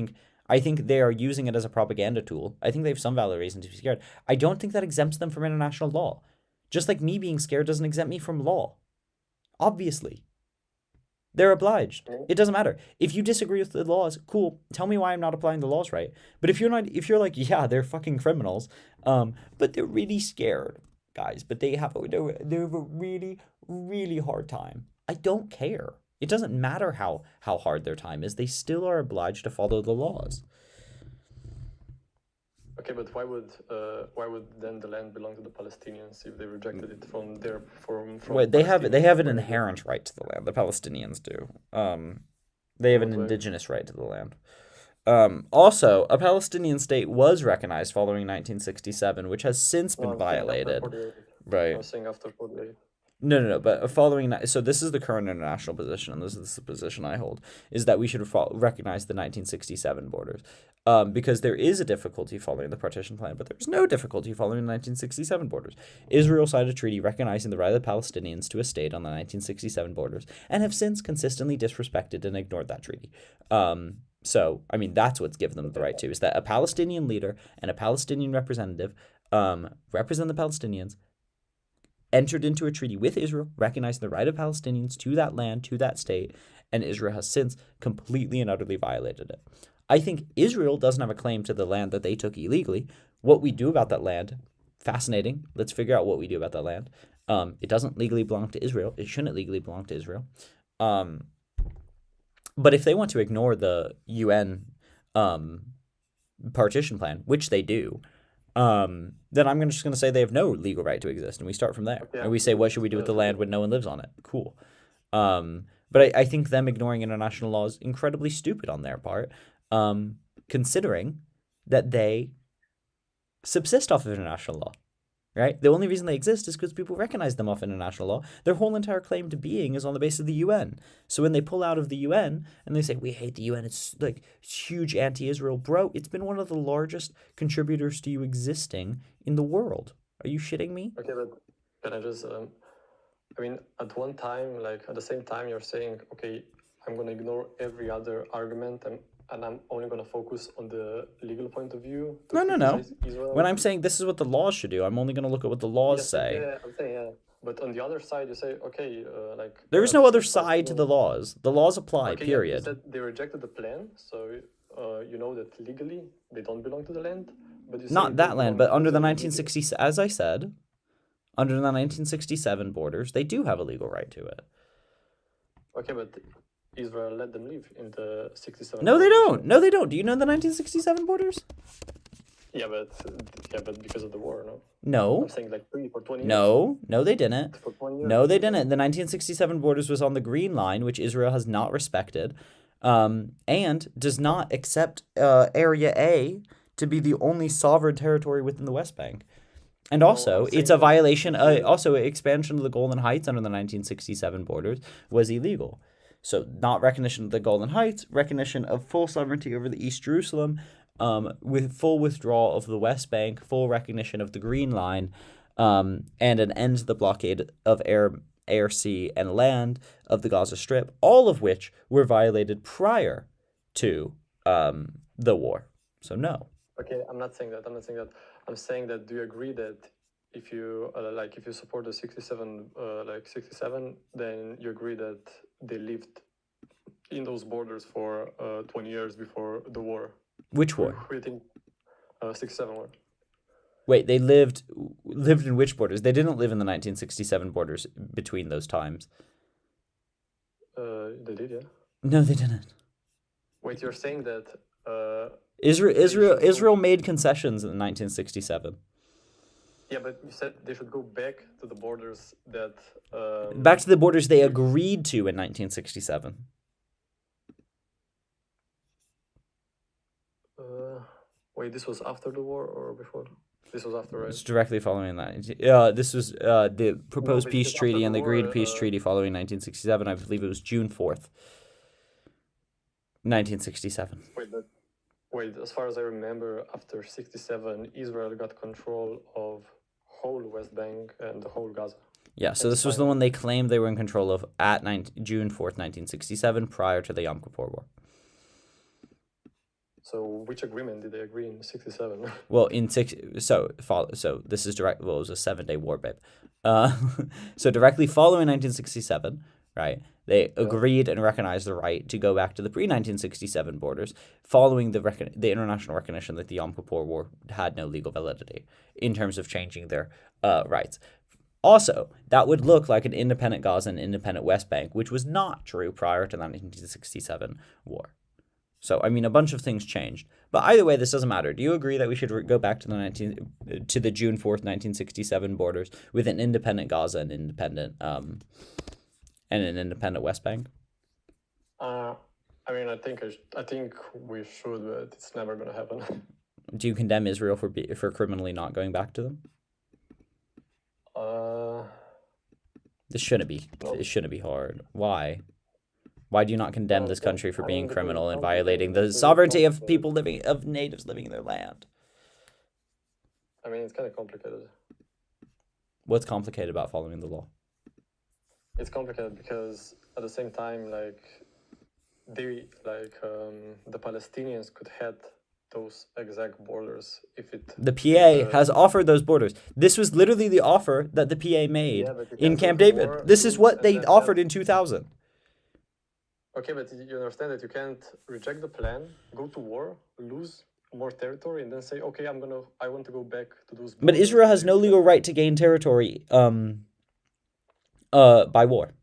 think they are using it as a propaganda tool. I think they have some valid reason to be scared. I don't think that exempts them from international law. Just like me being scared doesn't exempt me from law. Obviously. They're obliged. It doesn't matter. If you disagree with the laws, cool. Tell me why I'm not applying the laws right. But if you're like, yeah, they're fucking criminals, but they're really scared, guys. But they have a really, really hard time. I don't care. It doesn't matter how hard their time is. They still are obliged to follow the laws. Okay, but why would then the land belong to the Palestinians if they rejected it from their from? Wait, they have Palestinians? an inherent right to the land. The Palestinians do. They have an What way? indigenous right to the land. Also, a Palestinian state was recognized following 1967, which has since No, been I'm saying after violated. 48. Right. I was saying after 48. No. But following that, so this is the current international position, and this is the position I hold, is that we should recognize the 1967 borders. Because there is a difficulty following the partition plan, but there's no difficulty following the 1967 borders. Israel signed a treaty recognizing the right of the Palestinians to a state on the 1967 borders, and have since consistently disrespected and ignored that treaty. So, I mean, that's what's given them the right to, is that a Palestinian leader and a Palestinian representative represent the Palestinians, entered into a treaty with Israel, recognizing the right of Palestinians to that land, to that state, and Israel has since completely and utterly violated it. I think Israel doesn't have a claim to the land that they took illegally. What we do about that land, fascinating. Let's figure out what we do about that land. It doesn't legally belong to Israel. It shouldn't legally belong to Israel. But if they want to ignore the UN partition plan, which they do, then I'm just going to say they have no legal right to exist, and we start from there. Okay. And we say, what should we do with the land when no one lives on it? Cool. But I think them ignoring international law is incredibly stupid on their part, considering that they subsist off of international law, right? The only reason they exist is because people recognize them off international law. Their whole entire claim to being is on the basis of the UN. So when they pull out of the UN and they say, we hate the UN, it's like huge anti-Israel, bro, it's been one of the largest contributors to you existing in the world. Are you shitting me? Okay, but can I just? I mean, at one time, like at the same time, you're saying, okay, I'm gonna ignore every other argument and I'm only gonna focus on the legal point of view. to No. criticize Israel. When I'm saying this is what the laws should do, I'm only going to look at what the laws Yes, say. Yeah, I'm saying yeah. But on the other side, you say, okay, like There is no other side to the laws. The laws apply, Okay, period. Yeah, you said they rejected the plan, so you know that legally they don't belong to the land. But you say Not they that land, belong but under to the legally. 1960, as I said, under the 1967 borders, they do have a legal right to it. Okay, but Israel let them live in the 67. No, they borders, don't. No, they don't. Do you know the 1967 borders? Yeah, but because of the war, no. No. I'm saying like for 20 years. No, they didn't. For 20 years. No, they didn't. The 1967 borders was on the Green Line, which Israel has not respected, and does not accept Area A to be the only sovereign territory within the West Bank. And also, I'm saying it's a that- violation. Also, expansion of the Golden Heights under the 1967 borders was illegal. So, not recognition of the Golden Heights, recognition of full sovereignty over the East Jerusalem, with full withdrawal of the West Bank, full recognition of the Green Line, and an end to the blockade of air, sea, and land of the Gaza Strip, all of which were violated prior to the war. So, no. Okay, I'm not saying that. I'm saying that do you agree that if you if you support the 67, then you agree that they lived in those borders for 20 years before the war? Which Who, war? who you think 67 war? Wait, they lived in which borders? They didn't live in the 1967 borders between those times. They did, yeah. No, they didn't. Wait, you're saying that Israel made concessions in 1967. yeah, but you said they should go back to the borders that Back to the borders they agreed to in 1967. Wait, this was after the war or before? This was after, right? It's directly following that. This was the proposed but peace just treaty after and the the agreed war, peace treaty following 1967. I believe it was June 4th, 1967. Wait, as far as I remember, after 67, Israel got control of whole West Bank and the whole Gaza. Yeah, so this was the one they claimed they were in control of at June 4th, 1967, prior to the Yom Kippur War. So which agreement did they agree in 67? Well, so this is direct. Well, it was a 7-day war, babe. So directly following 1967, right? They agreed and recognized the right to go back to the pre-1967 borders, following the international recognition that the Yom Kippur War had no legal validity in terms of changing their rights. Also, that would look like an independent Gaza and independent West Bank, which was not true prior to the 1967 war. So, I mean, a bunch of things changed. But either way, this doesn't matter. Do you agree that we should go back to the June 4th, 1967 borders with an independent Gaza and an independent West Bank? I mean, I think we should, but it's never going to happen. Do you condemn Israel for criminally not going back to them? This shouldn't be. No. It shouldn't be hard. Why? Why do you not condemn this country for being criminal and violating the sovereignty of natives living in their land? I mean, it's kind of complicated. What's complicated about following the law? It's complicated because at the same time, the Palestinians could head those exact borders if it. The PA has offered those borders. This was literally the offer that the PA made in Camp David. This is what they offered in 2000. Okay, but you understand that you can't reject the plan, go to war, lose more territory, and then say, okay, I want to go back to those borders. But Israel has no legal right to gain territory by war.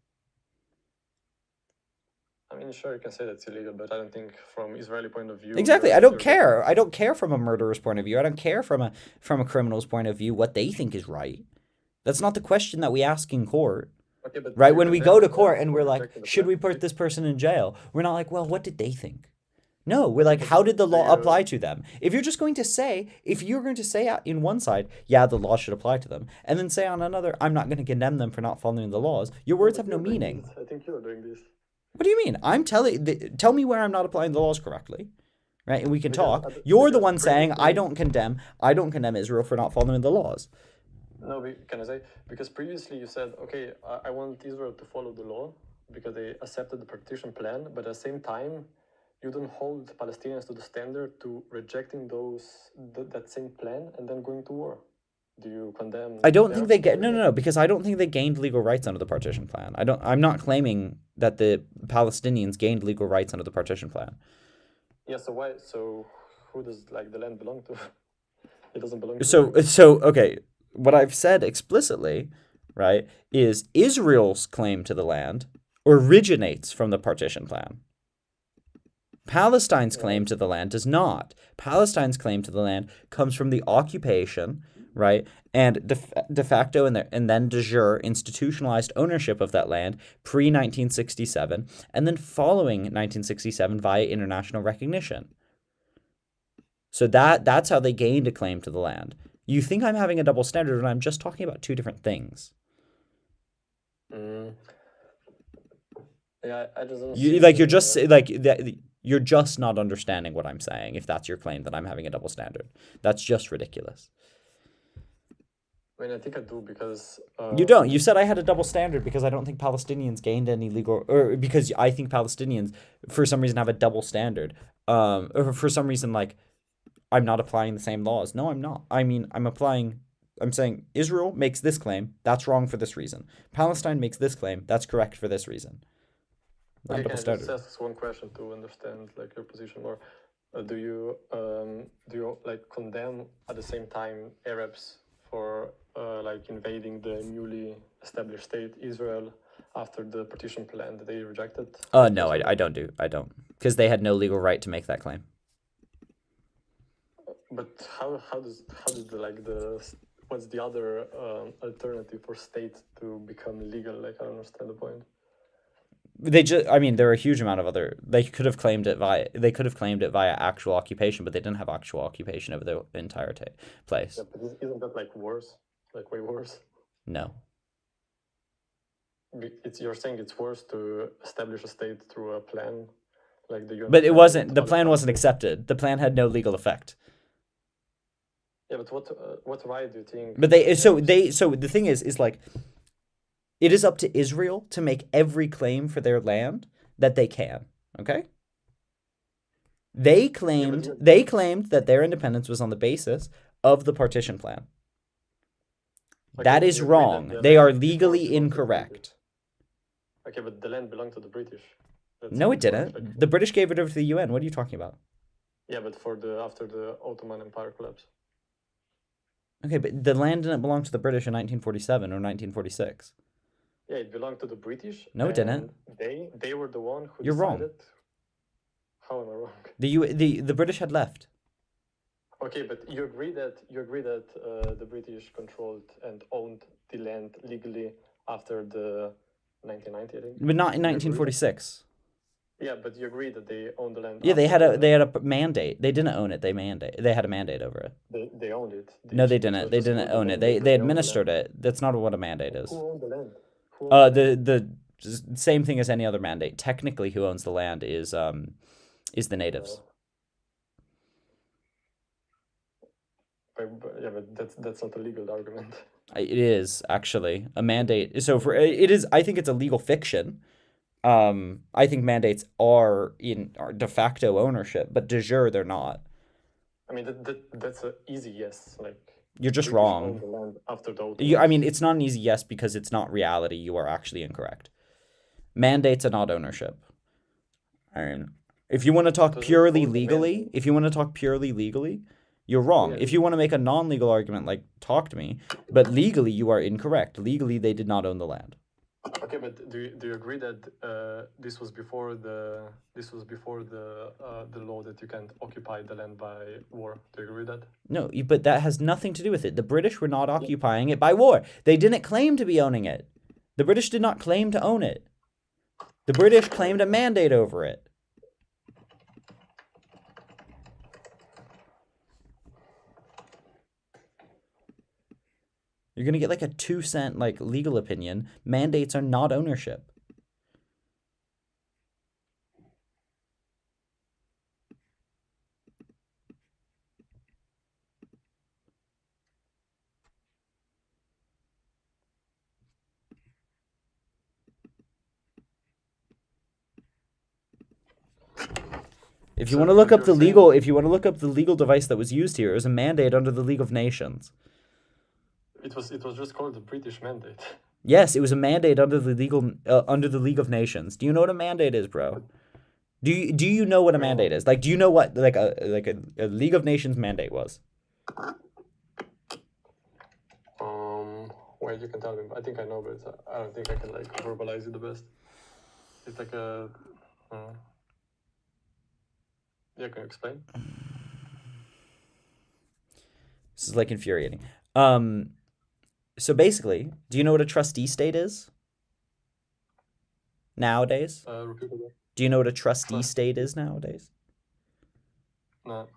I mean, sure, you can say that's illegal, but I don't think from Israeli point of view. Exactly. I don't care. I don't care from a murderer's point of view. I don't care from a criminal's point of view what they think is right. That's not the question that we ask in court. Okay, right? When we go to court and we're like, should we put this person in jail? We're not like, well, what did they think? No, we're like, how did the law apply to them? If you're going to say in one side, yeah, the law should apply to them, and then say on another, I'm not going to condemn them for not following the laws, your words have no meaning. I think you're doing this. What do you mean? Tell me where I'm not applying the laws correctly, right? And we can talk. You're the one saying, I don't condemn Israel for not following the laws. No, can I say? Because previously you said, okay, I want Israel to follow the law because they accepted the partition plan, but at the same time, you don't hold Palestinians to the standard to rejecting that same plan and then going to war. Do you condemn? I don't think they get no, because I don't think they gained legal rights under the partition plan. I'm not claiming that the Palestinians gained legal rights under the partition plan. Yeah, so why? So who does the land belong to? It doesn't belong to. So okay. What I've said explicitly, right, is Israel's claim to the land originates from the partition plan. Palestine's claim to the land does not. Palestine's claim to the land comes from the occupation, right, and de facto and then de jure institutionalized ownership of that land pre-1967, and then following 1967 via international recognition. So that's how they gained a claim to the land. You think I'm having a double standard when I'm just talking about two different things. Yeah, I just don't you're just not understanding what I'm saying if that's your claim that I'm having a double standard. That's just ridiculous. I mean, I think I do because... You don't. You said I had a double standard because I don't think Palestinians gained any legal... Or because I think Palestinians, for some reason, have a double standard. Or for some reason, I'm not applying the same laws. No, I'm not. I mean, I'm saying Israel makes this claim, that's wrong for this reason. Palestine makes this claim, that's correct for this reason. Not Okay, double can I just standard. ask one question to understand like your position more? Do you like condemn at the same time Arabs for like invading the newly established state Israel after the partition plan that they rejected? No, I don't because they had no legal right to make that claim. But how does the like the what's the other alternative for state to become legal? Like I don't understand the point. I mean, there are a huge amount of other. They could have claimed it via actual occupation, but they didn't have actual occupation over the entire place. Yeah, but isn't that like worse? Like way worse? No. You're saying it's worse to establish a state through a plan, like the UN But it plan wasn't. with The other plan wasn't countries? accepted. The plan had no legal effect. Yeah, but what right do you think? But so the thing is like, it is up to Israel to make every claim for their land that they can. Okay. They claimed that their independence was on the basis of the partition plan. Okay, That but is you agree that wrong. the They land are before legally belonged to the British? incorrect. Okay, but the land belonged to the British. That's No, it correct, didn't. like- The British gave it over to the UN. What are you talking about? Yeah, but after the Ottoman Empire collapse. Okay, but the land didn't belong to the British in 1947 or 1946. Yeah, it belonged to the British. No, it didn't. And they were the one who You're wrong. decided. How am I wrong? The British had left. Okay, but you agree that the British controlled and owned the land legally after the 1990, I think. But not in You agree? 1946. Yeah, but you agree that they owned the land. Yeah, they after had a mandate. They didn't own it. They had a mandate over it. They owned it. No, they It didn't. was They just didn't called own the it. land They because owned the administered land. it. That's not what a mandate is. Who owned the land? Who owned the land? The same thing as any other mandate. Technically, who owns the land is the natives. Yeah, but that's not a legal argument. It is actually a mandate. So for it is, I think it's a legal fiction. I think mandates are de facto ownership, but de jure they're not. I mean, that's an easy yes. Like You're just British wrong. owned the land after the I Ottomans. mean, it's not an easy yes because it's not reality. You are actually incorrect. Mandates are not ownership. I mean, if you want to talk Does it purely own the legally, mandate? you're wrong. Yeah. If you want to make a non-legal argument, like talk to me, but legally you are incorrect. Legally, they did not own the land. Okay, but do you agree that this was before the law that you can't occupy the land by war? Do you agree with that? No, but that has nothing to do with it. The British were not occupying it by war. They didn't claim to be owning it. The British did not claim to own it. The British claimed a mandate over it. You're going to get like a 2-cent like legal opinion. Mandates are not ownership. If you So want to look up you're saying- if you want to look up the legal device that was used here, it was a mandate under the League of Nations. It was just called the British Mandate. Yes, it was a mandate under the League of Nations. Do you know what a mandate is, bro? Do you know what a mandate is? Like, do you know what like a League of Nations mandate was? Well, you can tell me. I think I know, but I don't think I can like verbalize it the best. It's like a. Yeah, can you explain? This is like infuriating. So basically, do you know what a trustee state is? Nowadays? Repeat it. Do you know what a trustee Trust- state is nowadays? No.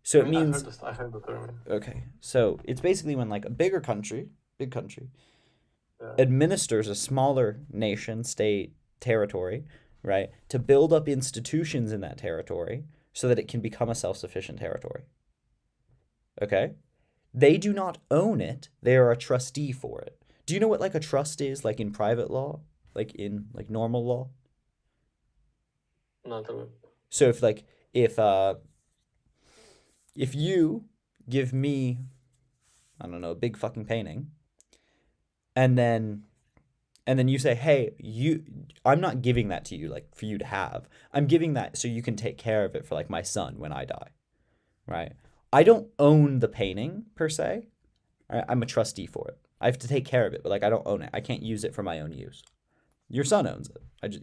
So I it mean, means I heard the term. okay. So it's basically when like a big country, Yeah. administers a smaller nation, state, territory, right, to build up institutions in that territory so that it can become a self-sufficient territory. Okay? They do not own it. They are a trustee for it. Do you know what like a trust is like in private law? Like in like normal law? No, tell me. So if if you give me, I don't know, a big fucking painting, and then you say, hey, I'm not giving that to you like for you to have. I'm giving that so you can take care of it for like my son when I die, right? I don't own the painting per se. Right? I'm a trustee for it. I have to take care of it, but like I don't own it. I can't use it for my own use. Your son owns it. Do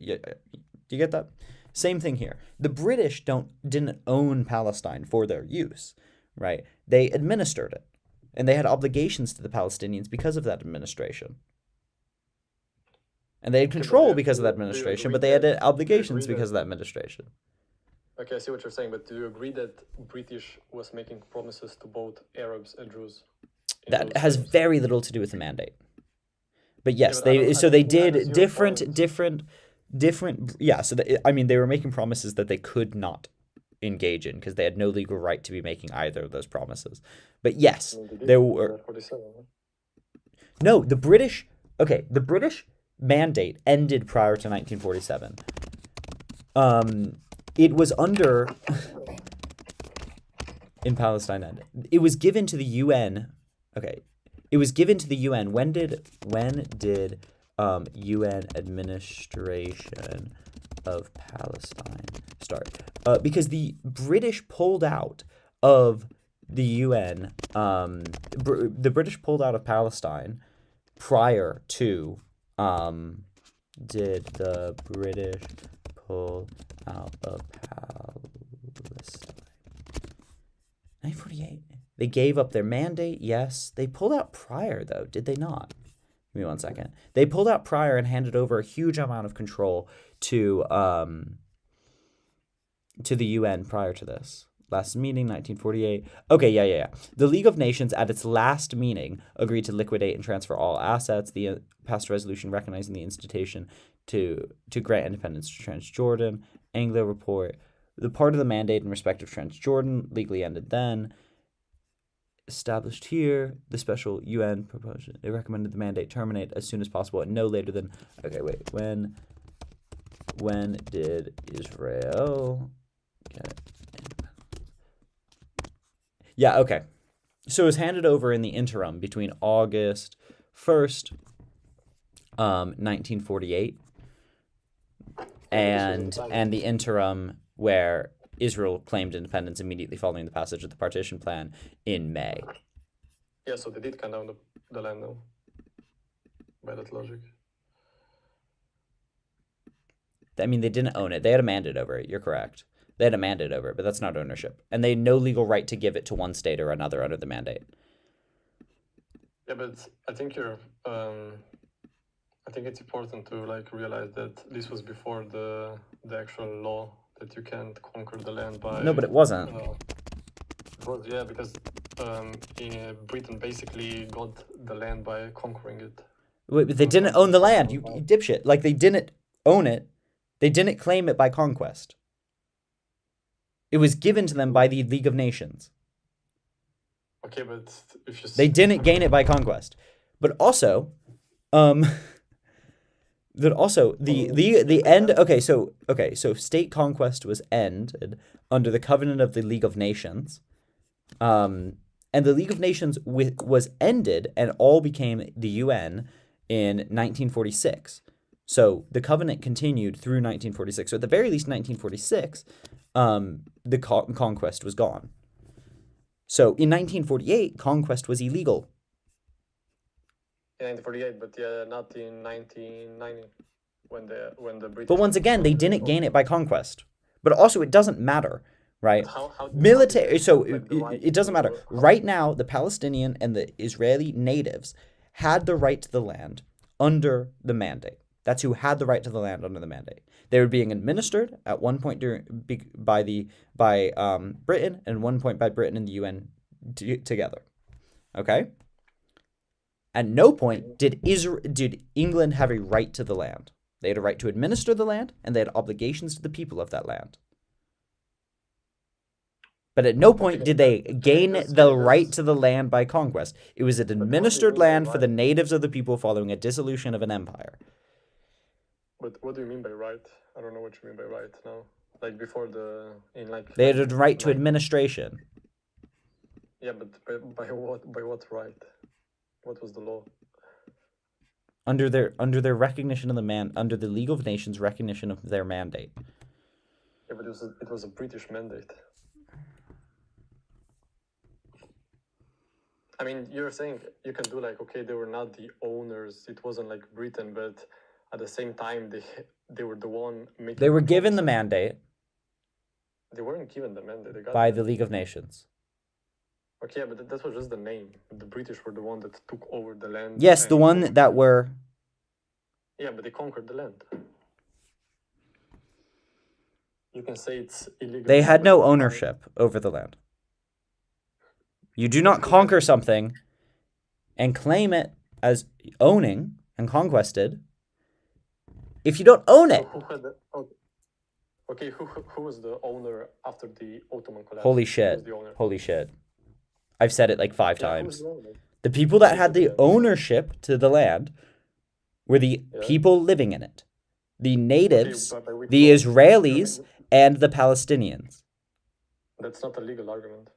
you get that? Same thing here. The British didn't own Palestine for their use, right? They administered it, and they had obligations to the Palestinians because of that administration. And they had control because of that administration, but they had obligations because of that administration. Okay, I see what you're saying, but do you agree that British was making promises to both Arabs and Jews? That has very little to do with the mandate. But yes, but they that did is your different. Yeah, so I mean, they were making promises that they could not engage in because they had no legal right to be making either of those promises. But yes, there were. No, the British. Okay, the British mandate ended prior to 1947. It was under in Palestine. It was given to the UN. Okay, it was given to the UN. When did UN administration of Palestine start? Because the British pulled out of the UN. The British pulled out of Palestine prior to. Did the British pull out of Palestine? 1948. They gave up their mandate, yes. They pulled out prior, though, did they not? Give me 1 second. They pulled out prior and handed over a huge amount of control to the UN prior to this. Last meeting, 1948. Okay, yeah. The League of Nations, at its last meeting, agreed to liquidate and transfer all assets. The passed a resolution recognizing the institution to grant independence to Transjordan. Anglo report. The part of the mandate in respect of Transjordan legally ended then. Established here, the special UN proposal. They recommended the mandate terminate as soon as possible and no later than. Okay, wait. When did Israel get independence? Yeah, okay. So it was handed over in the interim between August 1st, 1948, and the interim where Israel claimed independence immediately following the passage of the partition plan in May. Yeah, so they did cut down the land now, by that logic. I mean, they didn't own it. They had a mandate over it. You're correct. They had a mandate over it, but that's not ownership. And they had no legal right to give it to one state or another under the mandate. Yeah, but I think I think it's important to like realize that this was before the actual law that you can't conquer the land by. No, but it wasn't. Yeah, because Britain basically got the land by conquering it. Wait, but they didn't own the land, you dipshit. Like, they didn't own it. They didn't claim it by conquest. It was given to them by the League of Nations. Okay, but if you... They didn't gain it by conquest. But also, the end. Okay, so state conquest was ended under the Covenant of the League of Nations, and the League of Nations was ended and all became the UN in 1946. So the covenant continued through 1946. So at the very least, 1946, the conquest was gone. So in 1948, conquest was illegal. In 1948, but yeah, not in 1990 when the British. But once again, they didn't gain it by conquest. But also, it doesn't matter, right? Military. So it doesn't matter. Right now, the Palestinian and the Israeli natives had the right to the land under the mandate. That's who had the right to the land under the mandate. They were being administered at one point by Britain and one point by Britain and the UN together. Okay. At no point did England have a right to the land. They had a right to administer the land, and they had obligations to the people of that land. But at no point did they gain the right to the land by conquest. It was an administered land for the natives of the people following a dissolution of an empire. But what do you mean by right? I don't know what you mean by right now. Like before they had a right to administration. Yeah, but by what? By what right? What was the law? Under their recognition of under the League of Nations recognition of their mandate. Yeah, but it was a British mandate. I mean, you're saying you can do like, okay, they were not the owners. It wasn't like Britain, but at the same time, they were the one making. They were given the policy. mandate They weren't given the mandate. They got by it. the League of Nations. Okay, yeah, but that was just the name. The British were the one that took over the land. Yes, the one that were. Yeah, but they conquered the land. You can say it's illegal. They had no ownership over the land. You do not conquer something and claim it as owning and conquested if you don't own it. Who had the, okay, who was the owner after the Ottoman collapse? Holy Who shit. was the owner? Holy shit. I've said it like 5 Yeah, who times. was the owner? The people that had the ownership to the land were the people living in it. The natives, Okay, by which the law? Israelis, and the Palestinians. That's not a legal argument.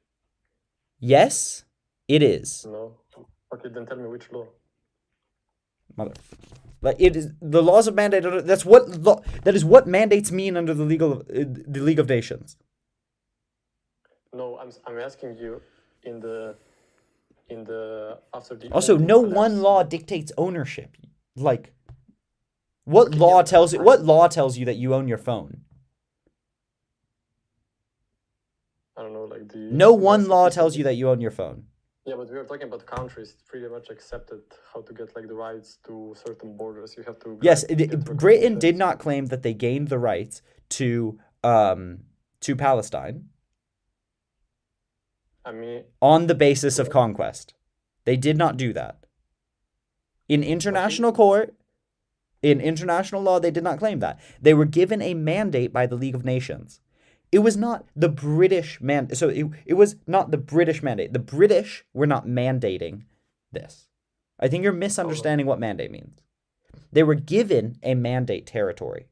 Yes, it is. No. Okay, then tell me which law. Mother. Like it is the laws of mandate. That's what that is what mandates mean under the League of Nations. No, I'm asking you in the after the Also, Ottoman no collapse. one law dictates ownership. Like, what law tells you? What law tells you that you own your phone? I don't know, like the. No one law tells you that you own your phone. Yeah, but we are talking about countries. It's pretty much accepted how to get like the rights to certain borders. You have to. Yes, get Britain did recognitions. not claim that they gained the rights to Palestine I mean, on the basis of conquest. They did not do that. In international court, in international law, they did not claim that. They were given a mandate by the League of Nations. It was not the British mandate. So it was not the British mandate. The British were not mandating this. I think you're misunderstanding what mandate means. They were given a mandate territory,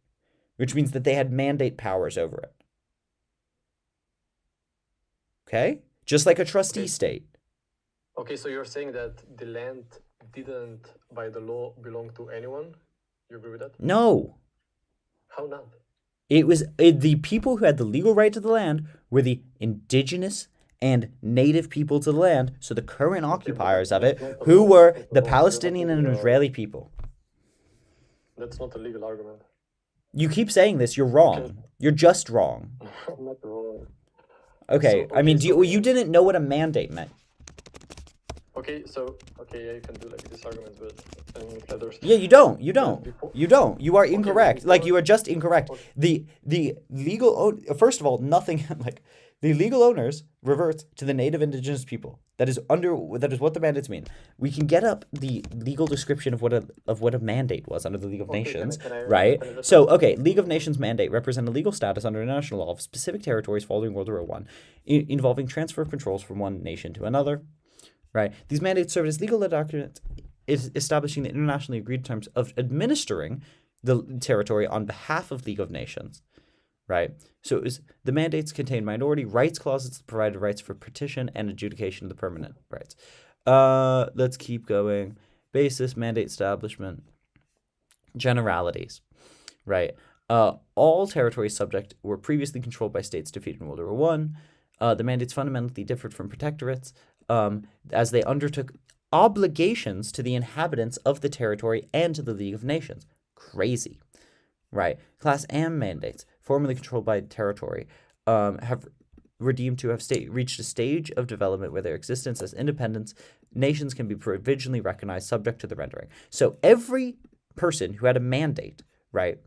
which means that they had mandate powers over it. Okay? Just like a trustee state. okay, so you're saying that the land didn't, by the law, belong to anyone? You agree with that? No. How not? It was the people who had the legal right to the land were the indigenous and native people to the land, so the current occupiers of it, who were the Palestinian and Israeli people. That's not a legal argument. You keep saying this, you're wrong. You're just wrong. I'm not wrong. Okay, So, I mean, okay, you didn't know what a mandate meant. Okay, yeah, you can do like these arguments, but I mean, others. Yeah, you don't. You don't. Before- You don't. You are incorrect. before- Like, you are just incorrect. The legal first of all, nothing like the legal owners revert to the native indigenous people. That is what the mandates mean. We can get up the legal description of what a mandate was under the League of Okay, Nations, can I right? just- So, okay, League of Nations mandate represent a legal status under international law of specific territories following World War I, involving transfer of controls from one nation to another. Right. These mandates serve as legal documents establishing the internationally agreed terms of administering the territory on behalf of League of Nations. Right. So the mandates contain minority rights clauses that provided rights for petition and adjudication of the permanent rights. Let's keep going. Basis, mandate establishment, generalities. Right. All territories subject were previously controlled by states defeated in World War I. The mandates fundamentally differed from protectorates, as they undertook obligations to the inhabitants of the territory and to the League of Nations. Crazy, right? Class M mandates, formerly controlled by territory, have reached a stage of development where their existence as independent nations can be provisionally recognized, subject to the rendering. So every person who had a mandate, right,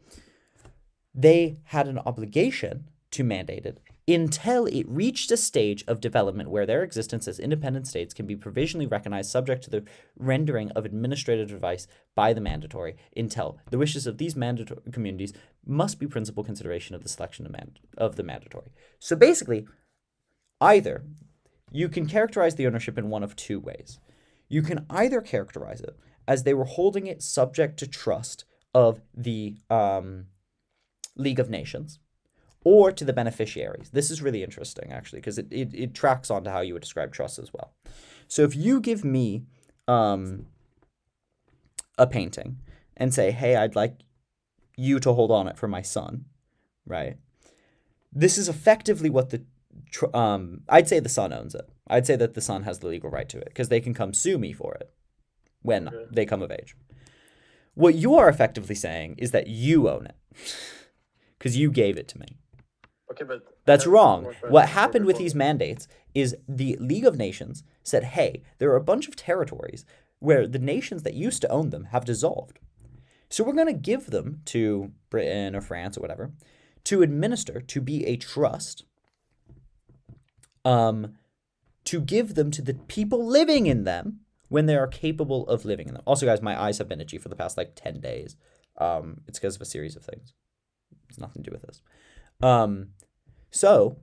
they had an obligation to mandate it until it reached a stage of development where their existence as independent states can be provisionally recognized, subject to the rendering of administrative advice by the mandatory, until the wishes of these mandatory communities must be principal consideration of the selection of the mandatory. So basically, either you can characterize the ownership in one of two ways. You can either characterize it as they were holding it subject to trust of the League of Nations, or to the beneficiaries. This is really interesting, actually, because it tracks onto how you would describe trust as well. So if you give me a painting and say, hey, I'd like you to hold on it for my son, right? This is effectively what I'd say the son owns it. I'd say that the son has the legal right to it because they can come sue me for it when they come of age. What you are effectively saying is that you own it because you gave it to me. Okay, but That's wrong. What happened with these mandates is the League of Nations said, hey, there are a bunch of territories where the nations that used to own them have dissolved. So we're going to give them to Britain or France or whatever to administer, to be a trust, to give them to the people living in them when they are capable of living in them. Also, guys, my eyes have been itchy for the past 10 days. It's because of a series of things. It's nothing to do with this. So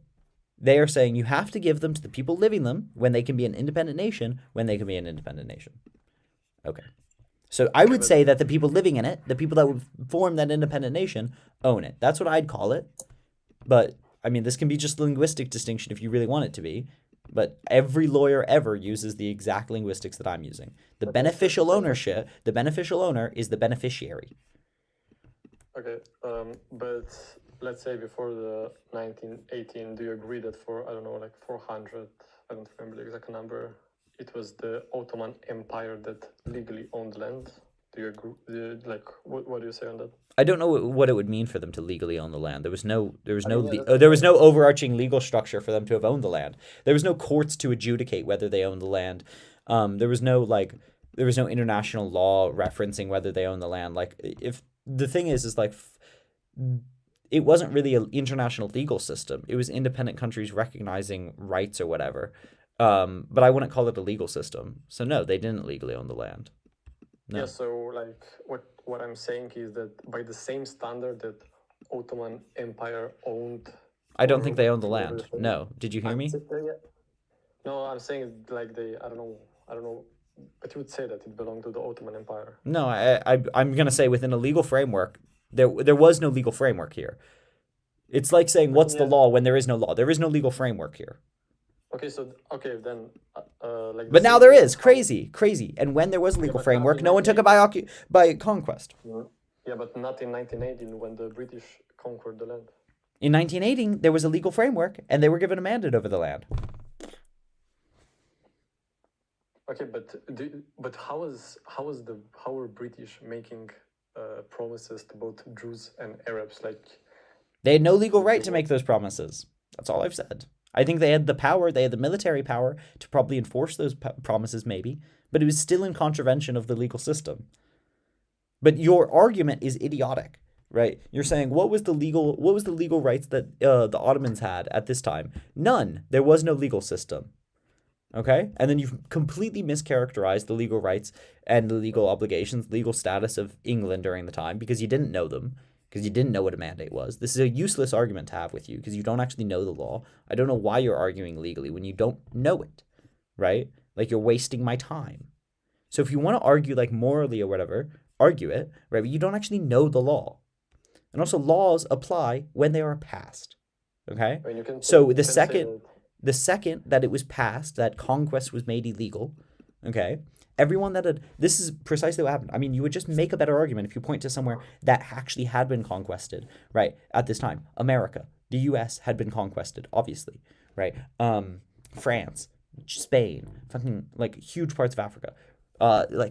they are saying you have to give them to the people living them when they can be an independent nation, Okay. So I would say that the people living in it, the people that would form that independent nation, own it. That's what I'd call it. But, I mean, this can be just a linguistic distinction if you really want it to be. But every lawyer ever uses the exact linguistics that I'm using. The beneficial owner is the beneficiary. Okay, but let's say before the 1918, do you agree that for, 400, I don't remember the exact number, it was the Ottoman Empire that legally owned land? Do you agree? What do you say on that? I don't know what it would mean for them to legally own the land. There was no overarching legal structure for them to have owned the land. There was no courts to adjudicate whether they owned the land. There was no international law referencing whether they owned the land. Like, if the thing is it wasn't really an international legal system. It was independent countries recognizing rights or whatever. But I wouldn't call it a legal system. So no, they didn't legally own the land. No. Yeah, so what I'm saying is that by the same standard that Ottoman Empire owned, I don't think they owned the land. No. Did you hear me? No, I'm saying I don't know, but you would say that it belonged to the Ottoman Empire. No, I'm gonna say within a legal framework, there was no legal framework here. It's like saying what's the law when there is no law. There is no legal framework here. Okay, then. But now there is crazy, and when there was a legal framework, no one took it by conquest. Yeah, but not in 1918 when the British conquered the land. In 1918, there was a legal framework, and they were given a mandate over the land. Okay, but how were British making promises to both Jews and Arabs? They had no legal right to make those promises. That's all I've said. I think they had the power, they had the military power to probably enforce those promises maybe, but it was still in contravention of the legal system. But your argument is idiotic, right? You're saying what was the legal rights that the Ottomans had at this time? None. There was no legal system. Okay? And then you've completely mischaracterized the legal rights and the legal obligations, legal status of England during the time because you didn't know them. Because you didn't know what a mandate was. This is a useless argument to have with you because you don't actually know the law. I don't know why you're arguing legally when you don't know it, right? Like, you're wasting my time. So if you want to argue morally or whatever, argue it, right? But you don't actually know the law. And also, laws apply when they are passed, okay? So the second that it was passed, that conquest was made illegal, okay? Everyone this is precisely what happened. I mean, you would just make a better argument if you point to somewhere that actually had been conquested, right? At this time, America, the U.S. had been conquested, obviously, right? France, Spain, fucking huge parts of Africa,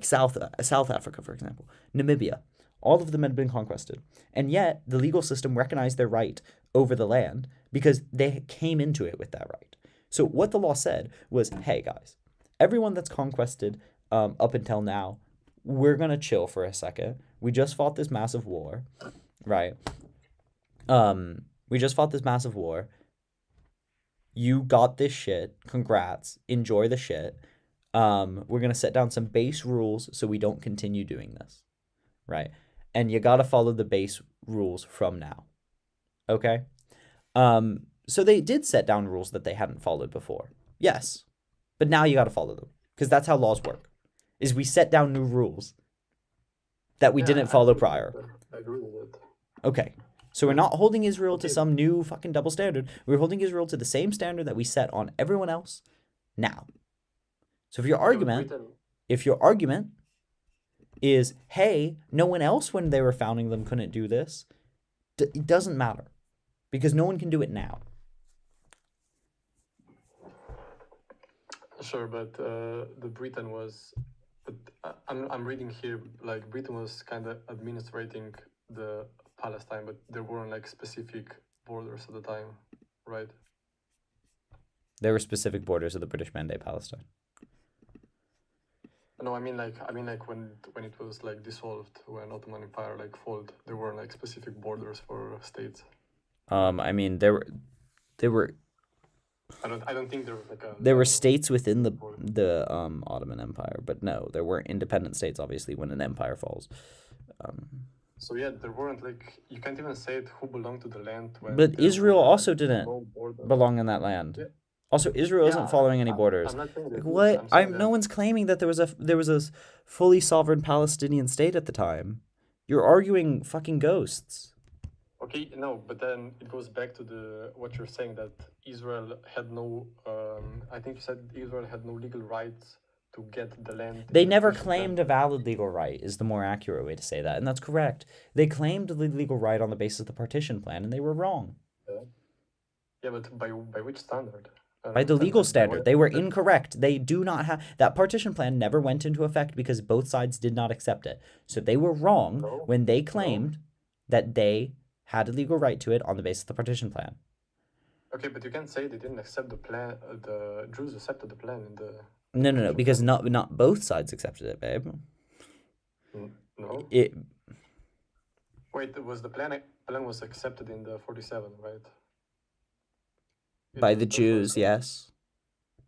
South Africa, for example, Namibia, all of them had been conquested, and yet the legal system recognized their right over the land because they came into it with that right. So what the law said was, hey guys, everyone that's conquested up until now, we're gonna chill for a second. We just fought this massive war, right? We just fought this massive war. You got this shit. Congrats. Enjoy the shit. We're gonna set down some base rules so we don't continue doing this, right? And you gotta follow the base rules from now, okay? So they did set down rules that they hadn't followed before, yes, but now you gotta follow them because that's how laws work. Is we set down new rules that we didn't follow prior. I agree with that. Okay. So we're not holding Israel to some new fucking double standard. We're holding Israel to the same standard that we set on everyone else now. So if your argument is, hey, no one else when they were founding them couldn't do this, it doesn't matter because no one can do it now. Sure, but the Britain was. But I'm reading here like Britain was kind of administrating the Palestine, but there weren't like specific borders at the time, right? There were specific borders of the British Mandate Palestine. No, I mean like when it was like dissolved, when Ottoman Empire like folded, there weren't like specific borders for states. I mean there were. I don't think there was like a. There were states within the Ottoman Empire, but no, there weren't independent states. Obviously, when an empire falls. So yeah, there weren't like you can't even say it who belonged to the land. But Israel also didn't border. belong in that land. Yeah. Also, Israel isn't following any borders. I'm not saying Like, that what? I'm saying No one's claiming that there was a fully sovereign Palestinian state at the time. You're arguing fucking ghosts. Okay, no, but then it goes back to what you're saying that Israel had no. I think you said Israel had no legal rights to get the land. They never claimed a valid legal right, is the more accurate way to say that, and that's correct. They claimed the legal right on the basis of the partition plan, and they were wrong. Yeah, but by which standard? By the legal standard. They were incorrect. They do not have... That partition plan never went into effect because both sides did not accept it. So they were wrong when they claimed that they had a legal right to it on the basis of the partition plan. Okay, but you can't say they didn't accept the plan. The Jews accepted the plan in the... No, because not both sides accepted it, babe. No? Wait, was the plan was accepted in the 47, right? By the Jews, yes.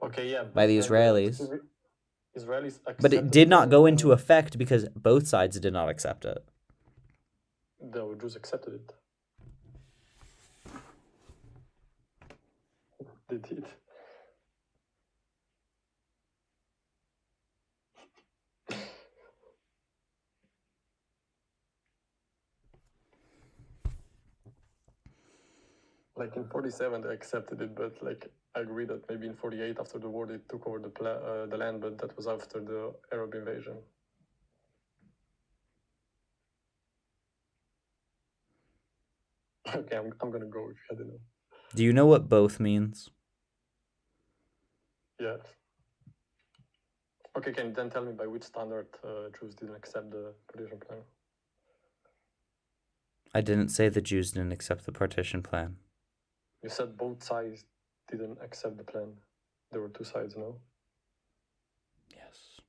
Okay, yeah. By the Israelis. Israelis accepted. But it did not go into effect because both sides did not accept it. The Jews accepted it. They did. Like in 47 they accepted it, but like I agree that maybe in 48 after the war they took over the land, but that was after the Arab invasion. Okay, I'm gonna go if you had enough. Do you know what both means? Yes. Okay, can you then tell me by which standard Jews didn't accept the partition plan? I didn't say the Jews didn't accept the partition plan. You said both sides didn't accept the plan. There were two sides, no? Yes.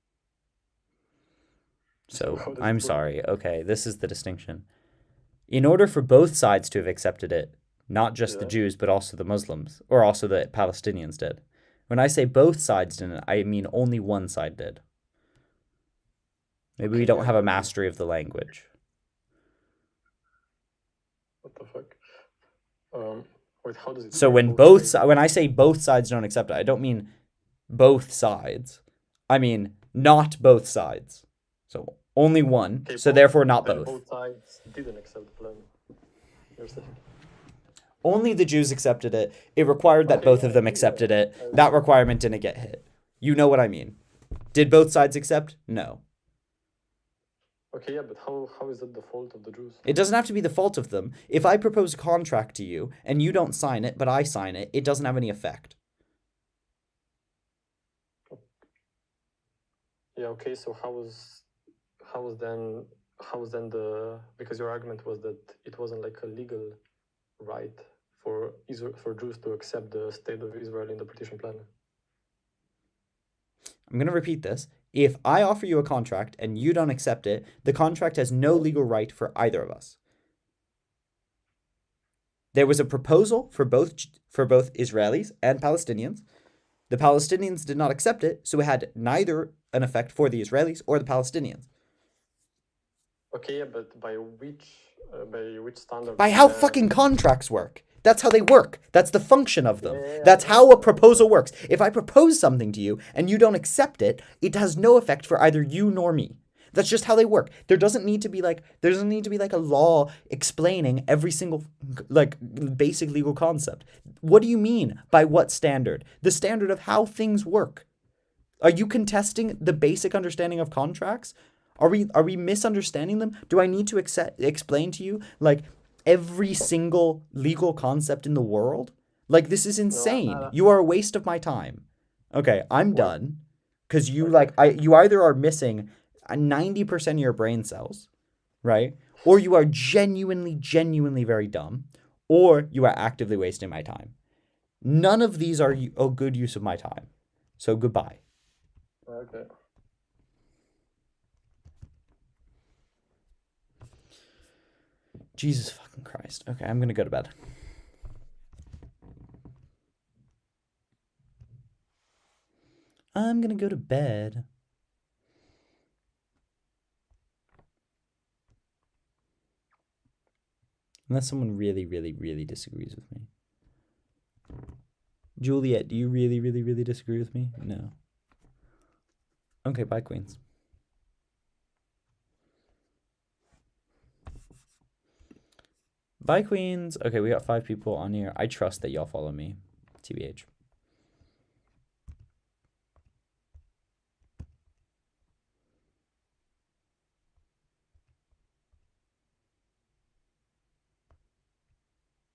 So, I'm sorry. Okay, this is the distinction. In order for both sides to have accepted it, not just the Jews, but also the Muslims, or also the Palestinians did. When I say both sides didn't, I mean only one side did. Maybe we don't have a mastery of the language. What the fuck? Wait, how does it? So when I say both sides don't accept it, I don't mean both sides. I mean not both sides. So only one. Okay, so therefore not both. Both sides didn't accept the plan. You're saying? Only the Jews accepted it. It required that both of them accepted it. That requirement didn't get hit. You know what I mean. Did both sides accept? No. Okay, yeah, but how is that the fault of the Jews? It doesn't have to be the fault of them. If I propose a contract to you and you don't sign it, but I sign it, it doesn't have any effect. Yeah, okay, so how was then the, because your argument was that it wasn't like a legal right for Jews to accept the state of Israel in the partition plan. I'm going to repeat this. If I offer you a contract and you don't accept it, the contract has no legal right for either of us. There was a proposal for both Israelis and Palestinians. The Palestinians did not accept it, so it had neither an effect for the Israelis or the Palestinians. Okay, yeah, but by which standard? By how fucking contracts work. That's how they work. That's the function of them. That's how a proposal works. If I propose something to you and you don't accept it, it has no effect for either you nor me. That's just how they work. There doesn't need to be like a law explaining every single like basic legal concept. What do you mean by what standard? The standard of how things work. Are you contesting the basic understanding of contracts? Are we misunderstanding them? Do I need to explain to you like every single legal concept in the world? Like, this is insane. You are a waste of my time. Okay, I'm done. Because you you either are missing 90% of your brain cells, right? Or you are genuinely very dumb, or you are actively wasting my time. None of these are a good use of my time. So goodbye. Okay. Jesus fucking Christ. Okay, I'm gonna go to bed. I'm gonna go to bed. Unless someone really disagrees with me. Juliet, do you really disagree with me? No. Okay, bye, Queens. Bye, Queens. Okay, we got 5 people on here. I trust that y'all follow me. TBH.